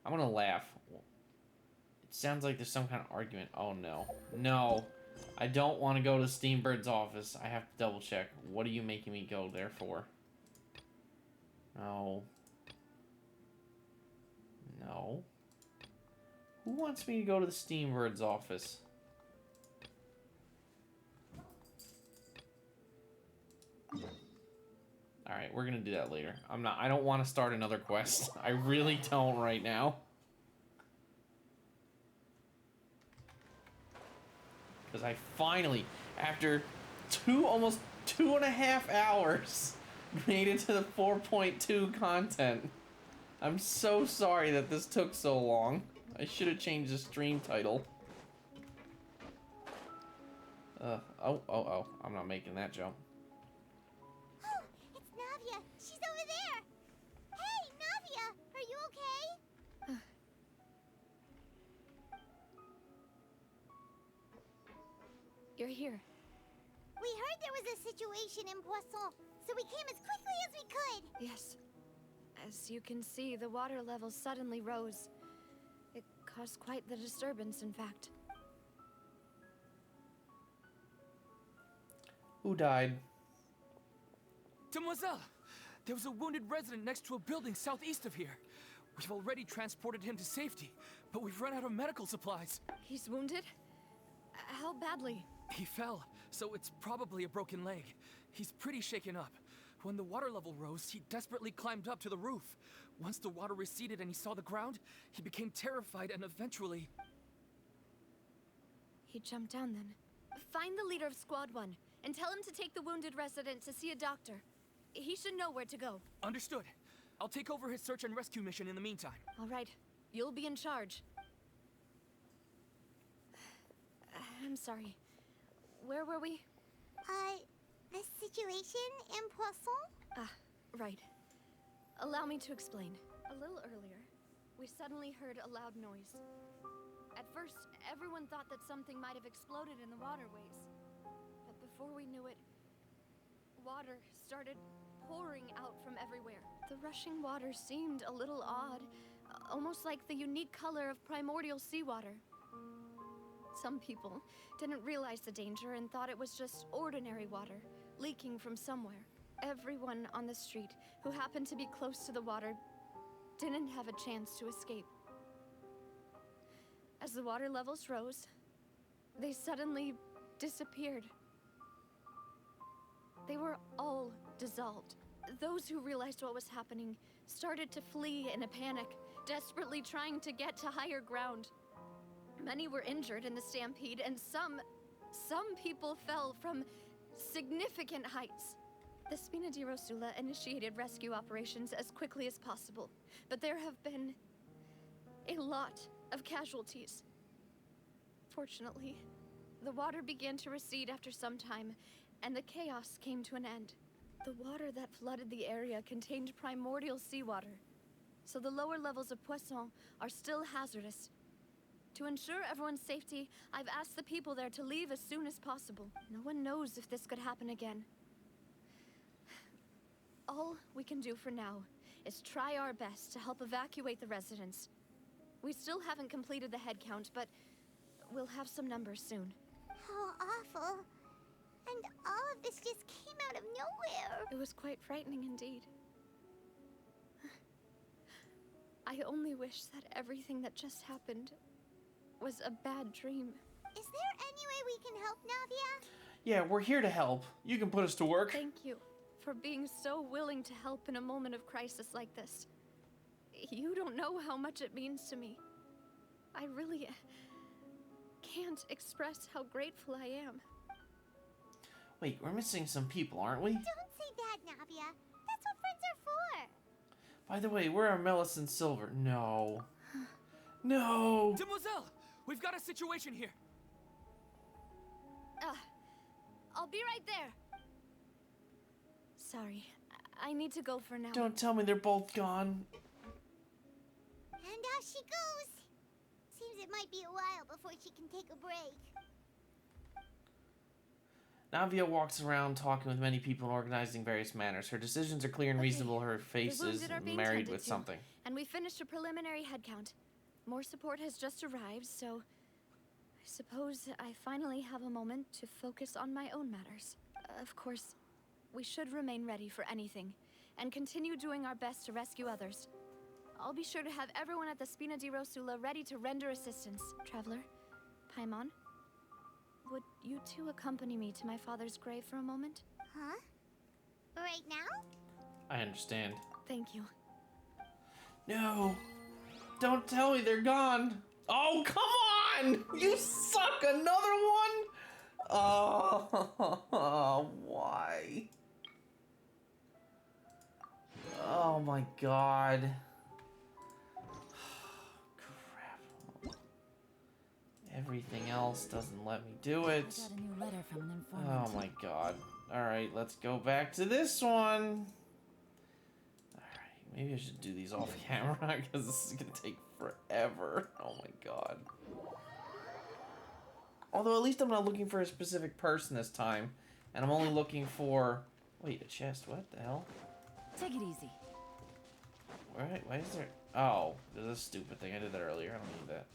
I'm gonna laugh. It sounds like there's some kind of argument. Oh no. No. I don't want to go to Steambird's office. I have to double check. What are you making me go there for? No. No. Who wants me to go to the Steambird's office? Alright, we're gonna do that later. I don't want to start another quest. I really don't right now. Because I finally, after almost 2.5 hours, made it to the 4.2 content. I'm so sorry that this took so long. I should have changed the stream title. Oh, I'm not making that jump. Oh, it's Navia. She's over there. Hey, Navia, are you okay? You're here. We heard there was a situation in Poisson, so we came as quickly as we could. Yes. As you can see, the water level suddenly rose. It caused quite the disturbance, in fact. Who died? Demoiselle! There was a wounded resident next to a building southeast of here. We've already transported him to safety, but we've run out of medical supplies. He's wounded? How badly? He fell, so it's probably a broken leg. He's pretty shaken up. When the water level rose, he desperately climbed up to the roof. Once the water receded and he saw the ground, he became terrified and eventually... He jumped down then. Find the leader of Squad 1 and tell him to take the wounded resident to see a doctor. He should know where to go. Understood. I'll take over his search and rescue mission in the meantime. All right. You'll be in charge. I'm sorry. Where were we? The situation in Poisson? Ah, right. Allow me to explain. A little earlier, we suddenly heard a loud noise. At first, everyone thought that something might have exploded in the waterways. But before we knew it, water started pouring out from everywhere. The rushing water seemed a little odd, almost like the unique color of primordial seawater. Some people didn't realize the danger and thought it was just ordinary water, leaking from somewhere. Everyone on the street who happened to be close to the water didn't have a chance to escape. As the water levels rose, they suddenly disappeared. They were all dissolved. Those who realized what was happening started to flee in a panic, desperately trying to get to higher ground. Many were injured in the stampede, and some people fell from significant heights. The Spina di Rosula initiated rescue operations as quickly as possible, but there have been a lot of casualties. Fortunately, the water began to recede after some time, and the chaos came to an end. The water that flooded the area contained primordial seawater, so the lower levels of Poisson are still hazardous. To ensure everyone's safety, I've asked the people there to leave as soon as possible. No one knows if this could happen again. All we can do for now is try our best to help evacuate the residents. We still haven't completed the head count, but we'll have some numbers soon. How awful. And all of this just came out of nowhere. It was quite frightening indeed. I only wish that everything that just happened was a bad dream. Is there any way we can help, Navia? Yeah, we're here to help. You can put us to work. Thank you for being so willing to help in a moment of crisis like this. You don't know how much it means to me. I really can't express how grateful I am. Wait, we're missing some people, aren't we? Don't say that, Navia. That's what friends are for. By the way, where are Melis and Silver? No. No! Demoiselle! We've got a situation here! I'll be right there. Sorry, I need to go for now. Don't tell me they're both gone. And off she goes. Seems it might be a while before she can take a break. Navia walks around talking with many people and organizing various matters. Her decisions are clear and reasonable. Her face The is wounded are being married tended with to, something. And we finished a preliminary head count. More support has just arrived, so I suppose I finally have a moment to focus on my own matters. Of course, we should remain ready for anything and continue doing our best to rescue others. I'll be sure to have everyone at the Spina di Rosula ready to render assistance. Traveler, Paimon, would you two accompany me to my father's grave for a moment? Huh? Right now? I understand. Thank you. No! Don't tell me they're gone! Oh, come on! You suck! Another one? Oh, why? Oh my god. Crap. Everything else doesn't let me do it. I got a new letter from an informant. Oh my god. Alright, let's go back to this one. Alright, maybe I should do these off camera because this is gonna take forever. Oh my god. Although at least I'm not looking for a specific person this time. And I'm only looking for... Wait, a chest? What the hell? Take it easy. Alright, why is there... Oh, there's a stupid thing. I did that earlier. I don't need that.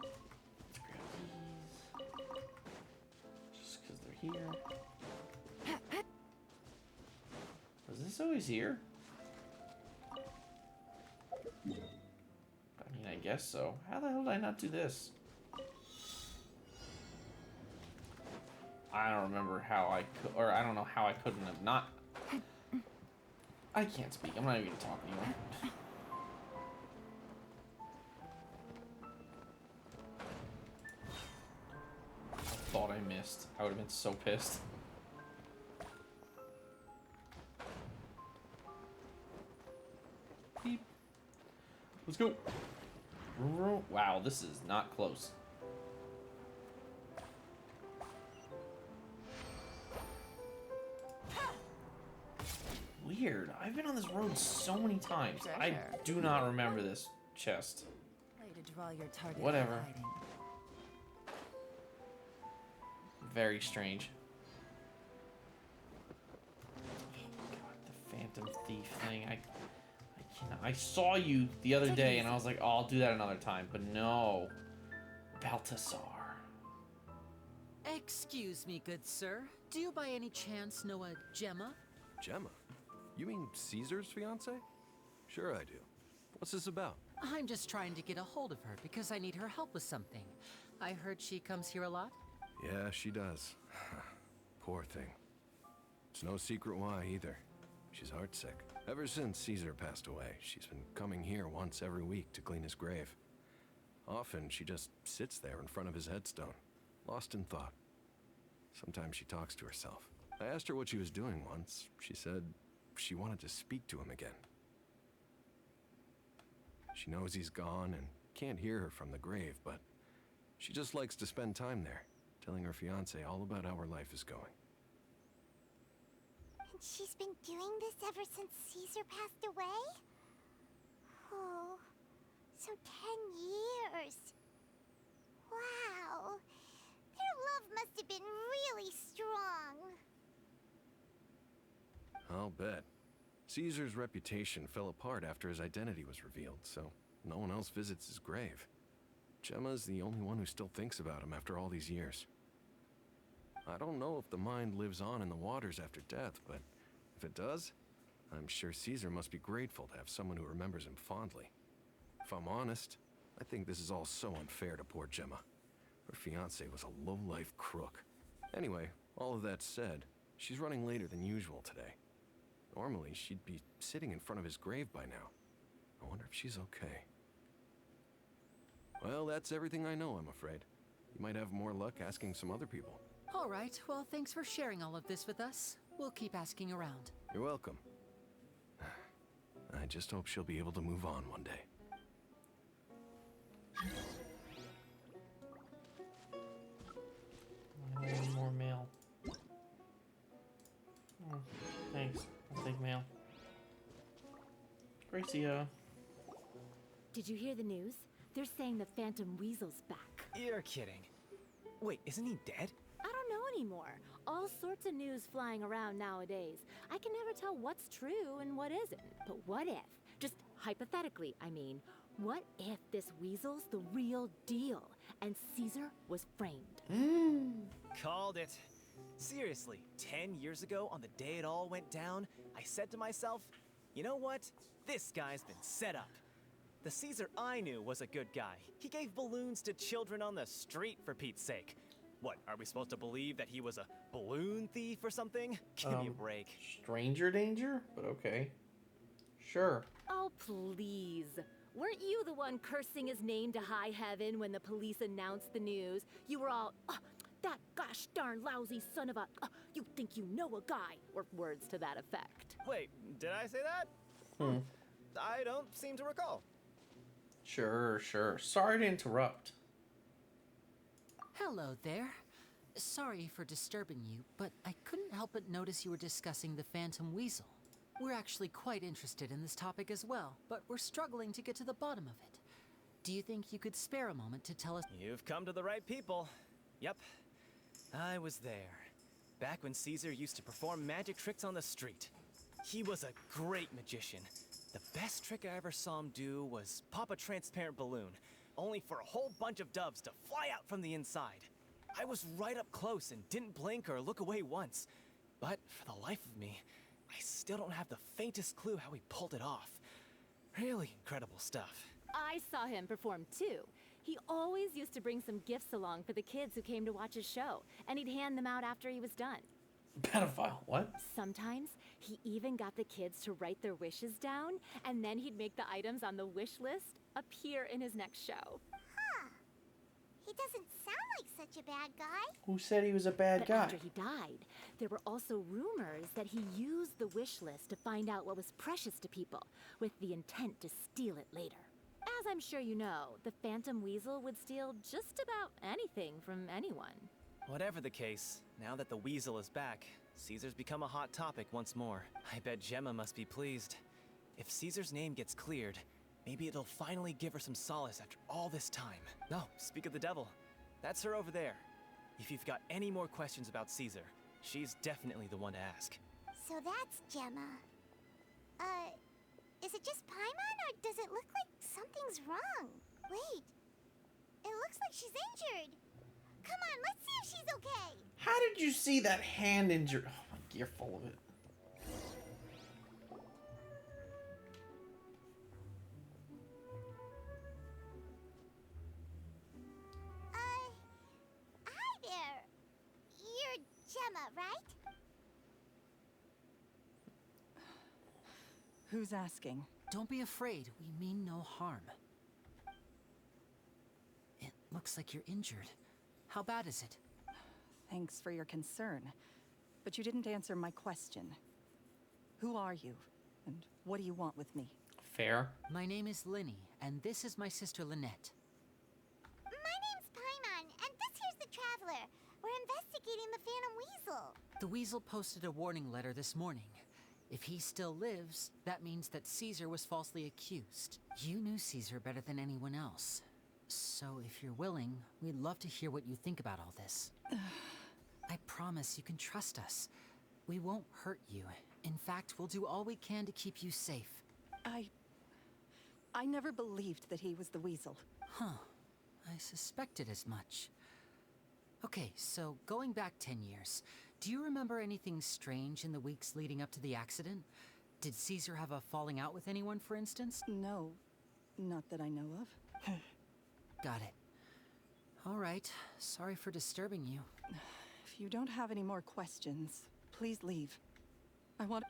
Let's grab these. Just because they're here. Was this always here? I mean, I guess so. How the hell did I not do this? I don't remember how I could, or I don't know how I couldn't have not. I can't speak. I'm not even gonna talk anymore. I thought I missed. I would have been so pissed. Beep. Let's go. Wow, this is not close. Weird. I've been on this road so many times. I do not remember this chest. Way to draw your target. Whatever. by hiding. Very strange. Oh god, the Phantom Thief thing. I cannot. I saw you the other day and I was like, oh, I'll do that another time. But no. Balthasar. Excuse me, good sir. Do you by any chance know a Gemma? Gemma? You mean Caesar's fiance? Sure I do. What's this about? I'm just trying to get a hold of her because I need her help with something. I heard she comes here a lot. Yeah, she does. Poor thing. It's no secret why either. She's heartsick. Ever since Caesar passed away, she's been coming here once every week to clean his grave. Often she just sits there in front of his headstone, lost in thought. Sometimes she talks to herself. I asked her what she was doing once. She said she wanted to speak to him again. She knows he's gone and can't hear her from the grave, but she just likes to spend time there, telling her fiancé all about how her life is going. And she's been doing this ever since Caesar passed away? Oh, so 10 years. Wow. Their love must have been really strong. I'll bet. Caesar's reputation fell apart after his identity was revealed, so no one else visits his grave. Gemma's the only one who still thinks about him after all these years. I don't know if the mind lives on in the waters after death, but if it does, I'm sure Caesar must be grateful to have someone who remembers him fondly. If I'm honest, I think this is all so unfair to poor Gemma. Her fiancé was a low-life crook. Anyway, all of that said, she's running later than usual today. Normally, she'd be sitting in front of his grave by now. I wonder if she's okay. Well, that's everything I know, I'm afraid. You might have more luck asking some other people. All right, well, thanks for sharing all of this with us. We'll keep asking around. You're welcome. I just hope she'll be able to move on one day. One more mail. Oh, thanks. I'll take mail. Gracia. Did you hear the news? They're saying the Phantom Weasel's back. You're kidding. Wait, isn't he dead? I don't know anymore. All sorts of news flying around nowadays. I can never tell what's true and what isn't. But what if, just hypothetically, I mean, what if this weasel's the real deal and Caesar was framed? Called it. Seriously, 10 years ago, on the day it all went down, I said to myself, you know what? This guy's been set up. The Caesar I knew was a good guy. He gave balloons to children on the street, for Pete's sake. What, are we supposed to believe that he was a balloon thief or something? Give me a break. Stranger danger? But okay. Sure. Oh, please. Weren't you the one cursing his name to high heaven when the police announced the news? You were all, oh, that gosh darn lousy son of a, you think you know a guy, or words to that effect. Wait, did I say that? I don't seem to recall. Sure, sure. Sorry to interrupt. Hello there. Sorry for disturbing you, but I couldn't help but notice you were discussing the Phantom Weasel. We're actually quite interested in this topic as well, but we're struggling to get to the bottom of it. Do you think you could spare a moment to tell us? You've come to the right people. Yep, I was there. Back when Caesar used to perform magic tricks on the street. He was a great magician. The best trick I ever saw him do was pop a transparent balloon, only for a whole bunch of doves to fly out from the inside. I was right up close and didn't blink or look away once. But for the life of me, I still don't have the faintest clue how he pulled it off. Really incredible stuff. I saw him perform too. He always used to bring some gifts along for the kids who came to watch his show, and he'd hand them out after he was done. Pedophile, what? Sometimes, he even got the kids to write their wishes down, and then he'd make the items on the wish list appear in his next show. Huh. He doesn't sound like such a bad guy. Who said he was a bad guy? After he died, there were also rumors that he used the wish list to find out what was precious to people, with the intent to steal it later. As I'm sure you know, the Phantom Weasel would steal just about anything from anyone. Whatever the case, now that the Weasel is back, Caesar's become a hot topic once more. I bet Gemma must be pleased. If Caesar's name gets cleared, maybe it'll finally give her some solace after all this time. No, speak of the devil. That's her over there. If you've got any more questions about Caesar, she's definitely the one to ask. So that's Gemma. Is it just Paimon, or does it look like something's wrong? Wait, it looks like she's injured. Come on, let's see if she's okay. How did you see that hand injured? Oh, you're full of it. Hi there. You're Gemma, right? Who's asking? Don't be afraid. We mean no harm. It looks like you're injured. How bad is it? Thanks for your concern. But you didn't answer my question. Who are you? And what do you want with me? Fair. My name is Linny, and this is my sister Lynette. My name's Paimon, and this here's the Traveler. We're investigating the Phantom Weasel. The Weasel posted a warning letter this morning. If he still lives, that means that Caesar was falsely accused. You knew Caesar better than anyone else. So if you're willing, we'd love to hear what you think about all this. I promise you can trust us. We won't hurt you. In fact, we'll do all we can to keep you safe. I never believed that he was the Weasel. Huh. I suspected as much. Okay, so going back 10 years, do you remember anything strange in the weeks leading up to the accident? Did Caesar have a falling out with anyone, for instance? No, not that I know of. Got it. All right, sorry for disturbing you. If you don't have any more questions, please leave. I want...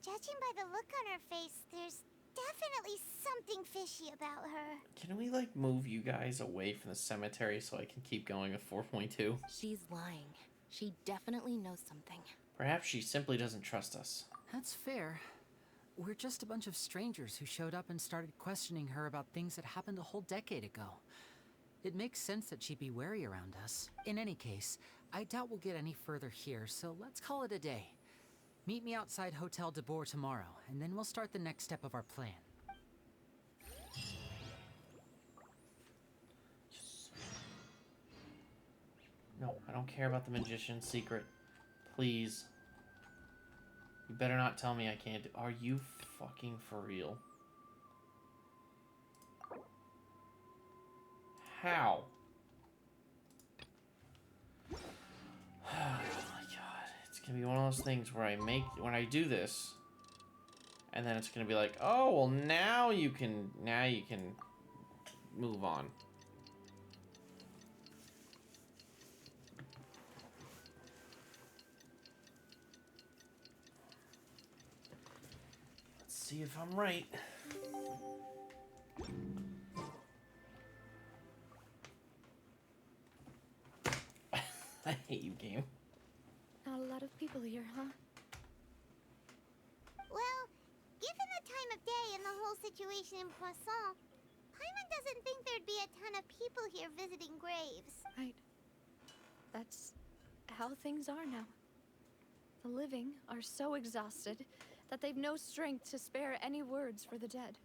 Judging by the look on her face, there's definitely something fishy about her. Can we, like, move you guys away from the cemetery so I can keep going with 4.2? She's lying. She definitely knows something. Perhaps she simply doesn't trust us. That's fair. We're just a bunch of strangers who showed up and started questioning her about things that happened a whole decade ago. It makes sense that she'd be wary around us. In any case, I doubt we'll get any further here, so let's call it a day. Meet me outside Hotel de Boer tomorrow, and then we'll start the next step of our plan. No, I don't care about the magician's secret. Please. You better not tell me I can't do... Are you fucking for real? How? Oh my god. It's gonna be one of those things where when I do this, and then it's gonna be like, oh, well now you can move on. Let's see if I'm right. I hate you, game. Not a lot of people here, huh? Well, given the time of day and the whole situation in Poisson, Paimon doesn't think there'd be a ton of people here visiting graves. Right. That's how things are now. The living are so exhausted that they've no strength to spare any words for the dead.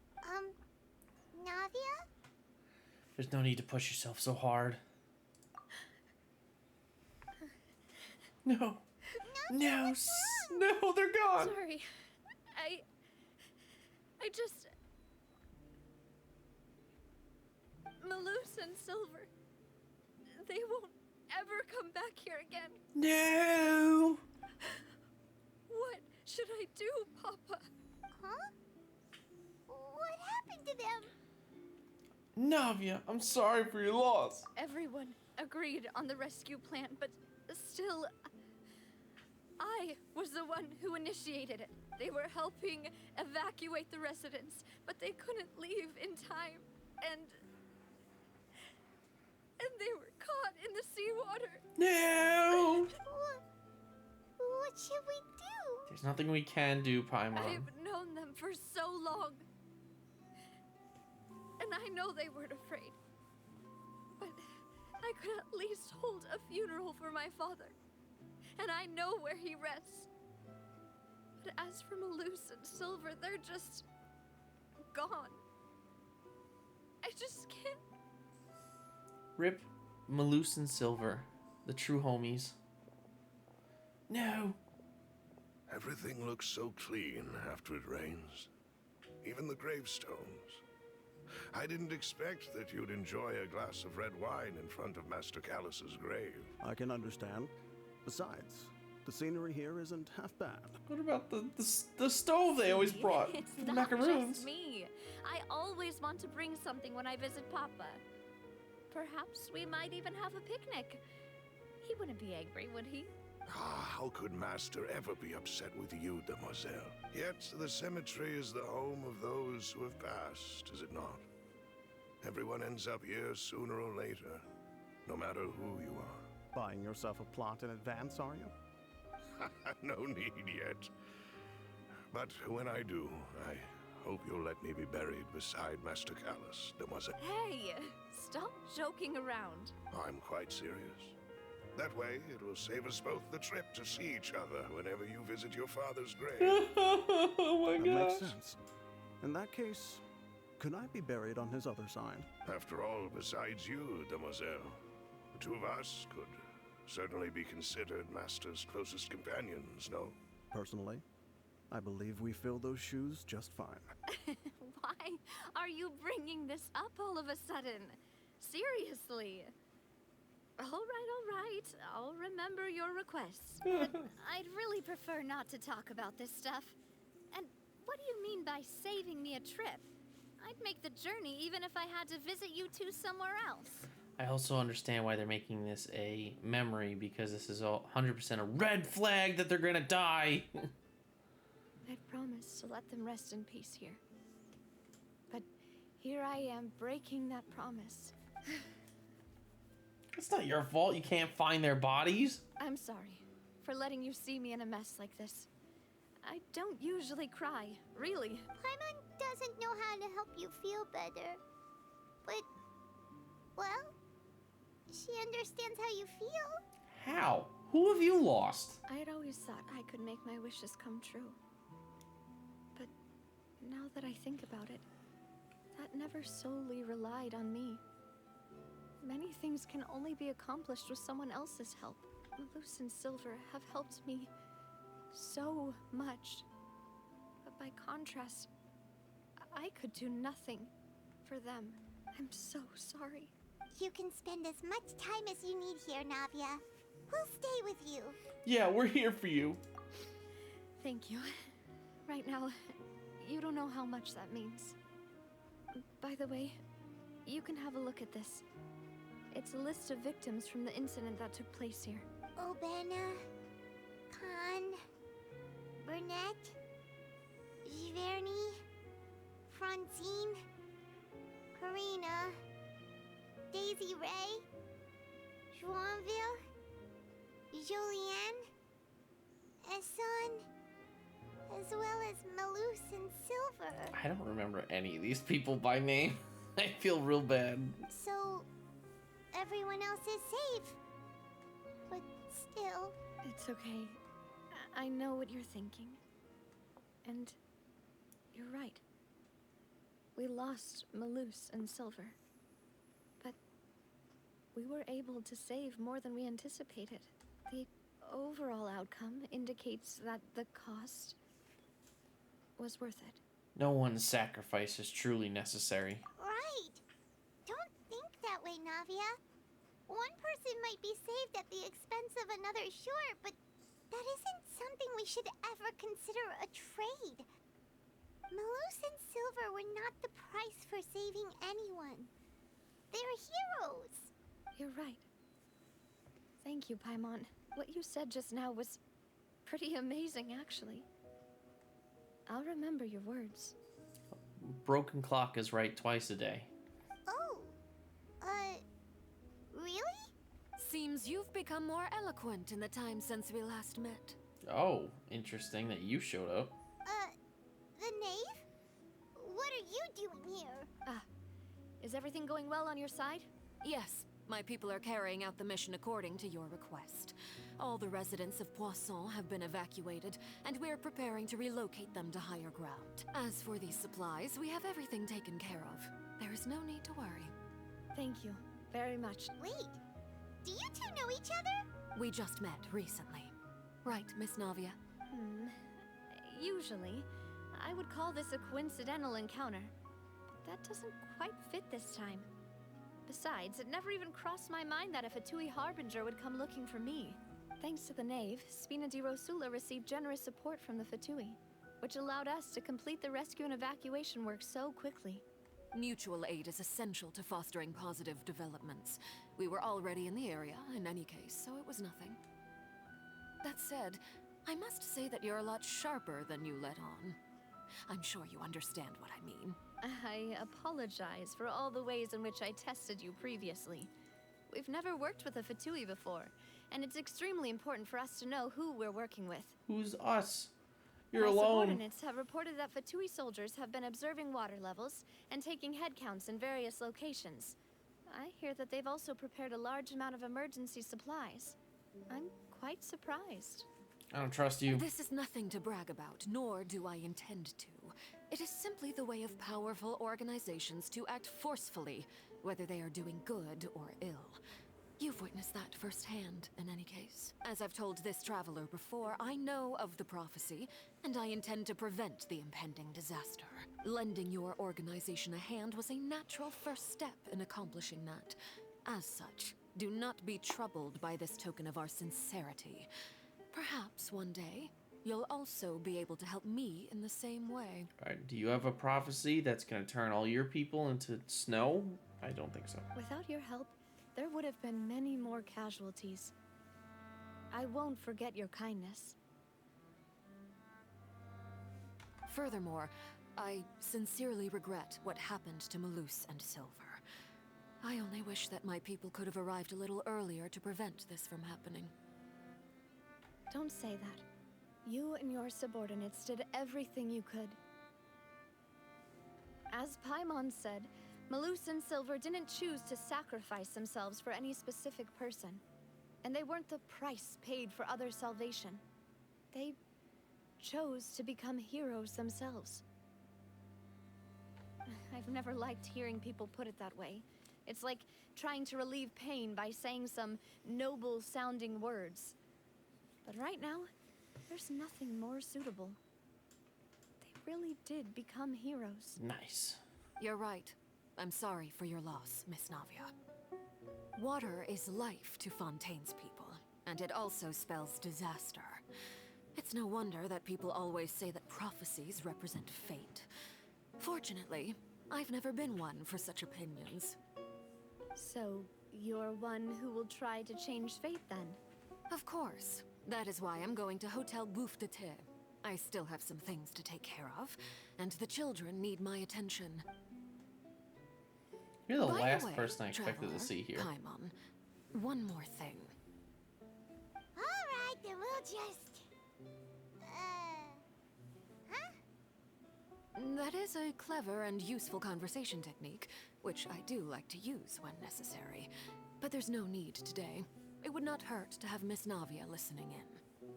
Navia? There's no need to push yourself so hard. No. No. No, they're gone. Sorry. I just... Maloose and Silver. They won't ever come back here again. No. What should I do, Papa? Huh? What happened to them? Navia, I'm sorry for your loss. Everyone agreed on the rescue plan, but still, I was the one who initiated it. They were helping evacuate the residents, but they couldn't leave in time, and they were caught in the seawater. No! What should we do? There's nothing we can do, Paimon. I've known them for so long, and I know they weren't afraid. But I could at least hold a funeral for my father, and I know where he rests. But as for Maloose and Silver, they're just gone. I just can't. Rip Maloose and Silver, the true homies. No. Everything looks so clean after it rains. Even the gravestones. I didn't expect that you'd enjoy a glass of red wine in front of Master Callus's grave. I can understand. Besides, the scenery here isn't half bad. What about the stove they always brought? It's The not macaroons. just me. I always want to bring something when I visit Papa. Perhaps we might even have a picnic. He wouldn't be angry, would he? How could Master ever be upset with you, demoiselle? Yet the cemetery is the home of those who have passed, is it not? Everyone ends up here sooner or later, no matter who you are. Buying yourself a plot in advance, are you? No need yet. But when I do, I hope you'll let me be buried beside Master Callus, demoiselle. Hey, stop joking around. I'm quite serious. That way, it will save us both the trip to see each other whenever you visit your father's grave. Oh my That gosh. makes sense. In that case, could I be buried on his other side? After all, besides you, demoiselle, the two of us could certainly be considered Master's closest companions, no? Personally, I believe we fill those shoes just fine. Why are you bringing this up all of a sudden? Seriously. All right. I'll remember your requests. But I'd really prefer not to talk about this stuff. And what do you mean by saving me a trip? I'd make the journey even if I had to visit you two somewhere else. I also understand why they're making this a memory, because this is all 100% a red flag that they're gonna die. I'd promised to let them rest in peace here. But here I am breaking that promise. It's not your fault you can't find their bodies. I'm sorry for letting you see me in a mess like this. I don't usually cry, really. Paimon doesn't know how to help you feel better. But, well, she understands how you feel. How? Who have you lost? I had always thought I could make my wishes come true. But now that I think about it, that never solely relied on me. Many things can only be accomplished with someone else's help. Luce and Silver have helped me so much. But by contrast, I could do nothing for them. I'm so sorry. You can spend as much time as you need here, Navia. We'll stay with you. Yeah, we're here for you. Thank you. Right now, you don't know how much that means. By the way, you can have a look at this. It's a list of victims from the incident that took place here. Obena, Khan, Burnett, Giverny, Francine, Karina, Daisy Ray, Joinville, Julianne, Esson, as well as Malus and Silver. I don't remember any of these people by name. I feel real bad. So, everyone else is safe. But still... It's okay. I know what you're thinking. And you're right. We lost Malus and Silver. But we were able to save more than we anticipated. The overall outcome indicates that the cost was worth it. No one's sacrifice is truly necessary. Right. Don't think that way, Navia. One person might be saved at the expense of another, sure, but that isn't something we should ever consider a trade. Malus and Silver were not the price for saving anyone. They're heroes. You're right. Thank you, Paimon. What you said just now was pretty amazing, actually. I'll remember your words. Broken clock is right twice a day. Oh, really? Seems you've become more eloquent in the time since we last met. Oh, interesting that you showed up. The knave? What are you doing here? Ah, is everything going well on your side? Yes, my people are carrying out the mission according to your request. All the residents of Poisson have been evacuated, and we're preparing to relocate them to higher ground. As for these supplies, we have everything taken care of. There is no need to worry. Thank you very much. Wait, do you two know each other? We just met recently. Right, Miss Navia? Usually, I would call this a coincidental encounter. But that doesn't quite fit this time. Besides, it never even crossed my mind that a Fatui Harbinger would come looking for me. Thanks to the Knave, Spina di Rosula received generous support from the Fatui, which allowed us to complete the rescue and evacuation work so quickly. Mutual aid is essential to fostering positive developments. We were already in the area, in any case, so it was nothing. That said, I must say that you're a lot sharper than you let on. I'm sure you understand what I mean. I apologize for all the ways in which I tested you previously. We've never worked with a Fatui before, and it's extremely important for us to know who we're working with. Who's us? You're My alone. subordinates have reported that Fatui soldiers have been observing water levels and taking head counts in various locations. I hear that they've also prepared a large amount of emergency supplies. I'm quite surprised. I don't trust you. This is nothing to brag about, nor do I intend to. It is simply the way of powerful organizations to act forcefully, whether they are doing good or ill. You've witnessed that firsthand, in any case. As I've told this traveler before, I know of the prophecy, and I intend to prevent the impending disaster. Lending your organization a hand was a natural first step in accomplishing that. As such, do not be troubled by this token of our sincerity. Perhaps one day, you'll also be able to help me in the same way. Alright, do you have a prophecy that's gonna turn all your people into snow? I don't think so. Without your help, there would have been many more casualties. I won't forget your kindness. Furthermore, I sincerely regret what happened to Malus and Silver. I only wish that my people could have arrived a little earlier to prevent this from happening. Don't say that. You and your subordinates did everything you could. As Paimon said, Malus and Silver didn't choose to sacrifice themselves for any specific person. And they weren't the price paid for other salvation. They chose to become heroes themselves. I've never liked hearing people put it that way. It's like trying to relieve pain by saying some noble-sounding words. But right now, there's nothing more suitable. They really did become heroes. Nice. You're right. I'm sorry for your loss, Miss Navia. Water is life to Fontaine's people, and it also spells disaster. It's no wonder that people always say that prophecies represent fate. Fortunately, I've never been one for such opinions. So, you're one who will try to change fate, then? Of course. That is why I'm going to Hotel Bouffe de Thé. I still have some things to take care of, and the children need my attention. You're the By last way, person I expected traveler, to see here. Paimon, one more thing. Alright, then we'll just... huh? That is a clever and useful conversation technique, which I do like to use when necessary. But there's no need today. It would not hurt to have Miss Navia listening in.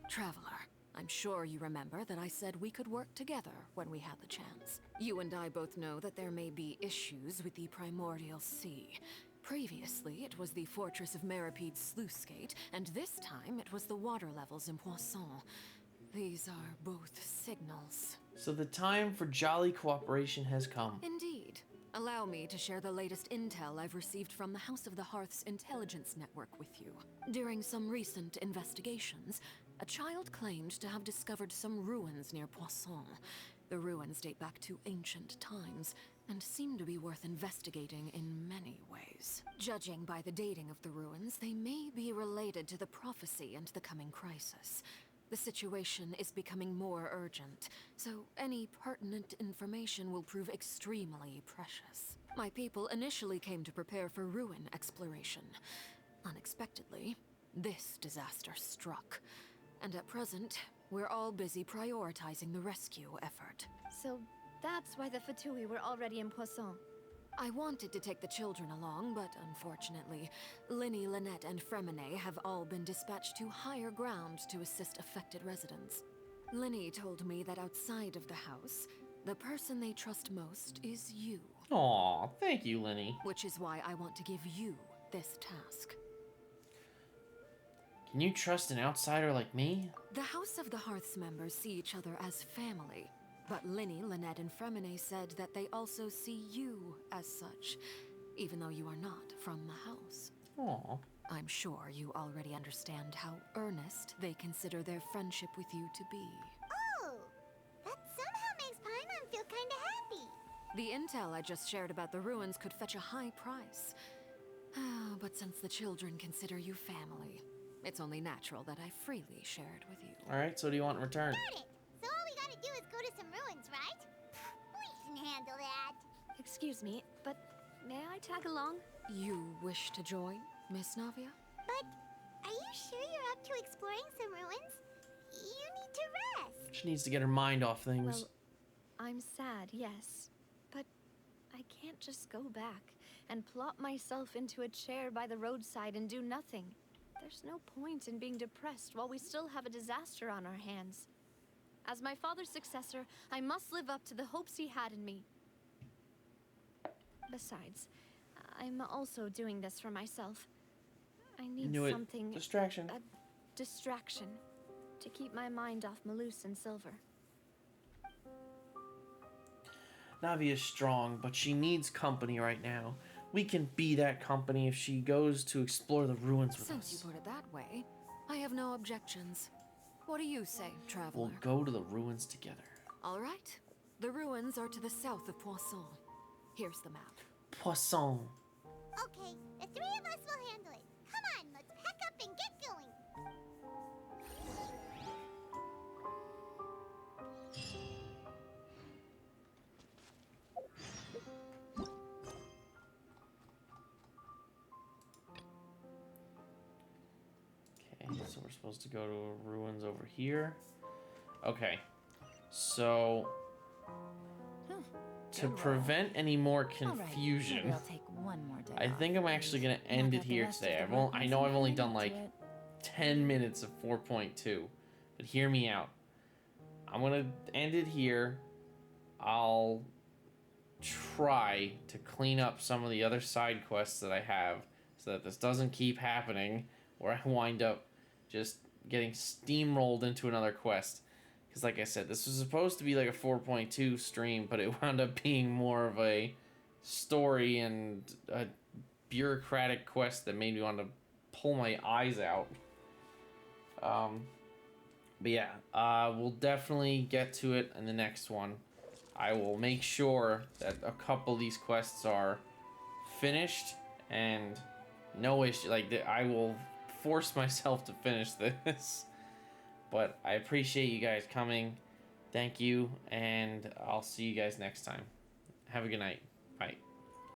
Traveler, I'm sure you remember that I said we could work together when we had the chance. You and I both know that there may be issues with the Primordial Sea. Previously, it was the Fortress of Maripede's sluice gate, and this time it was the water levels in Poisson. These are both signals. So the time for jolly cooperation has come. Indeed. Allow me to share the latest intel I've received from the House of the Hearth's intelligence network with you. During some recent investigations, a child claimed to have discovered some ruins near Poisson. The ruins date back to ancient times, and seem to be worth investigating in many ways. Judging by the dating of the ruins, they may be related to the prophecy and the coming crisis. The situation is becoming more urgent, so any pertinent information will prove extremely precious. My people initially came to prepare for ruin exploration. Unexpectedly, this disaster struck. And at present, we're all busy prioritizing the rescue effort. So that's why the Fatui were already in Poisson. I wanted to take the children along, but unfortunately, Linny, Lynette, and Fremine have all been dispatched to higher ground to assist affected residents. Linny told me that outside of the house, the person they trust most is you. Aw, thank you, Linny. Which is why I want to give you this task. Can you trust an outsider like me? The House of the Hearth's members see each other as family. But Linny, Lynette, and Fremine said that they also see you as such, even though you are not from the house. Aww. I'm sure you already understand how earnest they consider their friendship with you to be. Oh! That somehow makes Paimon feel kinda happy. The intel I just shared about the ruins could fetch a high price. But since the children consider you family, it's only natural that I freely share it with you. Alright, so what do you want in return? Got it! So all we gotta do is go to some ruins, right? We can handle that. Excuse me, but may I tag along? You wish to join, Miss Navia? But are you sure you're up to exploring some ruins? You need to rest. She needs to get her mind off things. Well, I'm sad, yes. But I can't just go back and plop myself into a chair by the roadside and do nothing. There's no point in being depressed while we still have a disaster on our hands. As my father's successor, I must live up to the hopes he had in me. Besides, I'm also doing this for myself. I need something... Distraction. A distraction. To keep my mind off Malus and Silver. Navi is strong, but she needs company right now. We can be that company if she goes to explore the ruins with us. Since you put it that way, I have no objections. What do you say, traveler? We'll go to the ruins together. All right. The ruins are to the south of Poisson. Here's the map. Poisson. Okay, the three of us will handle it. Come on, let's pack up and get going. Okay, so we're supposed to go to ruins over here. Okay, so to prevent any more confusion, I think I'm actually gonna end it here today. I know I've only done like 10 minutes of 4.2, but hear me out. I'm gonna end it here. I'll try to clean up some of the other side quests that I have so that this doesn't keep happening where I wind up just getting steamrolled into another quest. Because like I said, this was supposed to be like a 4.2 stream, but it wound up being more of a story and a bureaucratic quest that made me want to pull my eyes out. But yeah, we'll definitely get to it in the next one. I will make sure that a couple of these quests are finished and no issue. Like, I will force myself to finish this. But I appreciate you guys coming. Thank you, and I'll see you guys next time. Have a good night.